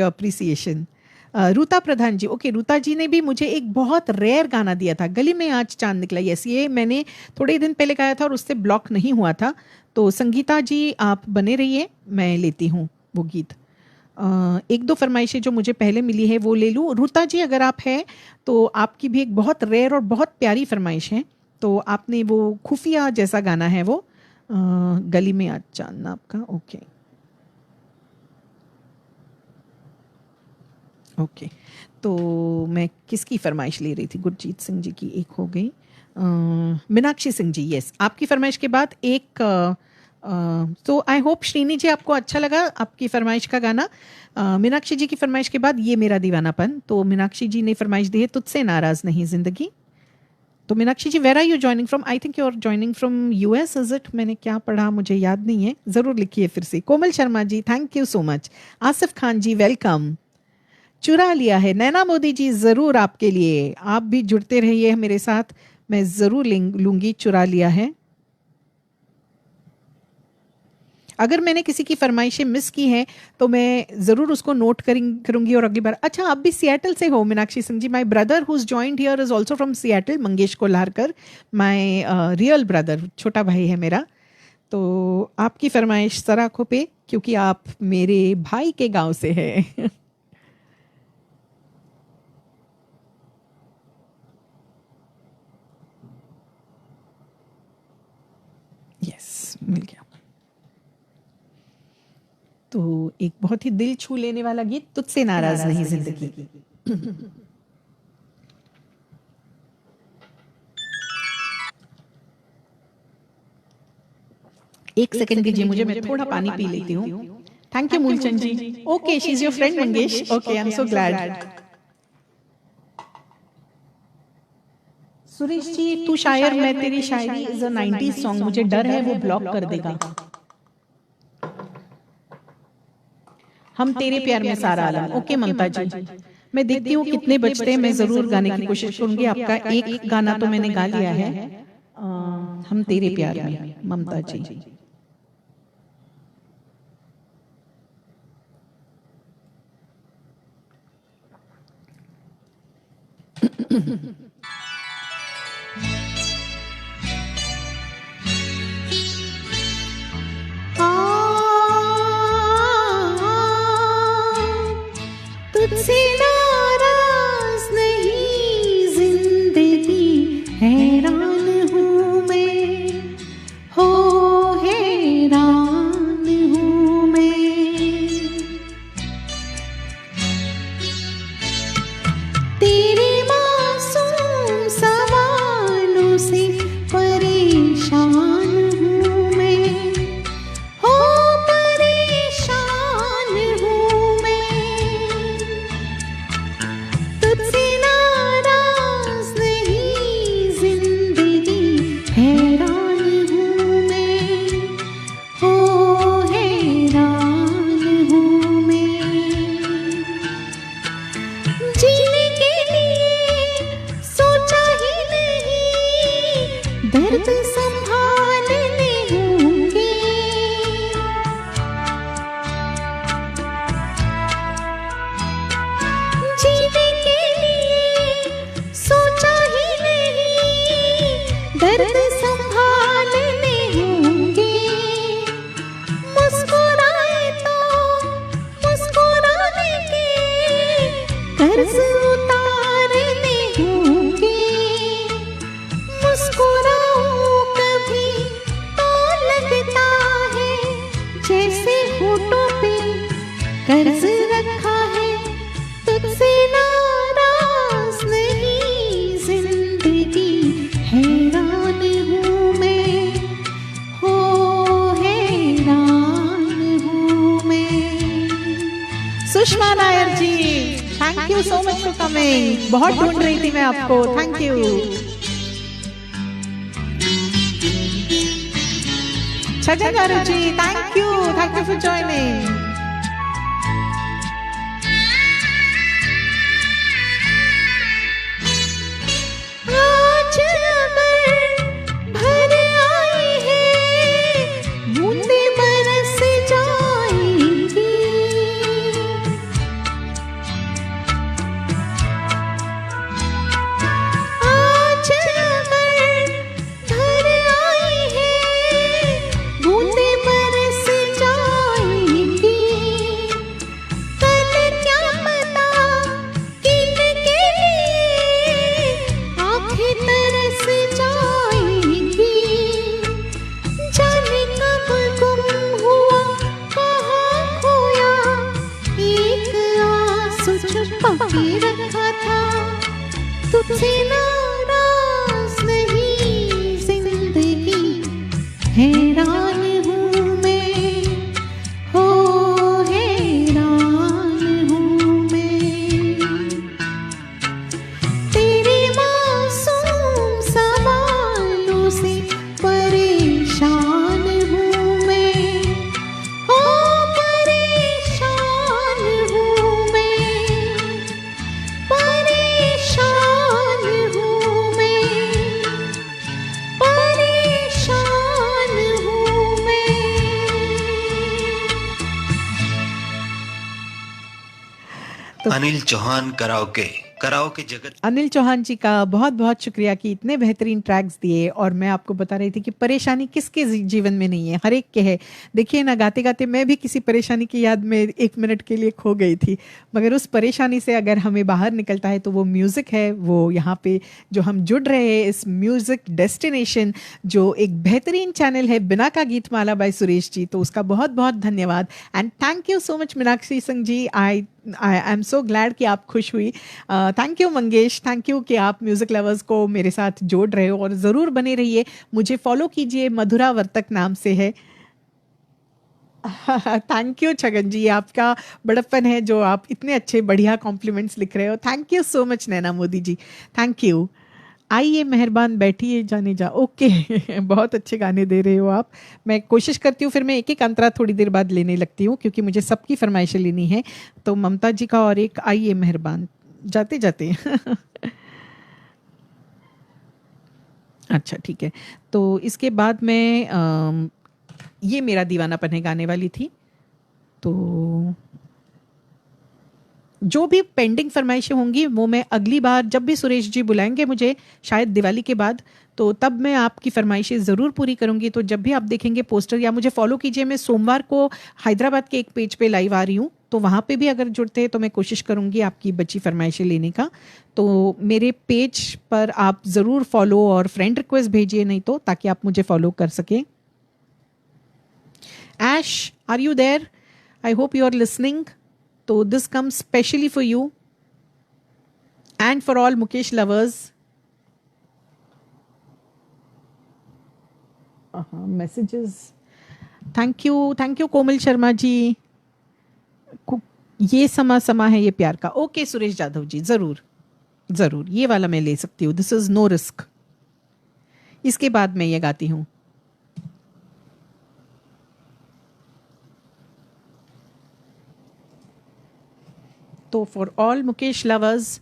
appreciation, Ruta Pradhan ji okay, Ruta ji ने भी मुझे एक बहुत रेयर गाना दिया था, गली में आज चांद निकला, यस ये मैंने थोड़े दिन पहले गाया था और उससे ब्लॉक नहीं हुआ था, तो संगीता जी आप बने रहिए, मैं लेती हूँ वो गीत। एक दो फरमाइशें जो मुझे पहले मिली है वो ले लूँ। रूता जी अगर आप हैं तो आपकी भी एक बहुत रेयर और बहुत प्यारी फरमाइश है, तो आपने वो खुफिया जैसा गाना है वो गली में आज चांद ना आपका, ओके ओके तो मैं किसकी फरमाइश ले रही थी, गुरजीत सिंह जी की एक हो गई, मीनाक्षी सिंह जी यस आपकी फरमाइश के बाद एक, तो आई होप श्रीनी जी आपको अच्छा लगा आपकी फरमाइश का गाना, मीनाक्षी जी की फरमाइश के बाद ये मेरा दीवानापन, तो मीनाक्षी जी ने फरमाइश दी है तुझसे नाराज नहीं जिंदगी, तो Meenakshi ji where are you joining from, I think you are joining from US is it, मैंने क्या पढ़ा मुझे याद नहीं है, ज़रूर लिखिए फिर से। Komal Sharma ji thank you so much, Asif Khan ji welcome, चुरा लिया है नैना मोदी जी ज़रूर आपके लिए, आप भी जुड़ते रहिए मेरे साथ, मैं ज़रूर लूँगी चुरा लिया है। अगर मैंने किसी की फरमाइशें मिस की हैं तो मैं ज़रूर उसको नोट करूँगी और अगली बार। अच्छा आप भी सियाटल से हो Meenakshi Singh ji, my brother who is joined here is also from Seattle, Mangesh Kolharkar my real brother, छोटा भाई है मेरा, तो आपकी फरमाइश सर आँखों पे क्योंकि आप मेरे भाई के गाँव से हैं। यस मिल गया, तो एक बहुत ही दिल छू लेने वाला गीत तुझसे नाराज नहीं जिंदगी। एक सेकंड दीजिए मुझे, मैं थोड़ा पानी पी लेती हूँ। Thank you Moolchand ji, okay she is your friend Mangesh, okay I am so glad. Suresh ji तू शायर मैं तेरी शायरी इज अ 90s सॉन्ग, मुझे डर है वो ब्लॉक कर देगा। हम तेरे प्यार में सारा आलम, ओके ममता जी मैं देखती हूँ कितने बजते हैं, मैं जरूर गाने की कोशिश करूंगी, आपका एक गाना तो मैंने गा लिया है, हम तेरे प्यार में ममता जी। तुझसे नाराज नहीं जिंदगी, हैरान हूँ मैं, हो हैरान हूँ मैं, तेरे मासूम सवालों से परेशान हूँ मैं, हो परेशान हूँ मैं, तुझसे नाराज नहीं जिंदगी, हैरान हूँ मैं, हो हैरान हूँ मैं, जीने के लिए सोचा ही नहीं, दर्द संभालने होंगे, जीने के लिए सोचा ही नहीं, दर्द संभालने होंगे, मुस्कुराए तो मुस्कुराने के कर्ज उतारने होंगे, मुस्कुराऊं कभी तो लगता है जैसे होठों पे कर्ज रखा है, तुझसे नाराज नहीं जिंदगी, हैरान हूँ मैं, हो हैरान हूँ मैं। Sushma Nair ji thank you so much for coming, बहुत ढूंढ रही थी मैं आपको, thank you. Chhagan garu ji, thank you for joining. आज अगर भर आई है बूंदे बरस जाएंगी, आज अगर भर आई है बूंदे बरस जाएंगी, कल क्या पता किनके लिए आँखें तरस जाएंगी। जाने कब गुम हुआ कहाँ खोया, एक आंसू छुपा के रखा था, तुझसे नाराज नहीं जिंदगी, हैरान हूँ मैं, हो हैरान हूँ मैं, तेरे मासूम सवालों से परेशान हूँ मैं, ओ परेशान हूँ मैं, परेशान हूँ मैं, परेशान हूँ मैं। अनिल चौहान कराओके जगत। अनिल चौहान जी का बहुत बहुत शुक्रिया कि इतने बेहतरीन ट्रैक्स दिए। और मैं आपको बता रही थी कि परेशानी किसके जीवन में नहीं है, हर एक के है। देखिए ना, गाते गाते मैं भी किसी परेशानी की याद में 1 मिनट के लिए खो गई थी, मगर उस परेशानी से अगर हमें बाहर निकलता है तो वो म्यूज़िक है। वो यहाँ पे जो हम जुड़ रहे हैं इस म्यूज़िक डेस्टिनेशन, जो एक बेहतरीन चैनल है बिना का गीत माला बाय सुरेश जी, तो उसका बहुत बहुत धन्यवाद। And thank you so much Meenakshi Singh ji, I am so glad कि आप खुश हुई। Thank you Mangesh, thank you कि आप म्यूज़िक लवर्स को मेरे साथ जोड़ रहे हो, और ज़रूर बने रहिए। मुझे फॉलो कीजिए, मधुरा वर्तक नाम से है। थैंक यू छगन जी, आपका बड़प्पन है जो आप इतने अच्छे बढ़िया कॉम्प्लीमेंट्स लिख रहे हो। Thank you so much Naina Modi ji, thank you. आइए मेहरबान बैठिए जाने जा, ओके बहुत अच्छे गाने दे रहे हो आप। मैं कोशिश करती हूँ, फिर मैं एक एक अंतरा थोड़ी देर बाद लेने लगती हूँ क्योंकि मुझे सबकी फरमाइशें लेनी है। तो ममता जी का और एक आइए मेहरबान जाते जाते अच्छा ठीक है। तो इसके बाद मैं ये मेरा दीवानापन है गाने वाली थी। तो जो भी पेंडिंग फरमाइशें होंगी वो मैं अगली बार जब भी सुरेश जी बुलाएंगे मुझे, शायद दिवाली के बाद, तो तब मैं आपकी फरमाइशें ज़रूर पूरी करूंगी। तो जब भी आप देखेंगे पोस्टर, या मुझे फॉलो कीजिए, मैं सोमवार को हैदराबाद के एक पेज पे लाइव आ रही हूँ, तो वहाँ पे भी अगर जुड़ते हैं तो मैं कोशिश करूँगी आपकी बची फरमाइशें लेने का। तो मेरे पेज पर आप ज़रूर फॉलो और फ्रेंड रिक्वेस्ट भेजिए, नहीं तो, ताकि आप मुझे फॉलो कर सकें। Ash, are you there? I hope you are listening. So this comes specially for you and for all Mukesh lovers. Messages. Thank you कोमल शर्मा जी। ये समा है ये प्यार का। ओके सुरेश जाधव जी, जरूर जरूर ये वाला मैं ले सकती हूँ। This is no risk. इसके बाद मैं ये गाती हूँ। तो for all Mukesh lovers,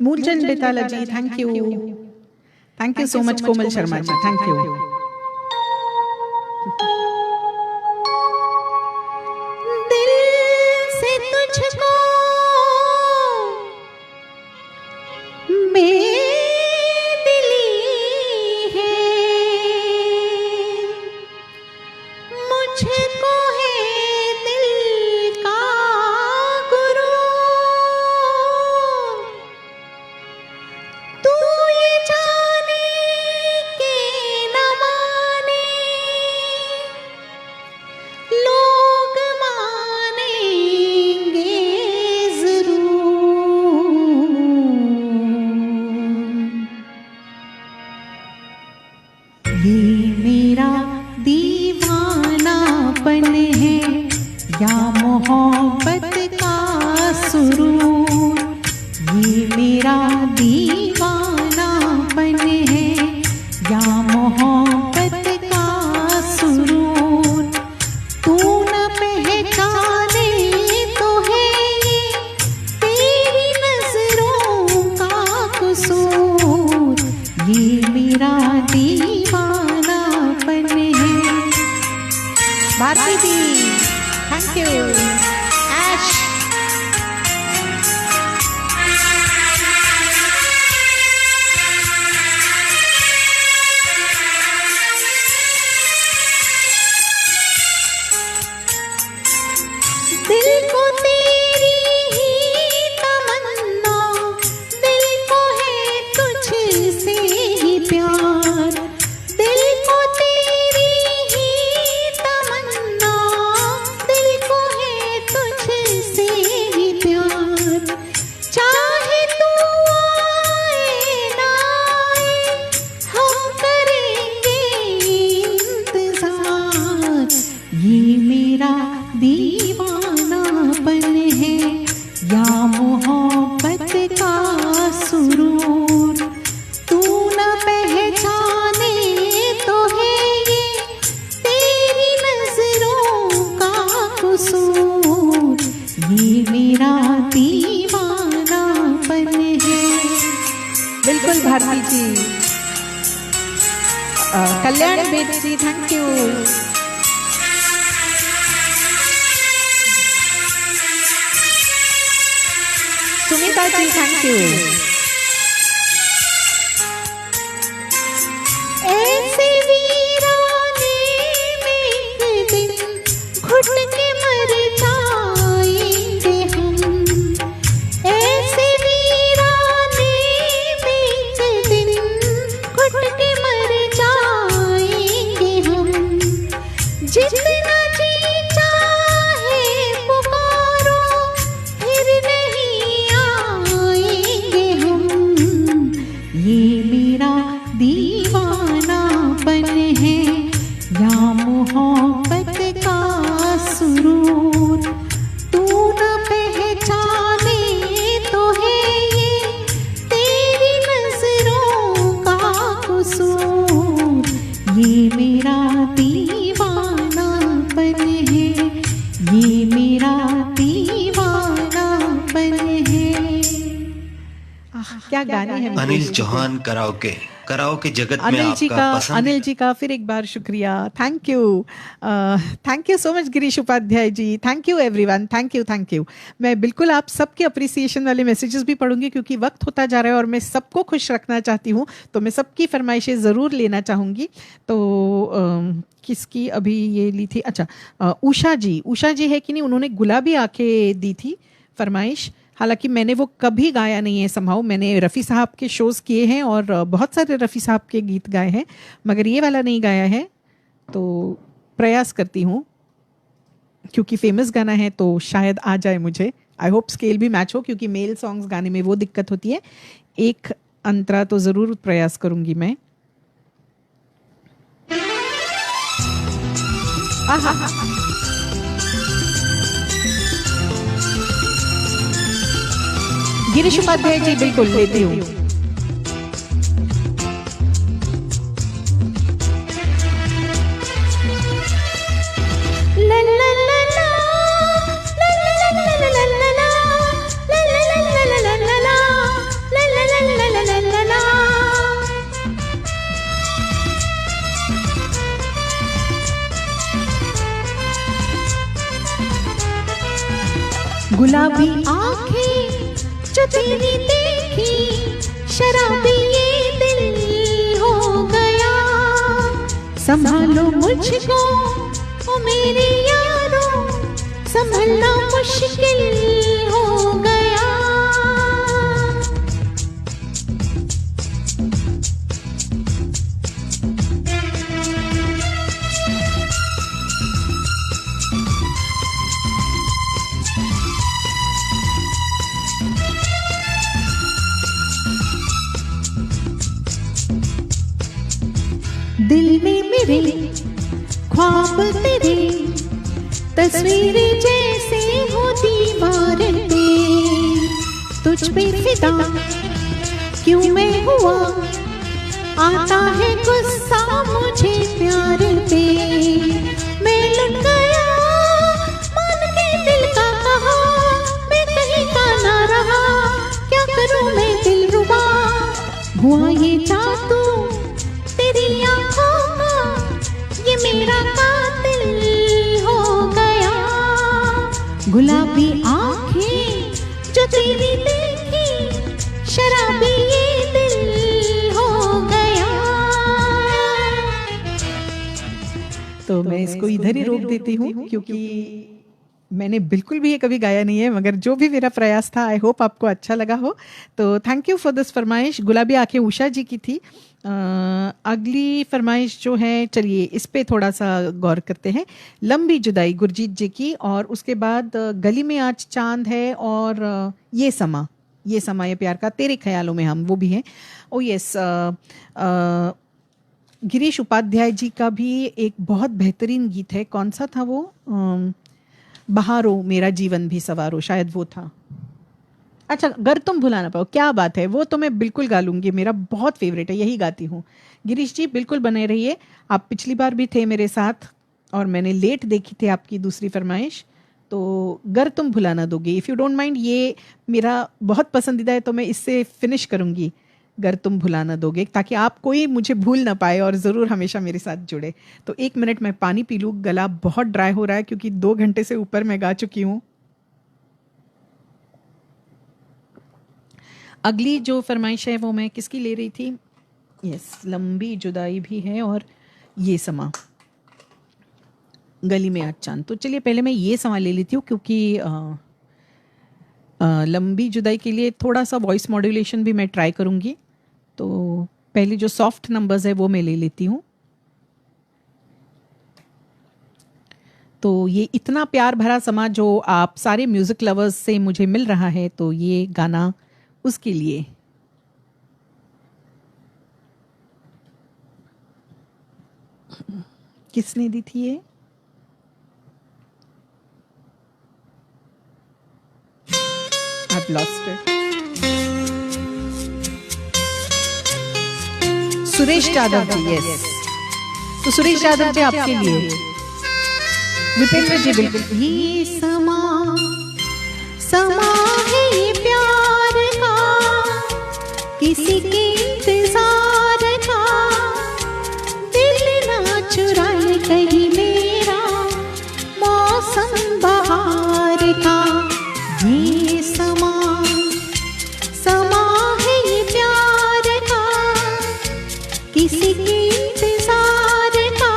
Moolchand Betala ji, thank you so much Komal Sharma ji, thank you. दिल से तुझको बेदिली है, मुझको है दिल का गुरु, तू ये जाने के न माने ये मेरा दीवानापन है या मोहब्बत का सुरूर, ये मेरा दीवानापन है या मोहब्बत का सुरूर, तू न पहचाने तो है ये तेरी नजरों का कसूर, ये मेरा दीवानापन है। भारती दी, थैंक यू। ऐश, दिल को तेरी ही तमन्ना, दिल को है तुझसे ही प्यार, दिल को तेरी ही तमन्ना, दिल को है तुझसे ही प्यार, चाहे तू आए ना आए हम करेंगे इंतजार, ये मेरा दीवानापन है या मोहब्बत का सुरूर, तू न पहचाने तो है ये तेरी नजरों का कसूर, ये मेरा दीवानापन है। बिल्कुल Bharti ji. Kalyan Bet ji, thank you. Sunita ji, thank you. ऐसे वीराने में एक दिन घुट के मर जाएंगे हम, ऐसे वीराने में एक दिन घुट के मर जाएंगे हम, जितना जी चाहे पुकारो फिर नहीं आएंगे हम, ये मेरा दीवानापन है या मोहब्बत का सुरूर, तू न पहचाने तो है ये तेरी नजरों का कसूर, ये मेरा दीवानापन है, ये मेरा दीवानापन है। क्या गाने हैं अनिल चौहान कराओके, कराओके जगत में आपका पसंद। अनिल जी का फिर एक बार शुक्रिया, thank you so much Girish Upadhyay ji, thank you everyone, thank you. मैं बिल्कुल आप सबके अप्रिसिएशन वाले मैसेजेस भी पढ़ूंगी क्योंकि वक्त होता जा रहा है और मैं सबको खुश रखना चाहती हूँ, तो मैं सबकी फरमाइशें ज़रूर लेना चाहूँगी। तो किसकी अभी ये ली थी, अच्छा उषा जी है कि नहीं, उन्होंने गुलाबी आंखें दी थी फरमाइश। हालांकि मैंने वो कभी गाया नहीं है संभाव, मैंने रफ़ी साहब के शोज़ किए हैं और बहुत सारे रफ़ी साहब के गीत गाए हैं, मगर ये वाला नहीं गाया है, तो प्रयास करती हूँ क्योंकि फेमस गाना है तो शायद आ जाए मुझे। आई होप स्केल भी मैच हो क्योंकि मेल सॉन्ग्स गाने में वो दिक्कत होती है। एक अंतरा तो ज़रूर प्रयास करूँगी मैं। गिरीश उपाध्याय जी, बिल्कुल लेती हूँ। गुलाबी आंखें जो तेरी देखी, शराबी ये दिल हो गया, संभालो मुझको ओ मेरे यारों, संभलना मुश्किल हो गया। दिल मेरे ख्वाब तेरे तस्वीर जैसे हो दीवार पे, तुझ पे फिदा क्यों मैं हुआ, आता है गुस्सा मुझे प्यार पे। मैं लुट गया मान के दिल का कहा, मैं कहीं का ना रहा, क्या करूं मैं दिल रुबा। हुआ ये जादू तेरी आंखों का, ये मेरा कातिल हो गया। गुलाबी आंखें जो तेरी देखी, शराबी ये दिल हो गया। तो मैं इसको इधर ही रोक देती हूँ क्योंकि मैंने बिल्कुल भी ये कभी गाया नहीं है, मगर जो भी मेरा प्रयास था आई होप आपको अच्छा लगा हो। तो थैंक यू फॉर दिस फरमाइश। गुलाबी आंखें उषा जी की थी। अगली फरमाइश जो है, चलिए इस पे थोड़ा सा गौर करते हैं। लंबी जुदाई गुरजीत जी की, और उसके बाद गली में आज चांद है, और ये समा ये प्यार का, तेरे ख्यालों में हम, वो भी हैं। ओ यस, गिरीश उपाध्याय जी का भी एक बहुत बेहतरीन गीत है। कौन सा था वो? बहारो मेरा जीवन भी सवारो, शायद वो था। अच्छा, गर तुम भुला ना पाओ, क्या बात है, वो तो मैं बिल्कुल गा लूंगी, मेरा बहुत फेवरेट है, यही गाती हूँ। गिरीश जी बिल्कुल बने रहिए। आप पिछली बार भी थे मेरे साथ और मैंने लेट देखी थी आपकी दूसरी फरमाइश, तो गर तुम भुला ना दोगे, इफ़ यू डोंट माइंड, ये मेरा बहुत पसंदीदा है, तो मैं इससे फिनिश करूंगी, गर तुम भुला ना दोगे, ताकि आप कोई मुझे भूल ना पाए और ज़रूर हमेशा मेरे साथ जुड़े। तो 1 मिनट मैं पानी पी लूँ, गला बहुत ड्राई हो रहा है क्योंकि 2 घंटे से ऊपर मैं गा चुकी हूँ। अगली जो फरमाइश है वो मैं किसकी ले रही थी? यस, लंबी जुदाई भी है और ये समा, गली में आज चांद। तो चलिए पहले मैं ये समा ले लेती हूँ क्योंकि लंबी जुदाई के लिए थोड़ा सा वॉइस मॉड्यूलेशन भी मैं ट्राई करूँगी। तो पहले जो सॉफ्ट नंबर्स है वो मैं ले लेती हूँ। तो ये इतना प्यार भरा समा जो आप सारे म्यूज़िक लवर्स से मुझे मिल रहा है, तो ये गाना उसके लिए। किसने दी थी ये? I've lost it. Suresh Yadav ji, yes. तो सुरेश यादव जी आपके लिए, विपेंद्र जी बिल्कुल। ये समा समा है ये प्यार का, किसी के इंतजार का, दिल ना चुराए कहीं मेरा मौसम बहार का। ये समा समा है ये प्यार का, किसी के इंतजार का,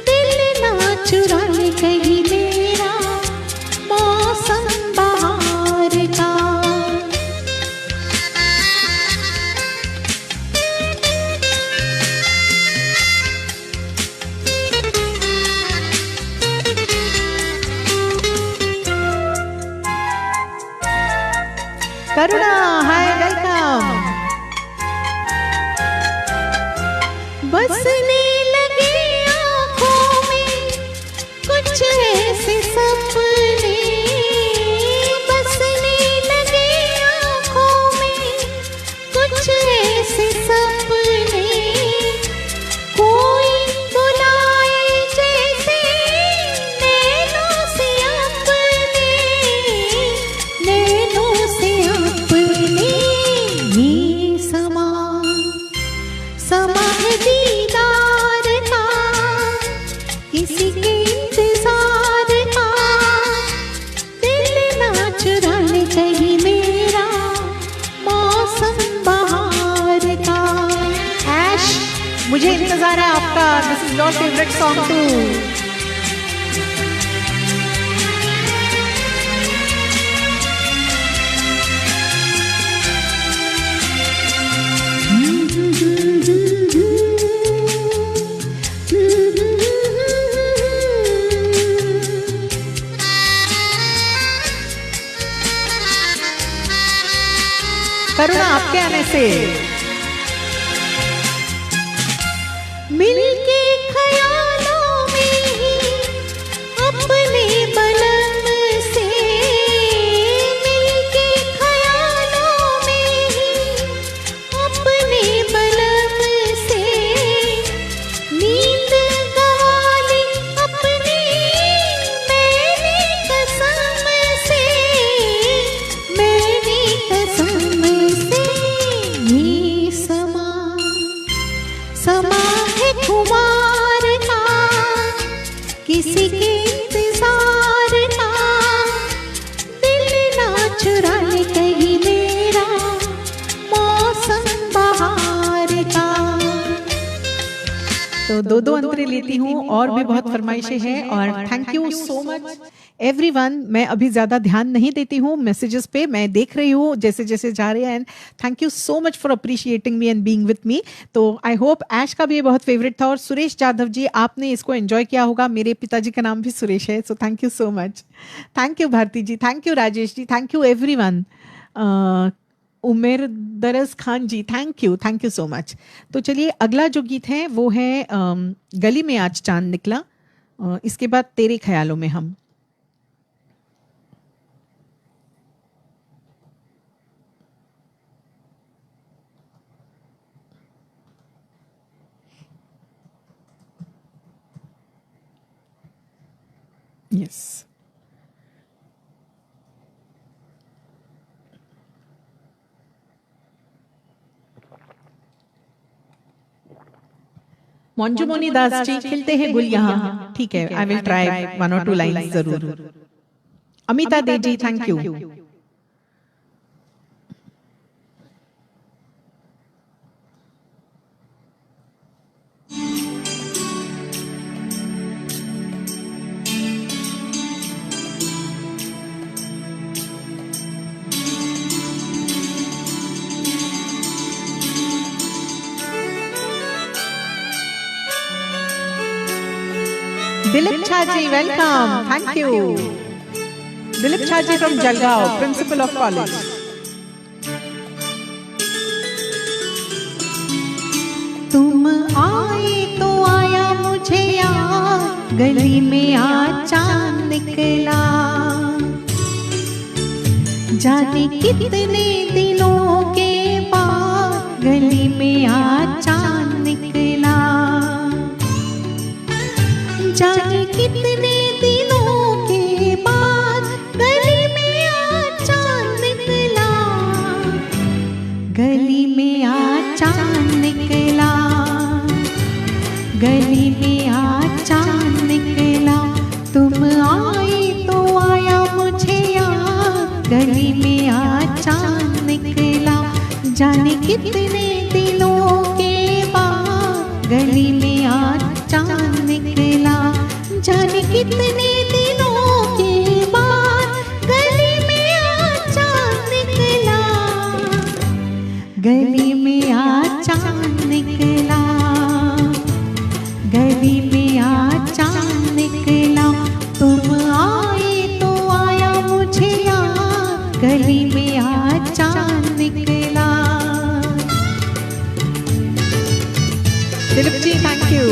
दिल ना चुराए कहीं मेरा मौसम बहार का। करुणा, हाय, वेलकम। बसने लगे आँखों में कुछ ऐसे सपने, बसने लगे आँखों में कुछ ऐसे सपने, कोई बुलाए जैसे नैनों से अपने, नैनों से अपने। ये समा समा है दीदार का, किसी के इंतजार का, दिल ना चुराए कहीं मेरा मौसम बहार का। ऐश, मुझे इंतजार है आपका, this is your favourite song too. Karuna, आपके आने से मिल दो दो अंतरे लेती हूँ, और भी बहुत फरमाइशें हैं। और thank you so much everyone. मैं अभी ज्यादा ध्यान नहीं देती हूँ मैसेजेस पे, मैं देख रही हूँ जैसे जैसे जा रहे हैं। And thank you so much for appreciating me and being with me. तो आई होप ऐश का भी ये बहुत फेवरेट था। और सुरेश जाधव जी, आपने इसको एंजॉय किया होगा। मेरे पिताजी का नाम भी सुरेश है, so thank you so much. Thank you Bharti ji, thank you Rajesh ji, thank you everyone. Umer Daras Khan ji, thank you so much. तो चलिए अगला जो गीत है वो है गली में आज चांद निकला। इसके बाद तेरे ख्यालों में हम। यस, मोंजुमोनी दास जी, खिलते हैं गुल यहाँ। ठीक है, I will try 1 or 2 lines जरूर। Amita De ji, thank you. Dilip Chha ji, welcome, thank you. Dilip Chha ji from Jalgaon, principal of college. तुम आए तो आया मुझे याद, गली में आज चांद निकला। जाने कितने दिनों के बाद गली में आज चांद निकला। जाने कितने दिनों के बाद गली में आज चांद निकला। गली में आज चांद निकला। गली में आज चांद निकला। तुम आए तो आया मुझे याद, गली में आज चांद निकला। जाने कितने दिनों के बाद गली में आज चांद निकला। जाने कितने दिनों के बाद गली में आज चांद निकला। गली में आज चांद निकला। गली में आज चांद निकला। तुम आए तो आया मुझे याद, गली में आज चांद निकला। Dilip ji, thank you.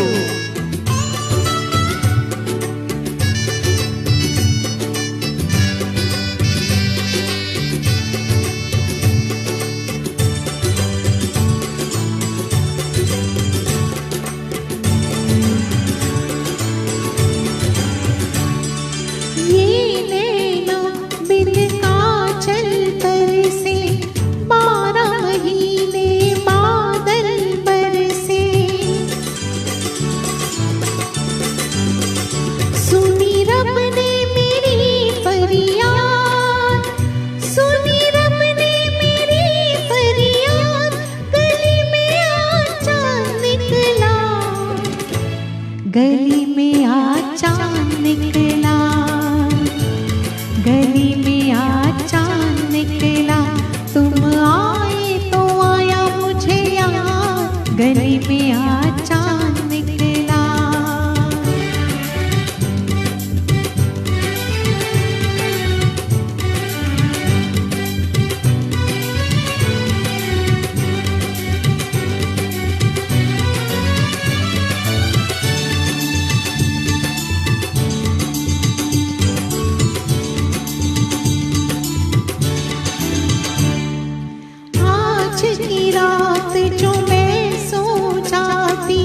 गली में आज चांद निकला। गली में आज चांद निकला। तुम आए तो आया मुझे याद, गली में आज चांद निकला। की रात जो मैं सो जाती,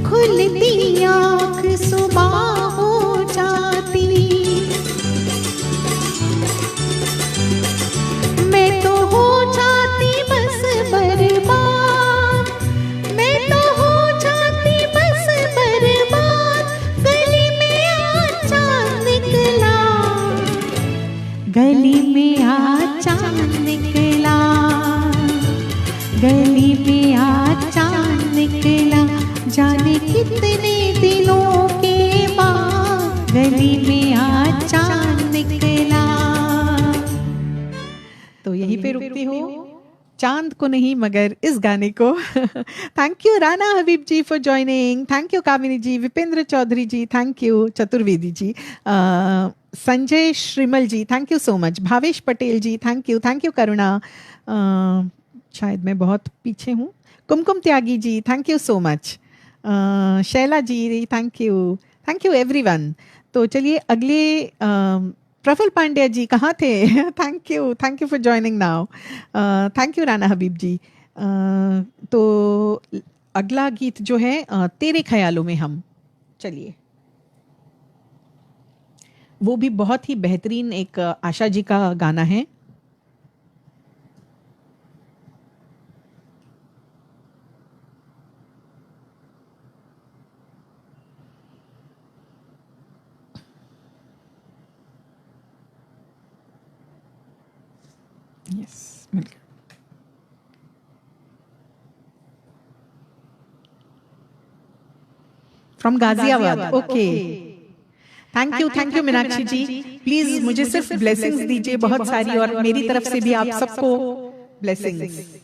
खुलती आँख सुबह हो जाती। मैं तो हो जाती बस बर्बाद। मैं तो हो जाती बस बर्बाद। गली में आज चांद निकला। गली में आज चांद निकला। गली में आज चांद निकला। जाने कितने दिनों के बाद गली में आज चांद निकला। तो यहीं पे रुकती हो, चांद को नहीं मगर इस गाने को। Thank you Rana Habib ji for joining, thank you Kamini ji, Vipendra Chaudhary ji, thank you Chaturvedi ji, Sanjay Shrimal ji, thank you so much, Bhavesh Patel ji, thank you Karuna, शायद मैं बहुत पीछे हूँ, Kumkum Tyagi ji, thank you so much, Shaila ji, thank you everyone. तो चलिए अगले प्रफुल पांड्या जी कहाँ थे? Thank you for joining now, thank you Rana Habib जी। तो अगला गीत जो है तेरे ख्यालों में हम, चलिए वो भी बहुत ही बेहतरीन एक आशा जी का गाना है। यस, मिल गया। From Ghaziabad, okay, thank you Meenakshi ji. Please मुझे सिर्फ ब्लेसिंग्स दीजिए बहुत सारी, और मेरी तरफ से भी आप सबको ब्लेसिंग्स।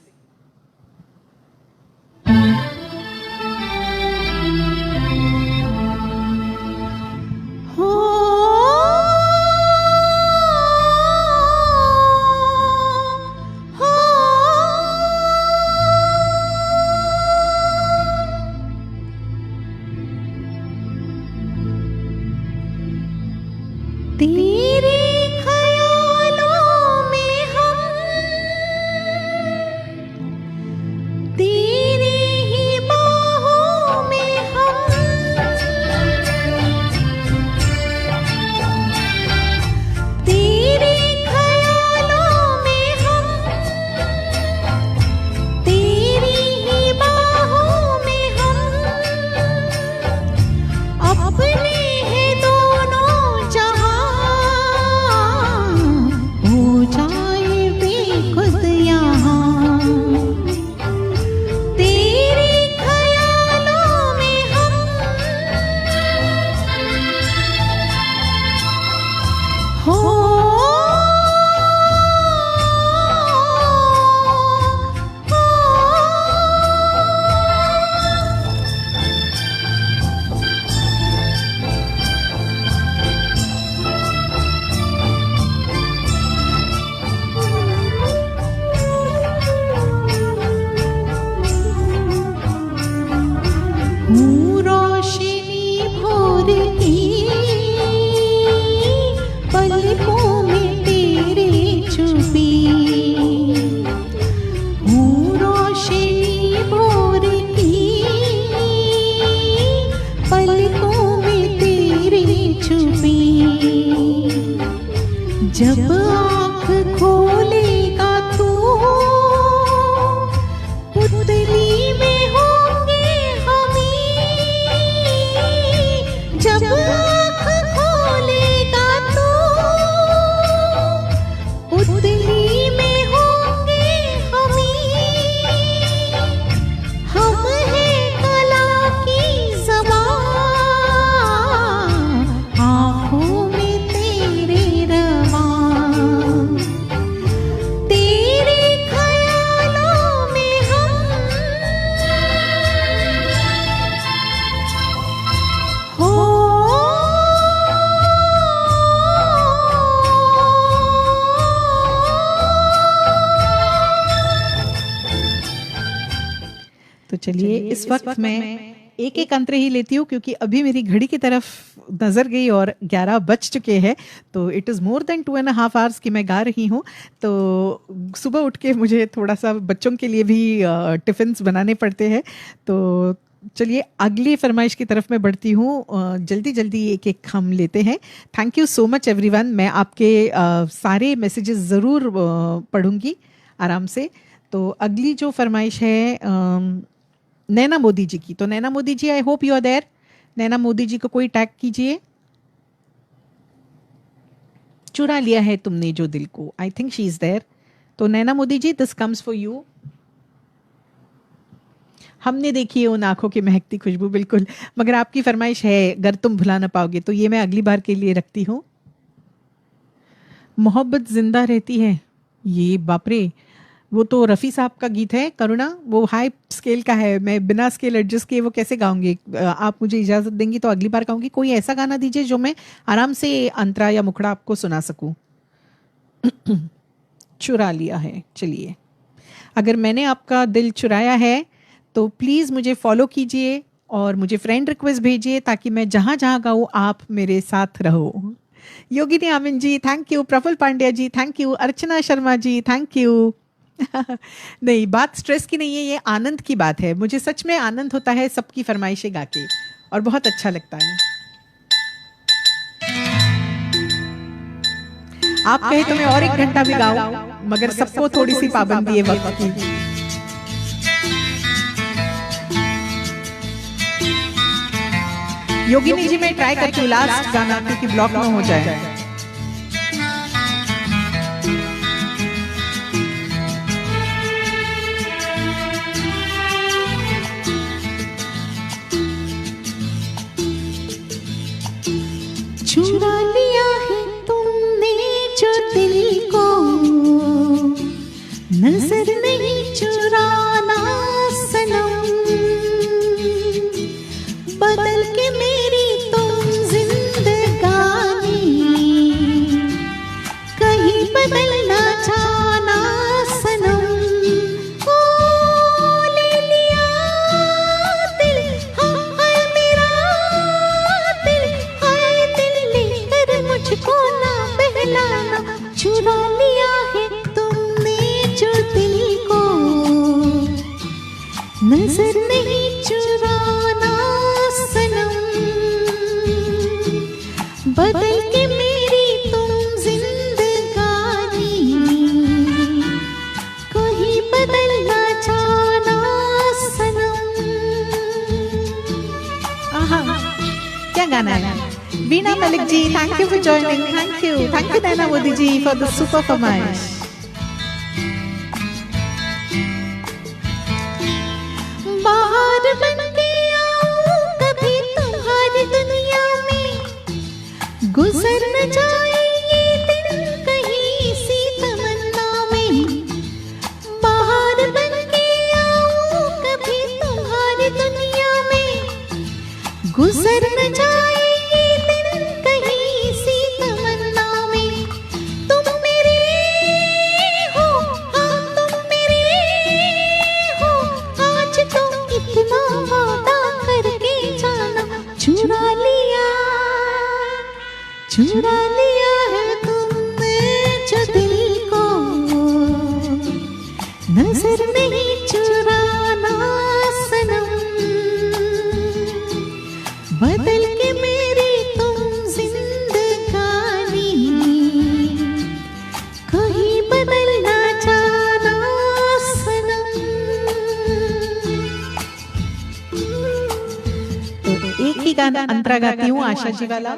तेरे ख्यालों में हम, तेरी ही बाहों में हम, तेरे ख्यालों में हम, तेरी ही बाहों में हम, अपने हैं दोनों जहां, हो जाए बेखुद यहाँ, तेरे ख्यालों में हम, हो हूँ रोशनी भोर की, पलकों में तेरे छुपी, हूँ रोशनी भोर की, पलकों में तेरे छुपी, जब आँख खोलेगा तू, पुतली में होंगे हमी, जब आँख खोलेगा तू, पुतली में होंगे हमी, हम हैं कला की ज़बां, आँखों में तेरे रवां, तेरे ख्यालों में हम, हो तो चलिए इस वक्त मैं एक एक अंतरे ही लेती हूँ, क्योंकि अभी मेरी घड़ी की तरफ नजर गई और 11 बज चुके हैं। तो it is more than 2.5 hours की मैं गा रही हूँ। तो सुबह उठ के मुझे थोड़ा सा बच्चों के लिए भी टिफ़िन्स बनाने पड़ते हैं। तो चलिए अगली फरमाइश की तरफ मैं बढ़ती हूँ। जल्दी जल्दी एक एक हम लेते हैं। Thank you so much everyone. मैं आपके सारे मैसेजेस ज़रूर पढ़ूंगी आराम से। तो अगली जो फरमाइश है नैना मोदी जी की। तो Naina Modi ji, I hope you are there. Naina Modi ji को कोई टैग कीजिए। चुरा लिया है तुमने जो दिल को, I think she is there. तो Naina Modi ji, this comes for you. हमने देखी है उन आंखों की महकती खुशबू, बिल्कुल। मगर आपकी फरमाइश है अगर तुम भुला ना पाओगे, तो ये मैं अगली बार के लिए रखती हूँ। मोहब्बत जिंदा रहती है, ये बाप रे, वो तो रफ़ी साहब का गीत है करुणा, वो हाई स्केल का है, मैं बिना स्केल एडजस्ट किए वो कैसे गाऊंगी। आप मुझे इजाज़त देंगी तो अगली बार गाऊंगी। कोई ऐसा गाना दीजिए जो मैं आराम से अंतरा या मुखड़ा आपको सुना सकूं। चुरा लिया है, चलिए। अगर मैंने आपका दिल चुराया है तो प्लीज़ मुझे फॉलो कीजिए और मुझे फ्रेंड रिक्वेस्ट भेजिए, ताकि मैं जहाँ जहाँ गाऊँ आप मेरे साथ रहो। Yogini Amin ji thank you, Prafull Pandya ji thank you, Archana Sharma ji thank you. नहीं, बात स्ट्रेस की नहीं है, ये आनंद की बात है। मुझे सच में आनंद होता है सबकी फरमाइशें गा के, और बहुत अच्छा लगता है। आप कहे तो मैं और 1 घंटा भी गाऊं, मगर सबको थोड़ी सी पाबंदी है वक्त की। योगिनी जी मैं ट्राई करती हूँ लास्ट गाना, क्योंकि ब्लॉक ना हो जाए। चुरा लिया है तुमने जो दिल को, नजर नहीं चुराना सनम, बदल के मेरी तुम जिंदगानी, कहीं बदलना चाहना सनम। ओ ले लिया दिल, हाँ हाय मेरा दिल, हाय दिल लेकर मुझको ना बहलाना। चुरा लिया है तुमने जो दिल को, नजर नहीं चुराना सनम, बदल के मेरी तुम जिंदगानी, कोई बदलना चाहना सनम। आहा, क्या गाना है। Veena Malik ji thank you for joining, thank you Naina Modi ji for the super फरमाइश। बाहर बन के आऊं कभी तुम्हारी दुनिया में, गुजर न जाए ये दिन कहीं सी तमन्ना में। बाहर बन के आऊं कभी तुम्हारी दुनिया में, गुजर न जाए ये दिन कहीं सी तमन्ना में। तुम मेरे हो, हाँ तुम मेरे हो, आज तो इतना वादा करके जाना। चुरा लिया है तुमने जो दिल को, नजर नहीं चुराना सनम, बदल के मेरी तुम जिंदगानी, कहीं बदलना चाहना सनम। तो एक ही गाना अंतरा गाती हूँ, आशा जी वाला।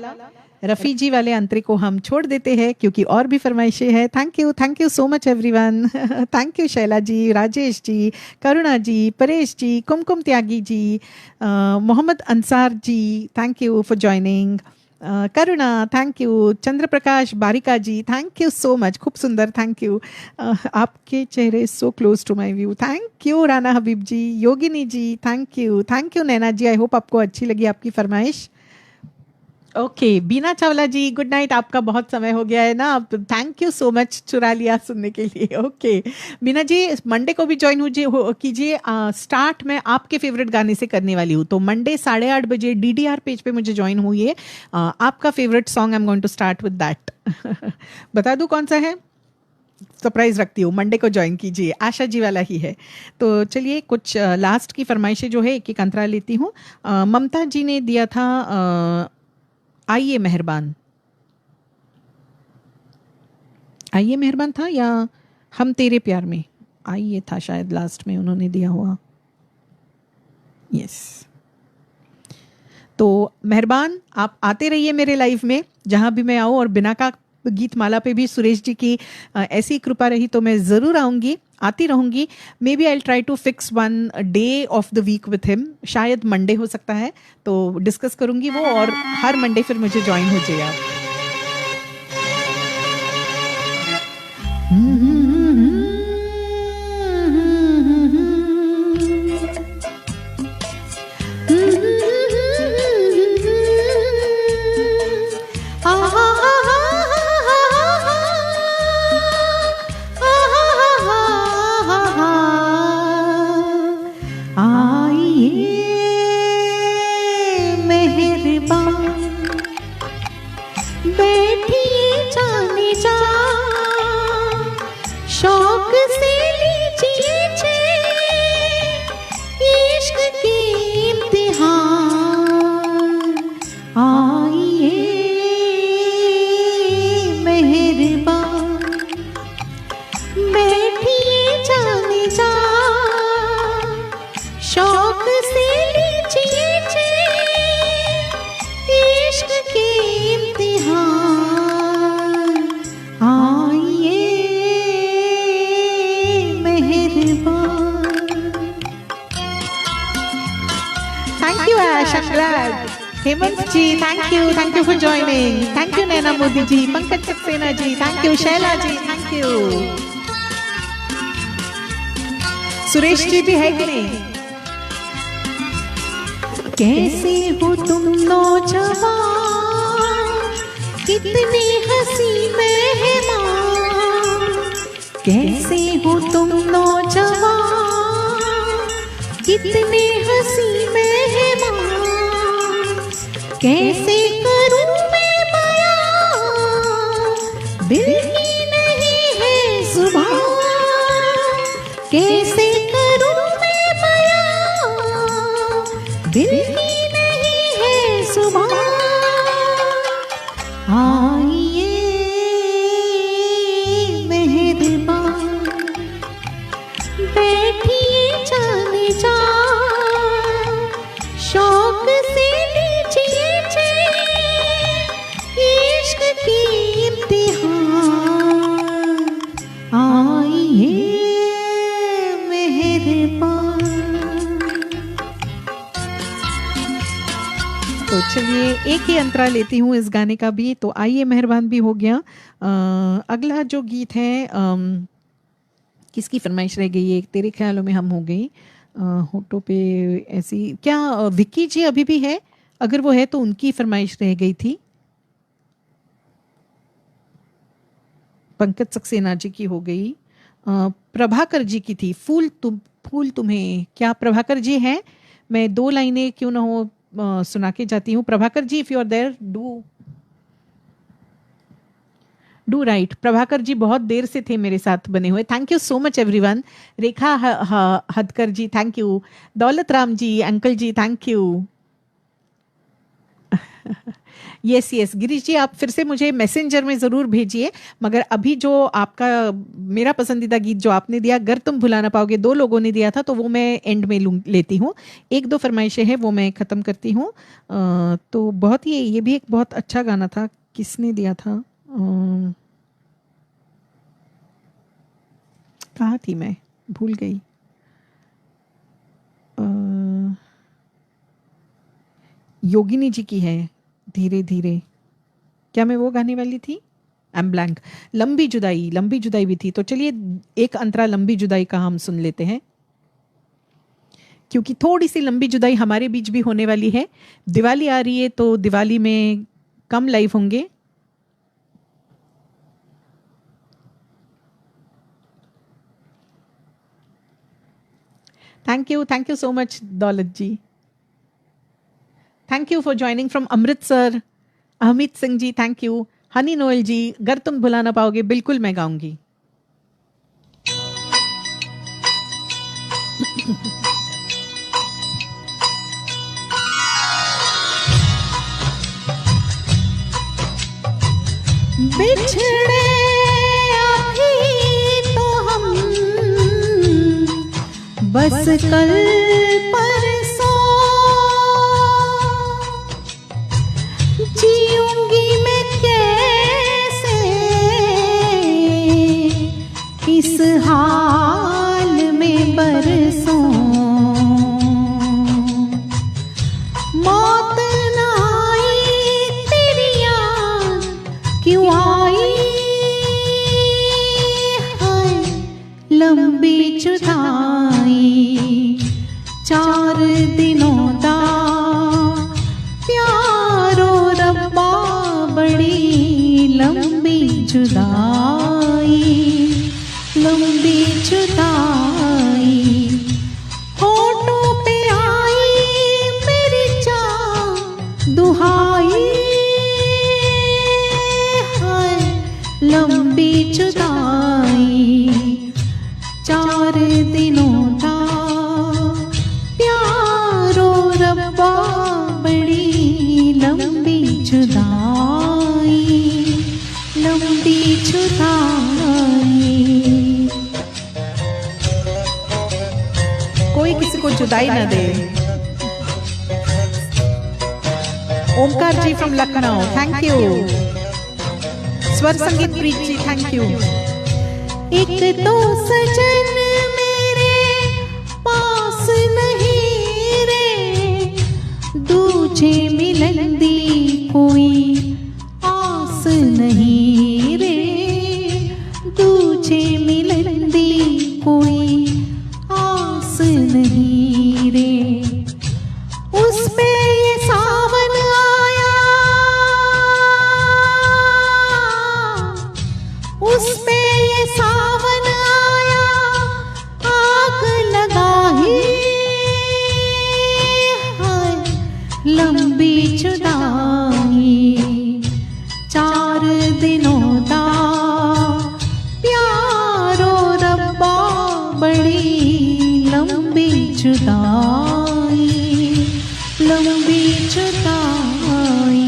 रफ़ी जी वाले अंतरे को हम छोड़ देते हैं क्योंकि और भी फरमाइशें हैं। Thank you so much everyone. Thank you Shaila ji, Rajesh ji, Karuna ji, Paresh ji, Kumkum Tyagi ji, Mohammad Ansar ji thank you for joining, Karuna thank you, Chandra Prakash Barika ji thank you so much, खूब सुंदर थैंक यू। आपके चेहरे so close to my view, thank you Rana Habib ji, Yogini ji thank you Naina ji, I hope आपको अच्छी लगी आपकी फरमाइश। ओके बीना चावला जी गुड नाइट, आपका बहुत समय हो गया है ना, थैंक यू सो मच चुरा लिया सुनने के लिए। ओके बीना जी मंडे को भी ज्वाइन कीजिए, स्टार्ट मैं आपके फेवरेट गाने से करने वाली हूँ, तो मंडे 8:30 बजे DDR पेज पे मुझे ज्वाइन हुई है, आपका favourite song I am going to start with that. बता दूँ कौन सा है, सरप्राइज रखती हूँ, मंडे को ज्वाइन कीजिए, आशा जी वाला ही है। तो चलिए कुछ लास्ट की फरमाइशें जो है एक एक अंतरा लेती हूँ। ममता जी ने दिया था आइए मेहरबान था या हम तेरे प्यार में, आइए था शायद लास्ट में उन्होंने दिया हुआ, यस। तो मेहरबान आप आते रहिए मेरे लाइफ में जहाँ भी मैं आऊँ, और बिना का गीतमाला पे भी सुरेश जी की ऐसी कृपा रही तो मैं ज़रूर आऊँगी, आती रहूँगी. Maybe I try to fix one day of the week with him. शायद मंडे हो सकता है, तो डिस्कस करूँगी वो, और हर मंडे फिर मुझे ज्वाइन हो जाइए आप. हेमंत जी, thank you for joining. Thank you Naina Modi ji, Pankaj Saxena ji, thank you Shaila ji, thank you. Suresh ji भी है कि नहीं? कैसे हो तुम नौजवान, कितनी हंसी मेहमान. कैसे हो तुम नौजवान, कितने हंसी मेहमान. कैसे करूं मैं बयां, दिल की नहीं है जुबान. कैसे करूं मैं बयां, दिल की नहीं है जुबान. आइए मेहरबान, बैठिए जाने जा, शौक से इश्क की इम्तिहान. आइए मेहरबान. तो चलिए एक ही अंतरा लेती हूँ इस गाने का भी. तो आइए मेहरबान भी हो गया. अगला जो गीत है, किसकी फरमाइश रह गई है? तेरे ख्यालों में हम हो गई. होठों पे ऐसी, क्या विक्की जी अभी भी है? अगर वो है तो उनकी फरमाइश रह गई थी. पंकज सक्सेना जी की हो गई. प्रभाकर जी की थी, फूल तुम्हें. क्या प्रभाकर जी हैं? मैं 2 लाइनें क्यों ना हो सुना के जाती हूँ. Prabhakar ji, if you are there, do write. Prabhakar ji बहुत देर से थे मेरे साथ बने हुए. Thank you so much everyone. Rekha Hadkar ji, thank you. Daulat Ram ji, uncle ji, thank you. Yes Girish ji, आप फिर से मुझे मैसेंजर में ज़रूर भेजिए. मगर अभी जो आपका मेरा पसंदीदा गीत जो आपने दिया, अगर तुम भुला ना पाओगे, 2 लोगों ने दिया था, तो वो मैं एंड में लेती हूँ. 1-2 फरमाइशें हैं वो मैं ख़त्म करती हूँ. तो बहुत ही, ये भी एक बहुत अच्छा गाना था. किसने दिया था? कहाँ थी मैं, भूल गई. योगिनी जी की है, धीरे धीरे. क्या मैं वो गाने वाली थी? I am blank. लंबी जुदाई भी थी. तो चलिए एक अंतरा लंबी जुदाई का हम सुन लेते हैं, क्योंकि थोड़ी सी लंबी जुदाई हमारे बीच भी होने वाली है. दिवाली आ रही है, तो दिवाली में कम लाइव होंगे. Thank you so much Daulat ji. Thank you for joining from Amritsar. Amit Singh ji, thank you. Honey Noel ji, अगर तुम भुला ना पाओगे, बिल्कुल मैं गाऊंगी. बिछड़े अभी तो हम बस कल परसों, जीऊंगी मैं कैसे हाल में बरसों मौत न आई तेरी याद क्यों आई हाय लंबी जुदाई 4 दिनों दा प्यारो रब्बा बड़ी लंबी जुदाई लंबी जुदाई होठों पे आई मेरी चाह दुहाई हाय लंबी जुदाई 4 दिनों दा प्यारो रब्बा बड़ी लंबी जुदाई लंबी जुदाई। कोई किसी को जुदाई न दे। ओमकार जी फ्रॉम लखनऊ, थैंक यू। स्वर संगीत प्रीत जी, थैंक यू। एक तो सजन मेरे पास नहीं रे दूजे मिलन दी कोई आस नहीं रे दूजे मिलन दी कोई आस नहीं रे उस पे ये सावन आया उस पे ये सावन आया आग लगाई हाय लंबी जुदाई 4 दिनों दा प्यारो रब्बा बड़ी लंबी जुदाई लंबी जुदाई।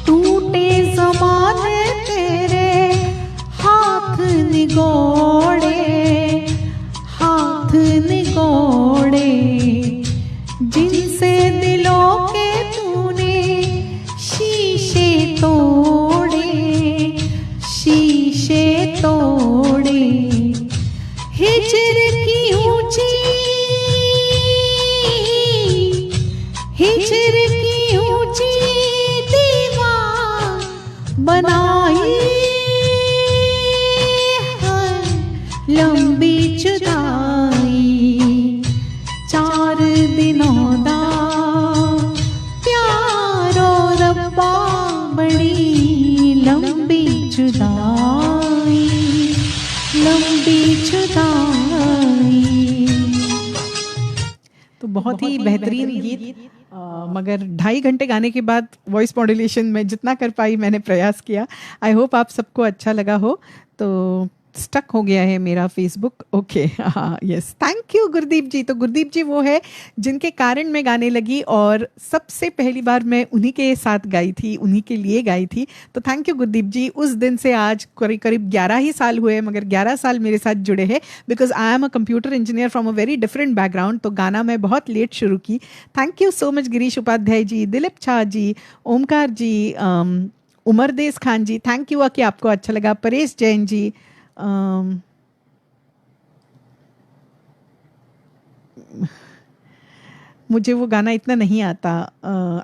टूटे ज़माने तेरे हाथ निगोड़े जिनसे दिलों के तूने शीशे तोड़े हिजर की ऊंची दीवार बनाई है लंबी जुदाई 4 दिनों दा प्यारो रब्बा बड़ी लंबी जुदाई लंबी जुदाई। तो बहुत ही बेहतरीन गीत, मगर 2.5 घंटे गाने के बाद वॉइस मॉड्यूलेशन में जितना कर पाई मैंने प्रयास किया। आई होप आप सबको अच्छा लगा हो। तो स्टक हो गया है मेरा फेसबुक, ओके हाँ यस, थैंक यू गुरदीप जी। तो गुरदीप जी वो है जिनके कारण मैं गाने लगी और सबसे पहली बार मैं उन्हीं के साथ गाई थी, उन्हीं के लिए गाई थी। तो थैंक यू गुरदीप जी। उस दिन से आज करीब करीब 11 ही साल हुए, मगर 11 साल मेरे साथ जुड़े हैं because I am a computer engineer from a very different background. तो गाना मैं बहुत लेट शुरू की। Thank you so much Girish Upadhyay ji, Dilip Jha ji, Omkar ji, Umardes Khan ji, thank you कि आपको अच्छा लगा। परेश जैन जी, मुझे वो गाना इतना नहीं आता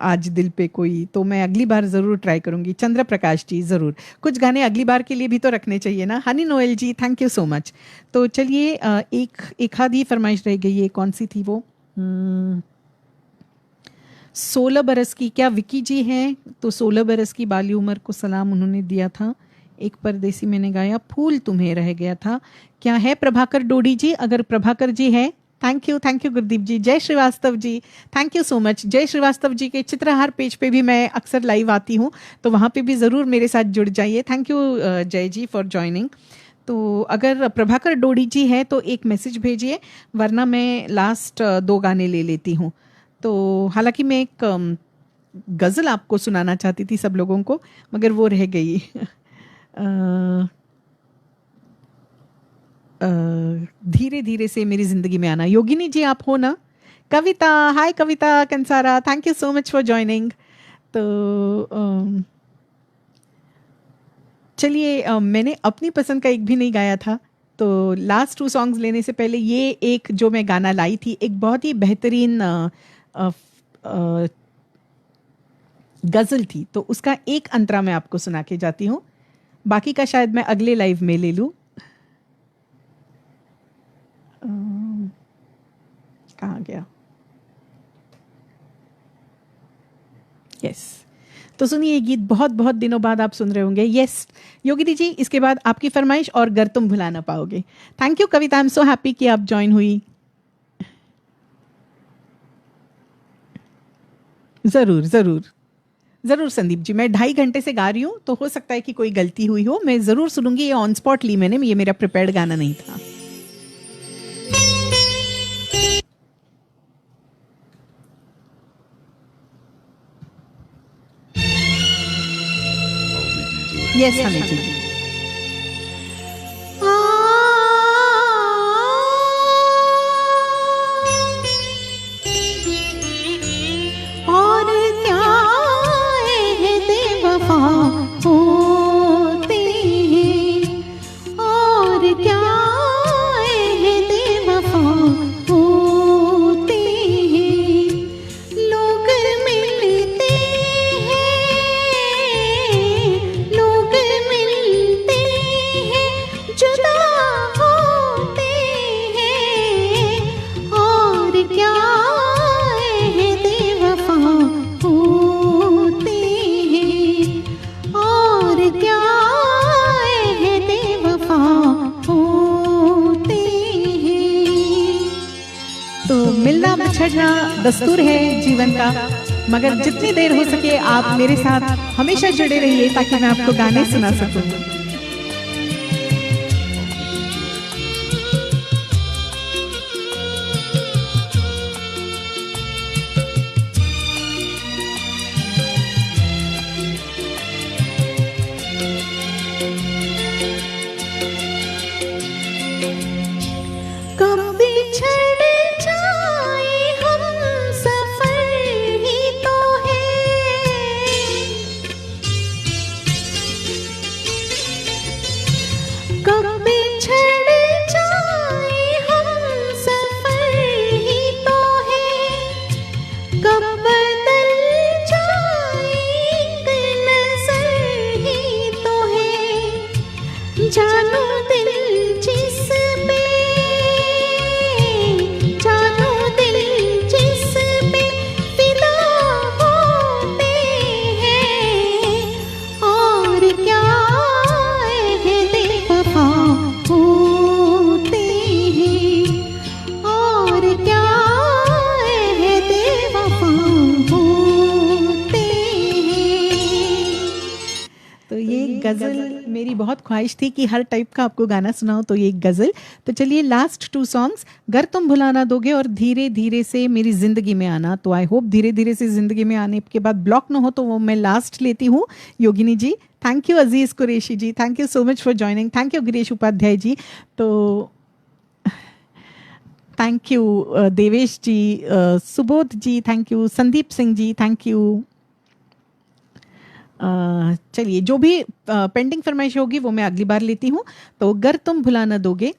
आज दिल पे कोई, तो मैं अगली बार ज़रूर ट्राई करूँगी। चंद्र प्रकाश जी, ज़रूर कुछ गाने अगली बार के लिए भी तो रखने चाहिए ना। Honey Noel ji, thank you so much. तो चलिए एक आधी फरमाइश रह गई है, कौन सी थी वो? 16 बरस की, क्या विकी जी हैं? तो 16 बरस की बाली उम्र को सलाम उन्होंने दिया था। एक परदेसी मैंने गाया, फूल तुम्हें रह गया था। क्या है प्रभाकर डोडी जी? अगर प्रभाकर जी है, थैंक यू गुरदीप जी। जय Srivastava ji, thank you so much. जय श्रीवास्तव जी के चित्रहार पेज पे भी मैं अक्सर लाइव आती हूँ, तो वहाँ पे भी ज़रूर मेरे साथ जुड़ जाइए। थैंक यू जय जी फॉर ज्वाइनिंग। तो अगर प्रभाकर डोडी जी है तो एक मैसेज भेजिए, वरना मैं लास्ट 2 गाने ले लेती हूँ। तो हालांकि मैं एक गज़ल आपको सुनाना चाहती थी सब लोगों को, मगर वो रह गई। धीरे धीरे से मेरी ज़िंदगी में आना। योगिनी जी आप हो ना? Kavita, hi Kavita Kansara, thank you so much for joining. तो चलिए, मैंने अपनी पसंद का एक भी नहीं गाया था, तो लास्ट 2 सॉन्ग्स लेने से पहले ये एक जो मैं गाना लाई थी, एक बहुत ही बेहतरीन गज़ल थी, तो उसका एक अंतरा मैं आपको सुना के जाती हूँ, बाकी का शायद मैं अगले लाइव में ले लूँ। कहाँ गया? यस, तो सुनिए, ये गीत बहुत बहुत दिनों बाद आप सुन रहे होंगे। यस योगिनी जी, इसके बाद आपकी फरमाइश और गर तुम भुला ना पाओगे। Thank you Kavita, I am so happy कि आप ज्वाइन हुई। जरूर जरूर जरूर संदीप जी, मैं 2.5 घंटे से गा रही हूँ, तो हो सकता है कि कोई गलती हुई हो, मैं जरूर सुनूंगी। ये ऑन स्पॉट ली मैंने, ये मेरा प्रिपेयर्ड गाना नहीं था। यस हमें जी। और क्या है बेवफा होते हैं, और क्या है बेवफा होते हैं, लोग मिलते हैं, लोग मिलते हैं, जुदा होते हैं, और क्या है बेवफा होते हैं, और क्या है बेवफा होते हैं। तो मिलना बिछड़ना दस्तूर है जीवन का, मगर जितनी देर हो सके आप मेरे साथ हमेशा जुड़े रहिए, ताकि मैं आपको गाने सुना सकूं। कब बिछड़ जाए हम सफर ही तो है, कब बिछड़ जाए हम सफर ही तो है, कब बदल जाए एक नजर ही तो है, जानो दिल जिस पे, जानो दिल जिस पे फिदा होते हैं, और क्या है बेवफा होते हैं, और क्या है बेवफा होते हैं। तो ये गज़ल मेरी बहुत ख्वाहिश थी कि हर टाइप का आपको गाना सुनाऊं, तो ये एक गज़ल। तो चलिए, लास्ट 2 सॉन्ग्स, गर तुम भुला ना दोगे और धीरे धीरे से मेरी ज़िंदगी में आना। तो आई होप धीरे धीरे से ज़िंदगी में आने के बाद ब्लॉक ना हो, तो वो मैं लास्ट लेती हूँ। Yogini ji thank you, Aziz Qureshi ji thank you so much for joining, thank you Girish Upadhyay ji, तो thank you Devesh ji, Subodh ji thank you, Sandeep Singh ji thank you. चलिए, जो भी पेंडिंग फरमाइश होगी वो मैं अगली बार लेती हूँ। तो गर तुम भुला न दोगे,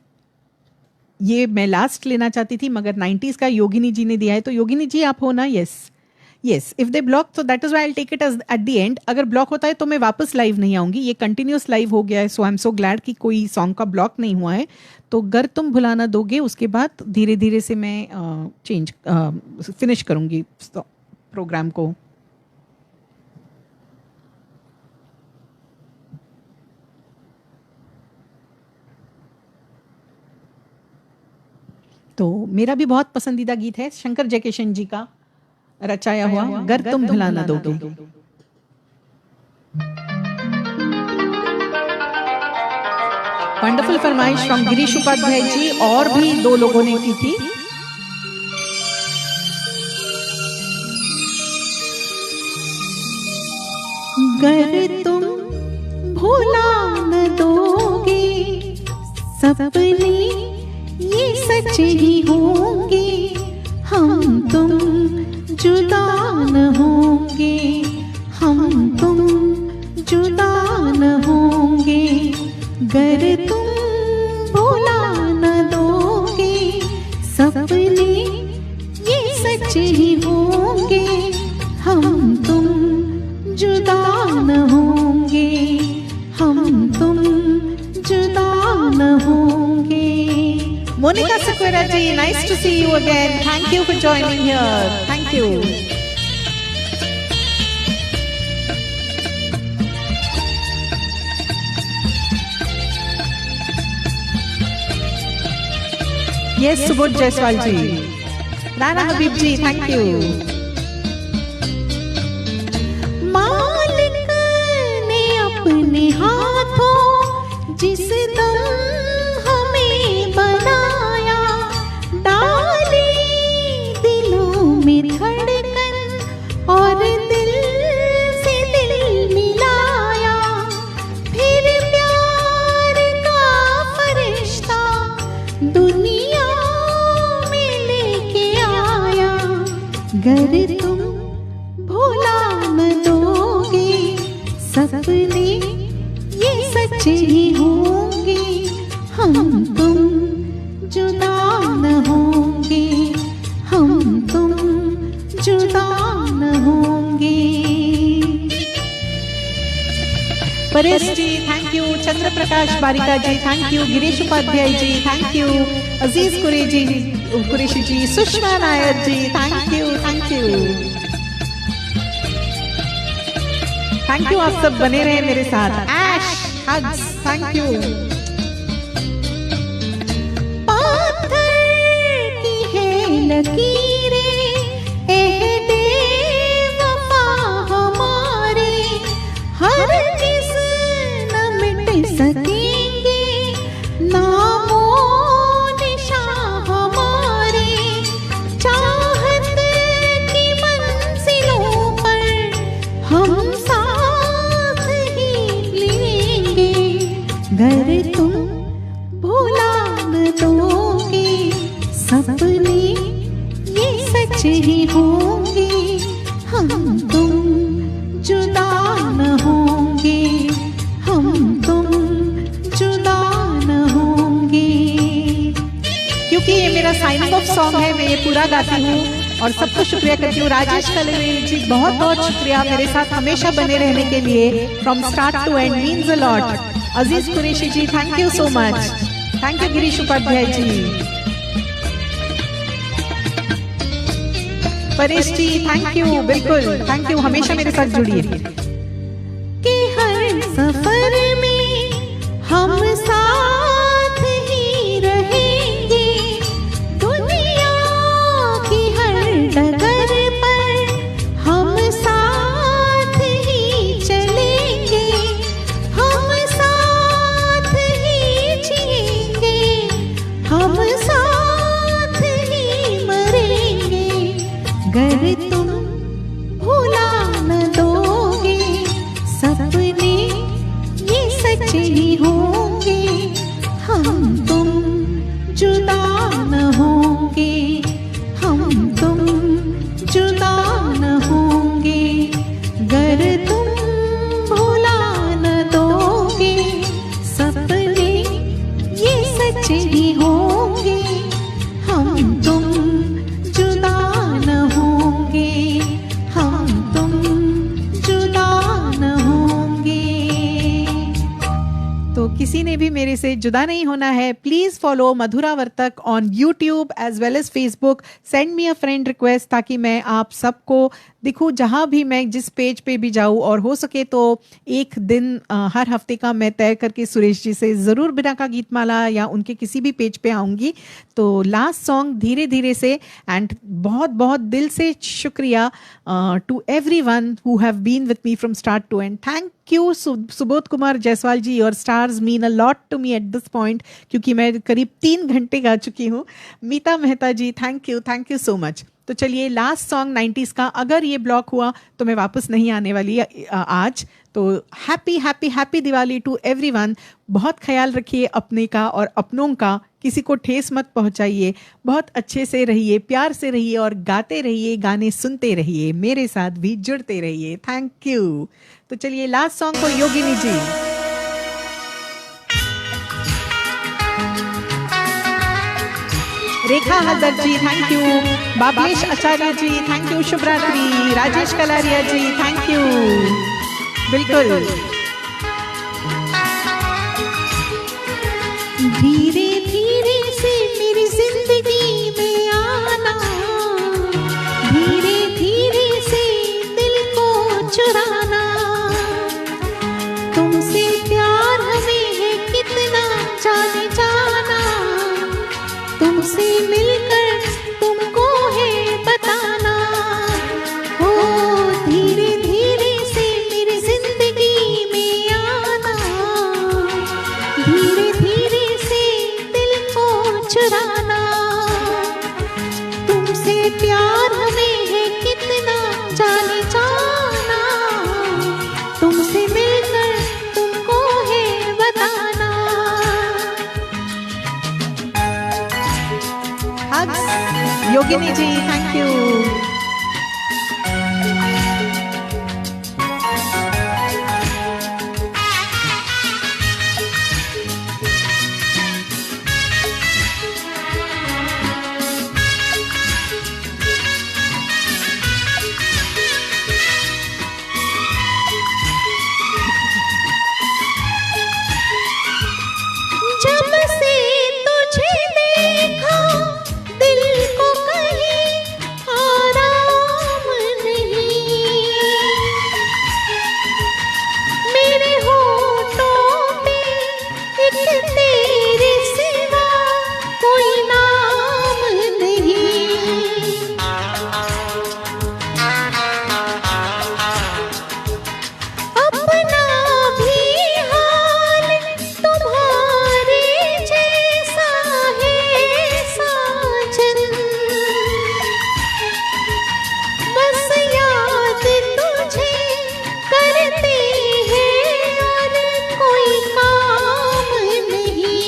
ये मैं लास्ट लेना चाहती थी, मगर 90s का योगिनी जी ने दिया है, तो योगिनी जी आप हो ना? Yes yes, if they block तो that is why I take it at the end. अगर ब्लॉक होता है तो मैं वापस लाइव नहीं आऊंगी, ये कंटिन्यूस लाइव हो गया है, सो आई एम सो ग्लैड कि कोई सॉन्ग का ब्लॉक नहीं हुआ है। तो गर तुम भुला न दोगे, उसके बाद धीरे धीरे से मैं फिनिश करूंगी प्रोग्राम को। तो मेरा भी बहुत पसंदीदा गीत है, शंकर जयकिशन जी का रचाया हुआ गर तुम भुला ना दोगे। वंडरफुल फरमाइश फ्रॉम गिरीश उपाध्याय जी, और भी 2 लोगों ने की थी। गर तुम भुला न दोगे सपने ये सच ही होंगे, हम तुम जुदा न होंगे, हम तुम जुदा न होंगे। गर तुम भुला न दोगे सपने ये सच ही होंगे, हम तुम जुदा न होंगे, हम तुम जुदा न होंगे। Monica Sequeira ji, nice to see you again. Thank you for joining here. Thank you. Yes, Subodh Jaiswal ji. Rana Habib ji, thank you. मालिक ने अपने हाथों जिस दम हमें बनाया, डाली दिलों में धड़कन और दिल से दिल मिलाया, फिर प्यार का फरिश्ता दुनिया में लेके आया। गर तुम भुला न दोगे सपने ये सच ही होंगे, हम तुम जुदा न होंगे, हम तुम जुदा न होंगे। Paresh ji, thank you. Chandra Prakash Barika ji, thank you. Girish Upadhyay ji, thank you. Aziz Qureshi ji, Sushma Nair ji, thank you, thank you. Thank you, आप सब बने रहे मेरे साथ। Ash hugs, thank you. पाथर की है लकीरें एहदे वफा हमारे, हर किस न मिट सकेंगे नामो निशान हमारे। चाहत की मंजिलों पर हम साथ ही लेंगे, गर तुम भुला न दोगे सपने ये सच ही होंगे, हम तुम जुदा न होंगे, हम तुम जुदा न होंगे। क्योंकि ये मेरा साइनिंग ऑफ सॉन्ग है, मैं ये पूरा गाती हूँ और सबको शुक्रिया करती हूँ। राजेश कलेवेल जी, बहुत बहुत शुक्रिया मेरे साथ हमेशा बने रहने के लिए। From start to end means a lot. Aziz Qureshi ji, thank you so much. Thank you Girish Upadhyay ji. Paresh ji, thank you, बिल्कुल थैंक यू, हमेशा मेरे साथ जुड़िए। कि हर सफर में हम साथ ही रहेंगे, दुनिया की हर डगर पर हम साथ ही चलेंगे, हम साथ ही जिएंगे, हम साथ ही मरेंगे। गर तुम भुला न दोगे सपने ये सच ही होंगे, हम तुम जुदा न होंगे, हम तुम जुदा न होंगे। गर तुम भुला न दोगे सपने ये सच ही होंगे, हम तुम जुदा न होंगे, हम तुम जुदा न होंगे। तो किसी ने भी मेरे से जुदा नहीं होना है। Please follow Madhura Vartak on YouTube as well as Facebook. Send me a friend request ताकि मैं आप सबको दिखूं जहां भी मैं, जिस पेज पे भी जाऊं। और हो सके तो एक दिन हर हफ्ते का मैं तय करके सुरेश जी से ज़रूर बिना का गीतमाला या उनके किसी भी पेज पे आऊंगी। तो लास्ट सॉन्ग धीरे धीरे से, एंड बहुत बहुत दिल से शुक्रिया to everyone who have been with me from start to end. You Subodh Kumar Jaiswal ji, और stars mean a lot to me at this point, क्योंकि मैं करीब 3 घंटे गा चुकी हूँ। Meeta Mehta ji, thank you so much. तो चलिए लास्ट सॉन्ग 90s का, अगर ये ब्लॉक हुआ तो मैं वापस नहीं आने वाली आज। तो happy happy happy Diwali to everyone. बहुत ख्याल रखिए अपने का और अपनों का, किसी को ठेस मत पहुंचाइए, बहुत अच्छे से रहिए, प्यार से रहिए और गाते रहिए, गाने सुनते रहिए, मेरे साथ भी जुड़ते रहिए। Thank you. तो चलिए लास्ट सॉन्ग को Yogini ji. Rekha Haldar ji, thank you. Bablesh Acharya ji, thank you. शुभरात्रि। Rajesh Kalaria ji, thank you. बिल्कुल। धीरे धीरे से मेरी जिंदगी में आना, धीरे धीरे से दिल को चुराना, तुमसे प्यार हमें है कितना जाने जाना, तुमसे मिलकर तुमको है बताना। हो धीरे धीरे से मेरी जिंदगी में आना, धीरे धीरे से दिल को चुराना, तुमसे प्यार हमें है कितना जाने जाना, तुमसे मिलकर तुमको है बताना। योगिनी जी, थैंक यू। जब से तुझे देखा दिल को कहीं आराम नहीं, मेरे होठों पे एक तेरे सिवा कोई नाम नहीं। अपना भी हाल तुम्हारे जैसा है साजन, बस याद तुझे करते हैं और कोई काम नहीं।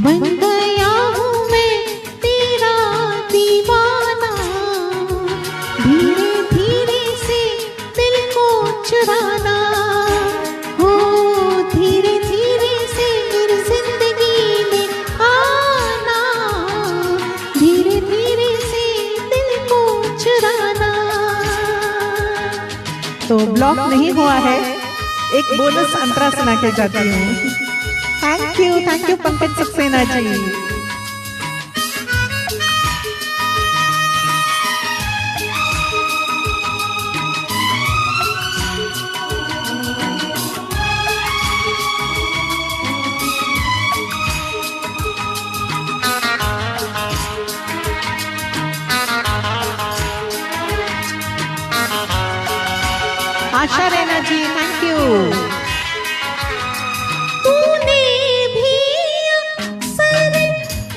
बन गया हूँ मैं तेरा दीवाना, धीरे धीरे से दिल को चुराना, हो धीरे धीरे से मेरी जिंदगी में आना, धीरे धीरे से दिल को चुराना। तो ब्लॉक नहीं हुआ है, एक बोनस अंतरा सुना के जाती हूँ। Thank you Pankaj Saxena ji. Asha Raina ji, thank you. तूने भी अक्सर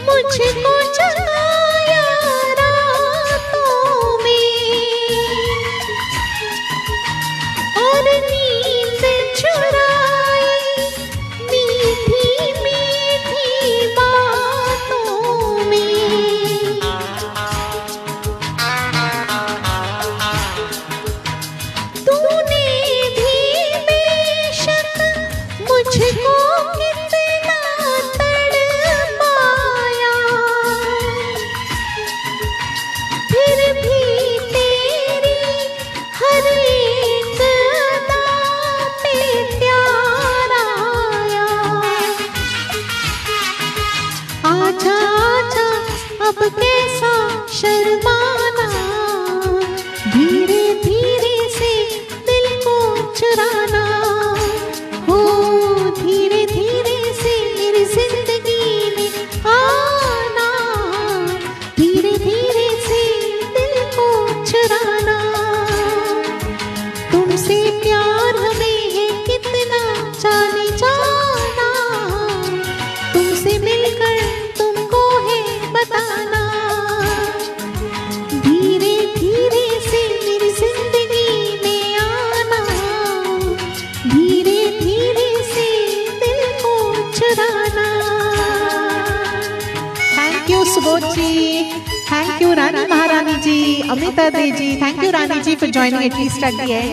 मुझको जगाया रातों में, और नींद चुराई मीठी मीठी बातों में। तूने भी Rani Maharani ji, Amita De ji, thank you Rani ji for joining at least at the end.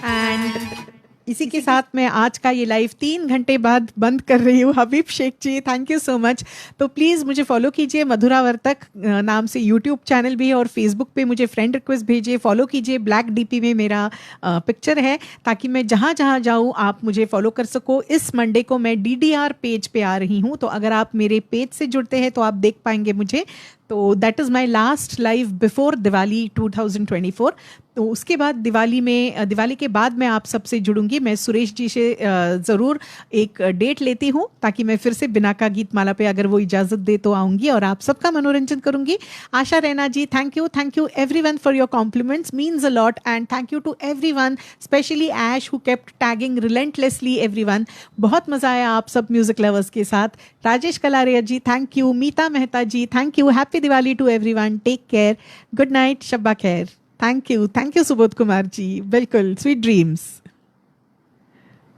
And इसी के साथ मैं आज का ये लाइव 3 घंटे बाद बंद कर रही हूँ। हबीब Sheikh ji, thank you so much. तो प्लीज़ मुझे फॉलो कीजिए, मधुरावर्तक नाम से यूट्यूब चैनल भी है और फेसबुक पे मुझे फ्रेंड रिक्वेस्ट भेजिए, फॉलो कीजिए। ब्लैक डीपी में मेरा पिक्चर है ताकि मैं जहाँ जहाँ जाऊँ आप मुझे फॉलो कर सको। इस मंडे को मैं DDR पेज पे आ रही हूँ, तो अगर आप मेरे पेज से जुड़ते हैं तो आप देख पाएंगे मुझे। तो that is my last live before Diwali 2024। तो उसके बाद दिवाली के बाद मैं आप सबसे जुड़ूंगी। मैं सुरेश जी से ज़रूर एक डेट लेती हूँ ताकि मैं फिर से बिना का गीत माला पे अगर वो इजाज़त दे तो आऊँगी और आप सबका मनोरंजन करूँगी। Asha Raina ji, thank you everyone for your compliments, means a lot. And thank you to everyone, specially Ash who kept tagging relentlessly everyone. बहुत मज़ा आया आप सब म्यूज़िक लवर्स के साथ। Rajesh Kalaria ji, thank you. Meeta Mehta ji, thank you. Happy Diwali to everyone, take care, good night, शब्बा खैर। थैंक यू सुबोध कुमार जी, बिल्कुल, स्वीट ड्रीम्स।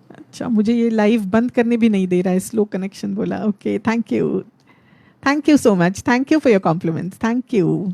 अच्छा, मुझे ये लाइव बंद करने भी नहीं दे रहा है, स्लो कनेक्शन बोला। Okay, thank you so much, thank you for your compliments, thank you.